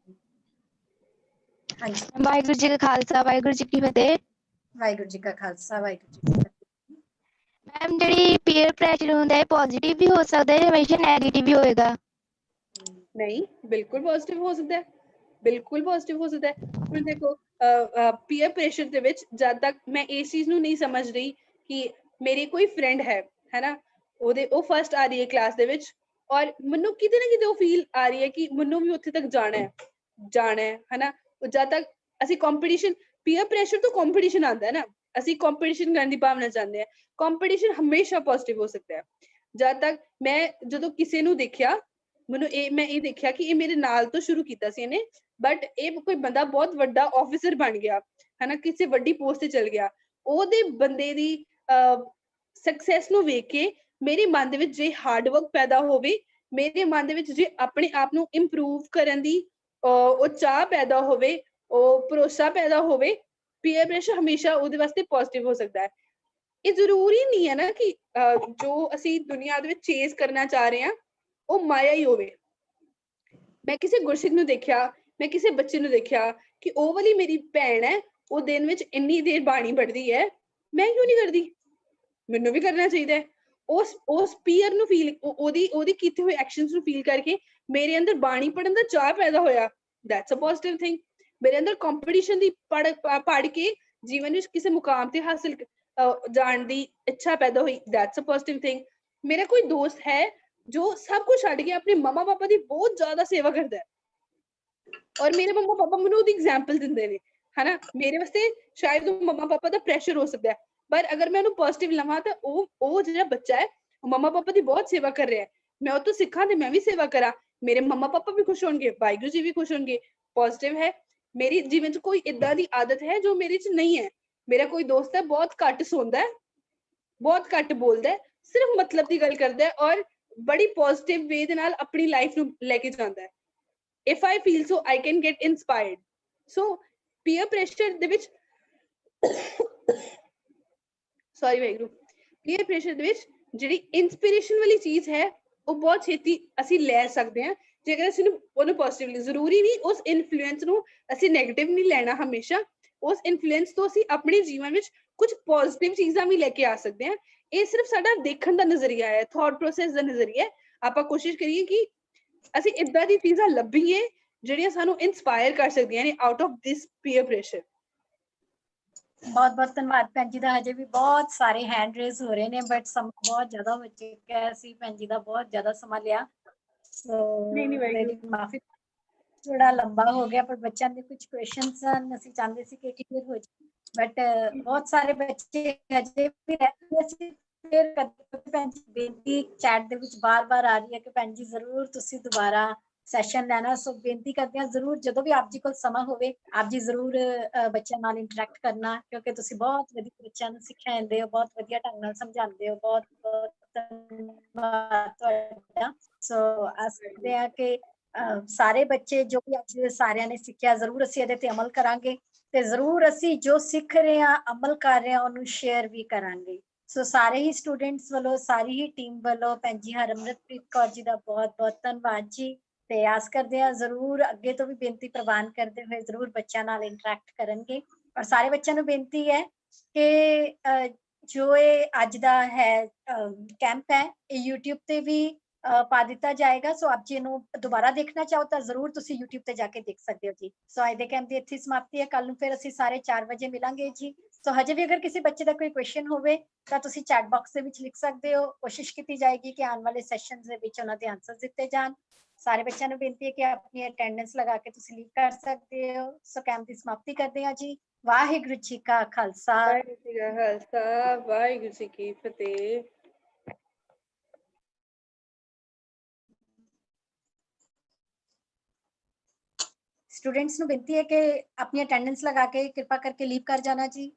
ਹਾਂਜੀ, ਵਾਹਿਗੁਰੂ ਜੀ ਕਾ ਖਾਲਸਾ, ਵਾਹਿਗੁਰੂ ਜੀ ਕੀ ਫਤਿਹ। ਵਾਹਿਗੁਰੂ ਜੀ ਕਾ ਖਾਲਸਾ, ਵਾਹਿਗੁਰੂ ਜੀ ਕੀ ਫਤਿਹ। ਮੈਮ, ਜਿਹੜੀ ਪੀਅਰ ਪ੍ਰੈਸ਼ਰ ਹੁੰਦਾ ਹੈ, ਪੋਜ਼ਿਟਿਵ ਵੀ ਹੋ ਸਕਦਾ ਹੈ, ਹਮੇਸ਼ਾ ਨੈਗੇਟਿਵ ਵੀ ਹੋਏਗਾ? ਨਹੀਂ, ਬਿਲਕੁਲ ਪੋਜ਼ਿਟਿਵ ਹੋ ਸਕਦਾ ਹੈ, ਬਿਲਕੁਲ ਪੋਜ਼ਿਟਿਵ ਹੋ ਸਕਦਾ ਹੈ। ਹੁਣ ਦੇਖੋ, ਪੀਅਰ ਪ੍ਰੈਸ਼ਰ ਦੇ ਵਿੱਚ ਜਦ ਤੱਕ ਮੈਂ ਇਸ ਚੀਜ਼ ਨੂੰ ਨਹੀਂ ਸਮਝ ਰਹੀ ਕਿ ਮੇਰੀ ਕੋਈ ਫਰੈਂਡ ਹੈ, ਹਨਾ, ਉਹ ਫਸਟ ਆ ਰਹੀ ਹੈ ਕਲਾਸ ਦੇ ਵਿੱਚ, ਔਰ ਮੈਨੂੰ ਕਿਤੇ ਨਾ ਕਿਤੇ ਉਹ ਫੀਲ ਆ ਰਹੀ ਹੈ ਕਿ ਮੈਨੂੰ ਵੀ ਉੱਥੇ ਤੱਕ ਜਾਣਾ ਹੈ, ਹਨਾ। ਜਦ ਤੱਕ ਅਸੀਂ ਕੰਪੀਟੀਸ਼ਨ, ਪੀਅਰ ਪ੍ਰੈਸ਼ਰ ਤੋਂ ਕੰਪੀਟੀਸ਼ਨ ਆਉਂਦਾ ਹੈ ਨਾ, ਅਸੀਂ ਕੰਪੀਟੀਸ਼ਨ ਕਰਨ ਦੀ ਭਾਵਨਾ ਚਾਹੁੰਦੇ ਹਾਂ। ਕੰਪੀਟੀਸ਼ਨ ਹਮੇਸ਼ਾ ਪੋਜ਼ਿਟਿਵ ਹੋ ਸਕਦਾ ਹੈ। ਜਦ ਤੱਕ ਮੈਂ ਜਦੋਂ ਕਿਸੇ ਨੂੰ ਦੇਖਿਆ, ਮੈਂ ਇਹ ਦੇਖਿਆ ਕਿ ਇਹ ਮੇਰੇ ਨਾਲ ਤੋਂ ਸ਼ੁਰੂ ਕੀਤਾ ਸੀ ਇਹਨੇ, ਬਟ ਇਹ ਕੋਈ ਬੰਦਾ ਬਹੁਤ ਵੱਡਾ ਆਫਿਸਰ ਬਣ ਗਿਆ, ਹਨਾ, ਕਿਸੇ ਵੱਡੀ ਪੋਸਟ ਤੇ ਚਲ ਗਿਆ। ਉਹਦੇ ਬੰਦੇ ਦੀ ਸਕਸੈਸ ਨੂੰ ਵੇਖ ਕੇ ਮੇਰੇ ਮਨ ਦੇ ਵਿੱਚ ਜੇ ਹਾਰਡ ਵਰਕ ਪੈਦਾ ਹੋਵੇ, ਮੇਰੇ ਮਨ ਦੇ ਵਿੱਚ ਜੇ ਆਪਣੇ ਆਪ ਨੂੰ ਇੰਪਰੂਵ ਕਰਨ ਦੀ ਉਹ ਚਾਹ ਪੈਦਾ ਹੋਵੇ, ਉਹ ਭਰੋਸਾ ਪੈਦਾ ਹੋਵੇ, ਪੀਅਰ ਪ੍ਰੈਸ਼ਰ ਹਮੇਸ਼ਾ ਉਹਦੇ ਵਾਸਤੇ ਪੋਜ਼ਿਟਿਵ ਹੋ ਸਕਦਾ ਹੈ। ਇਹ ਜ਼ਰੂਰੀ ਨਹੀਂ ਹੈ ਨਾ ਕਿ ਜੋ ਅਸੀਂ ਦੁਨੀਆ ਦੇ ਵਿੱਚ ਚੇਜ਼ ਕਰਨਾ ਚਾਹ ਰਹੇ ਹਾਂ ਉਹ ਮਾਇਆ ਹੀ ਹੋਵੇ। ਮੈਂ ਕਿਸੇ ਗੁਰਸਿੱਖ ਨੂੰ ਦੇਖਿਆ मैं किसी बच्चे ਨੂੰ ਦੇਖਿਆ ਕਿ ਉਹ ਵਾਲੀ ਮੇਰੀ ਭੈਣ ਹੈ, ਉਹ ਦਿਨ ਵਿੱਚ ਇੰਨੀ ਦੇਰ ਬਾਣੀ ਪੜ੍ਹਦੀ ਹੈ, ਮੈਂ ਕਿਉਂ ਨਹੀਂ ਕਰਦੀ? ਮੈਨੂੰ ਵੀ ਕਰਨਾ ਚਾਹੀਦਾ ਹੈ। ਉਸ ਪੀਅਰ ਨੂੰ ਫੀਲ, ਉਹਦੀ ਕੀਤੇ ਹੋਏ ਐਕਸ਼ਨਸ ਨੂੰ ਫੀਲ ਕਰਕੇ ਮੇਰੇ ਅੰਦਰ ਬਾਣੀ ਪੜ੍ਹਨ ਦਾ ਚਾਹ ਪੈਦਾ ਹੋਇਆ। That's a positive thing. ਮੇਰੇ ਅੰਦਰ ਕੰਪੀਟੀਸ਼ਨ ਦੀ ਪੜ੍ਹ ਕੇ ਜੀਵਨ ਵਿੱਚ ਕਿਸੇ ਮੁਕਾਮ ਤੇ ਹਾਸਿਲ ਜਾਣ ਦੀ ਇੱਛਾ ਪੈਦਾ ਹੋਈ। That's a positive thing. ਮੇਰਾ ਕੋਈ ਦੋਸਤ ਹੈ ਜੋ ਸਭ ਕੁਝ ਛੱਡ ਕੇ ਆਪਣੇ ਮੰਮਾ ਪਾਪਾ ਦੀ ਬਹੁਤ ਜ਼ਿਆਦਾ ਸੇਵਾ ਕਰਦਾ ਹੈ, ਔਰ ਮੇਰੇ ਮੰਮਾ ਪਾਪਾ ਮੈਨੂੰ ਉਹਦੀ ਐਗਜ਼ਾਮਪਲ ਦਿੰਦੇ ਨੇ, ਹਨਾ। ਮੇਰੇ ਵਾਸਤੇ ਸ਼ਾਇਦ ਉਹ ਮੰਮਾ ਪਾਪਾ ਦਾ ਪ੍ਰੈਸ਼ਰ ਹੋ ਸਕਦਾ ਹੈ, ਪਰ ਅਗਰ ਮੈਂ ਉਹਨੂੰ ਪੋਜ਼ਿਟਿਵ ਲਵਾਂ ਤਾਂ ਉਹ ਜਿਹੜਾ ਬੱਚਾ ਹੈ ਉਹ ਮੰਮਾ ਪਾਪਾ ਦੀ ਬਹੁਤ ਸੇਵਾ ਕਰ ਰਿਹਾ ਹੈ। ਮੈਂ ਉਹ ਤੋਂ ਸਿੱਖਾਂ ਤੇ ਮੈਂ ਵੀ ਸੇਵਾ ਕਰਾਂ, ਮੇਰੇ ਮੰਮਾ ਪਾਪਾ ਵੀ ਖੁਸ਼ ਹੋਣਗੇ, ਵਾਹਿਗੁਰੂ ਜੀ ਵੀ ਖੁਸ਼ ਹੋਣਗੇ। ਪੋਜ਼ਿਟਿਵ ਹੈ। ਮੇਰੀ ਜੀਵਨ 'ਚ ਕੋਈ ਏਦਾਂ ਦੀ ਆਦਤ ਹੈ ਜੋ ਮੇਰੇ 'ਚ ਨਹੀਂ ਹੈ। ਮੇਰਾ ਕੋਈ ਦੋਸਤ ਹੈ ਬਹੁਤ ਘੱਟ ਸੌਂਦਾ ਹੈ, ਬਹੁਤ ਘੱਟ ਬੋਲਦਾ ਹੈ, ਸਿਰਫ ਮਤਲਬ ਦੀ ਗੱਲ ਕਰਦਾ ਹੈ, ਔਰ ਬੜੀ ਪੋਜ਼ਿਟਿਵ ਵੇ ਦੇ ਨਾਲ ਆਪਣੀ ਲਾਈਫ ਨੂੰ ਲੈ ਕੇ ਜਾਂਦਾ ਹੈ। If I feel so, I can get inspired. So peer pressure ਦੇ ਵਿੱਚ ਸੌਰੀ ਵਾਹਿਗੁਰੂ, peer pressure ਦੇ ਵਿੱਚ ਜਿਹੜੀ ਇੰਸਪੀਰੇਸ਼ਨ ਵਾਲੀ ਚੀਜ਼ ਹੈ ਉਹ ਬਹੁਤ ਛੇਤੀ ਅਸੀਂ ਲੈ ਸਕਦੇ ਹਾਂ ਜੇਕਰ ਅਸੀਂ ਉਹਨੂੰ ਪੋਜ਼ਿਟਿਵਲੀ। ਜ਼ਰੂਰੀ ਨਹੀਂ ਉਸ ਇਨਫਲੂਐਂਸ ਨੂੰ ਅਸੀਂ ਨੈਗੇਟਿਵ ਨਹੀਂ ਲੈਣਾ ਹਮੇਸ਼ਾ। ਉਸ ਇਨਫਲੂਐਂਸ ਤੋਂ ਅਸੀਂ ਆਪਣੇ ਜੀਵਨ ਵਿੱਚ ਕੁਝ ਪੋਜ਼ਿਟਿਵ ਚੀਜ਼ਾਂ ਵੀ ਲੈ ਕੇ ਆ ਸਕਦੇ ਹਾਂ। ਇਹ ਸਿਰਫ ਸਾਡਾ ਦੇਖਣ ਦਾ ਨਜ਼ਰੀਆ ਹੈ, ਥੌਟ ਪ੍ਰੋਸੈਸ ਦਾ ਨਜ਼ਰੀਆ ਹੈ। ਆਪਾਂ ਕੋਸ਼ਿਸ਼ ਕਰੀਏ ਕਿ ਅਸੀਂ ਇਦਾਂ ਦੀ ਚੀਜ਼ਾਂ ਲੱਭੀਏ ਜਿਹੜੀਆਂ ਸਾਨੂੰ ਇੰਸਪਾਇਰ ਕਰ ਸਕਦੀਆਂ ਨੇ out of this peer pressure. ਬਹੁਤ ਬਹੁਤ ਧੰਨਵਾਦ ਭੈਣ ਜੀ ਦਾ। ਹਜੇ ਵੀ ਬਹੁਤ ਸਾਰੇ ਹੈਂਡ ਰੇਜ਼ ਹੋ ਰਹੇ ਨੇ, ਬਟ ਸਮਾਂ ਬਹੁਤ ਜ਼ਿਆਦਾ ਹੋ ਚੁੱਕਾ ਸੀ। ਭੈਣ ਜੀ ਦਾ ਬਹੁਤ ਜ਼ਿਆਦਾ ਸਮਾਂ ਲਿਆ, ਸੋ ਮੇਰੀ ਮਾਫੀ, ਥੋੜਾ ਲੰਬਾ ਹੋ ਗਿਆ, ਪਰ ਬੱਚਿਆਂ ਦੇ ਕੁਝ ਕੁਐਸਚਨਸ ਅਸੀਂ ਚਾਹੁੰਦੇ ਸੀ ਕਿ ਕਲੀਅਰ ਹੋ ਜਾਣ, ਬਟ ਬਹੁਤ ਸਾਰੇ ਬੱਚੇ ਹਜੇ ਵੀ ਰਹਿੰਦੇ ਸੀ। ਫਿਰ ਭੈਣ ਜੀ ਬੇਨਤੀ ਚੈਟ ਦੇ ਵਿੱਚ ਬਾਰ-ਬਾਰ ਆ ਰਹੀ ਹੈ ਕਿ ਭੈਣ ਜੀ ਜ਼ਰੂਰ ਤੁਸੀਂ ਦੁਬਾਰਾ ਸੈਸ਼ਨ ਲੈਣਾ। ਸੋ ਬੇਨਤੀ ਕਰਦੇ ਹਾਂ ਜ਼ਰੂਰ ਜਦੋਂ ਵੀ ਆਪ ਜੀ ਕੋਲ ਸਮਾਂ ਹੋਵੇ ਆਪ ਜੀ ਜ਼ਰੂਰ ਬੱਚਿਆਂ ਨਾਲ ਇੰਟਰੈਕਟ ਕਰਨਾ, ਕਿਉਂਕਿ ਤੁਸੀਂ ਬਹੁਤ ਵਧੀਆ ਬੱਚਿਆਂ ਨੂੰ ਸਿੱਖਿਆ ਦਿੰਦੇ ਹੋ, ਬਹੁਤ ਵਧੀਆ ਢੰਗ ਨਾਲ ਸਮਝਾਉਂਦੇ ਹੋ। ਬਹੁਤ ਬਹੁਤ ਧੰਨਵਾਦ ਤੁਹਾਡਾ। ਸੋ ਆਸ ਕਰਦੇ ਹਾਂ ਕਿ ਸਾਰੇ ਬੱਚੇ ਜੋ ਵੀ ਅੱਜ ਸਾਰਿਆਂ ਨੇ ਸਿੱਖਿਆ ਜ਼ਰੂਰ ਅਸੀਂ ਇਹਦੇ ਤੇ ਅਮਲ ਕਰਾਂਗੇ, ਤੇ ਜ਼ਰੂਰ ਅਸੀਂ ਜੋ ਸਿੱਖ ਰਹੇ ਹਾਂ ਅਮਲ ਕਰ ਰਹੇ ਹਾਂ ਉਹਨੂੰ ਸ਼ੇਅਰ ਵੀ ਕਰਾਂਗੇ। ਸੋ ਸਾਰੇ ਹੀ ਸਟੂਡੈਂਟਸ ਵੱਲੋਂ, ਸਾਰੀ ਹੀ ਟੀਮ ਵੱਲੋਂ ਭੈਣ ਜੀ ਹਰਮਨਪ੍ਰੀਤ ਕੌਰ ਜੀ ਦਾ ਬਹੁਤ ਬਹੁਤ ਧੰਨਵਾਦ ਜੀ। ਤੇ ਆਸ ਕਰਦੇ ਹਾਂ ਜ਼ਰੂਰ ਅੱਗੇ ਤੋਂ ਵੀ ਬੇਨਤੀ ਪ੍ਰਵਾਨ ਕਰਦੇ ਹੋਏ ਜ਼ਰੂਰ ਬੱਚਿਆਂ ਨਾਲ ਇੰਟਰੈਕਟ ਕਰਨਗੇ। ਔਰ ਸਾਰੇ ਬੱਚਿਆਂ ਨੂੰ ਬੇਨਤੀ ਹੈ ਕਿ ਜੋ ਇਹ ਅੱਜ ਦਾ ਹੈ ਕੈਂਪ ਹੈ ਇਹ YouTube ਤੇ ਵੀ ਪਾ ਦਿੱਤਾ ਜਾਏਗਾ। ਸੋ ਆਪ ਜੀ ਨੂੰ ਦੁਬਾਰਾ ਦੇਖਣਾ ਚਾਹੋ ਤਾਂ ਜ਼ਰੂਰ ਤੁਸੀਂ YouTube ਤੇ ਜਾ ਕੇ ਦੇਖ ਸਕਦੇ ਹੋ ਜੀ। ਸੋ ਅੱਜ ਦੇ ਕੈਂਪ ਦੀ ਇੱਥੇ ਸਮਾਪਤੀ ਹੈ। ਕੱਲ ਨੂੰ ਫਿਰ ਅਸੀਂ ਸਾਰੇ 4 ਵਜੇ ਮਿਲਾਂਗੇ ਜੀ। ਸੋ ਹਜੇ ਵੀ ਅਗਰ ਕਿਸੇ ਬੱਚੇ ਦਾ ਕੋਈ ਕੁਐਸਚਨ ਹੋਵੇ ਤਾਂ ਤੁਸੀਂ ਚੈਟ ਬਾਕਸ ਦੇ ਵਿੱਚ ਲਿਖ ਸਕਦੇ ਹੋ। ਕੋਸ਼ਿਸ਼ ਕੀਤੀ ਜਾਏਗੀ ਕਿ ਆਉਣ ਵਾਲੇ ਸੈਸ਼ਨਸ ਦੇ ਵਿੱਚ ਉਹਨਾਂ ਦੇ ਆਨਸਰ ਦਿੱਤੇ ਜਾਣ। ਸਾਰੇ ਬੱਚਿਆਂ ਨੂੰ ਬੇਨਤੀ ਹੈ ਕਿ ਆਪਣੀ ਅਟੈਂਡੈਂਸ ਲਗਾ ਕੇ ਤੁਸੀਂ ਲੀਵ ਕਰ ਸਕਦੇ ਹੋ। ਸੋ ਕੈਂਪ ਦੀ ਸਮਾਪਤੀ ਕਰਦੇ ਹਾਂ ਜੀ। ਵਾਹਿਗੁਰੂ ਜੀ ਕਾ ਖਾਲਸਾ, ਵਾਹਿਗੁਰੂ ਜੀ ਕੀ ਫਤਿਹ। स्टूडेंट्स ਨੂੰ ਬੇਨਤੀ ਹੈ ਕਿ ਆਪਣੀ ਅਟੈਂਡੈਂਸ ਲਗਾ ਕੇ ਕਿਰਪਾ ਕਰਕੇ ਲੀਵ ਕਰ ਜਾਣਾ ਜੀ।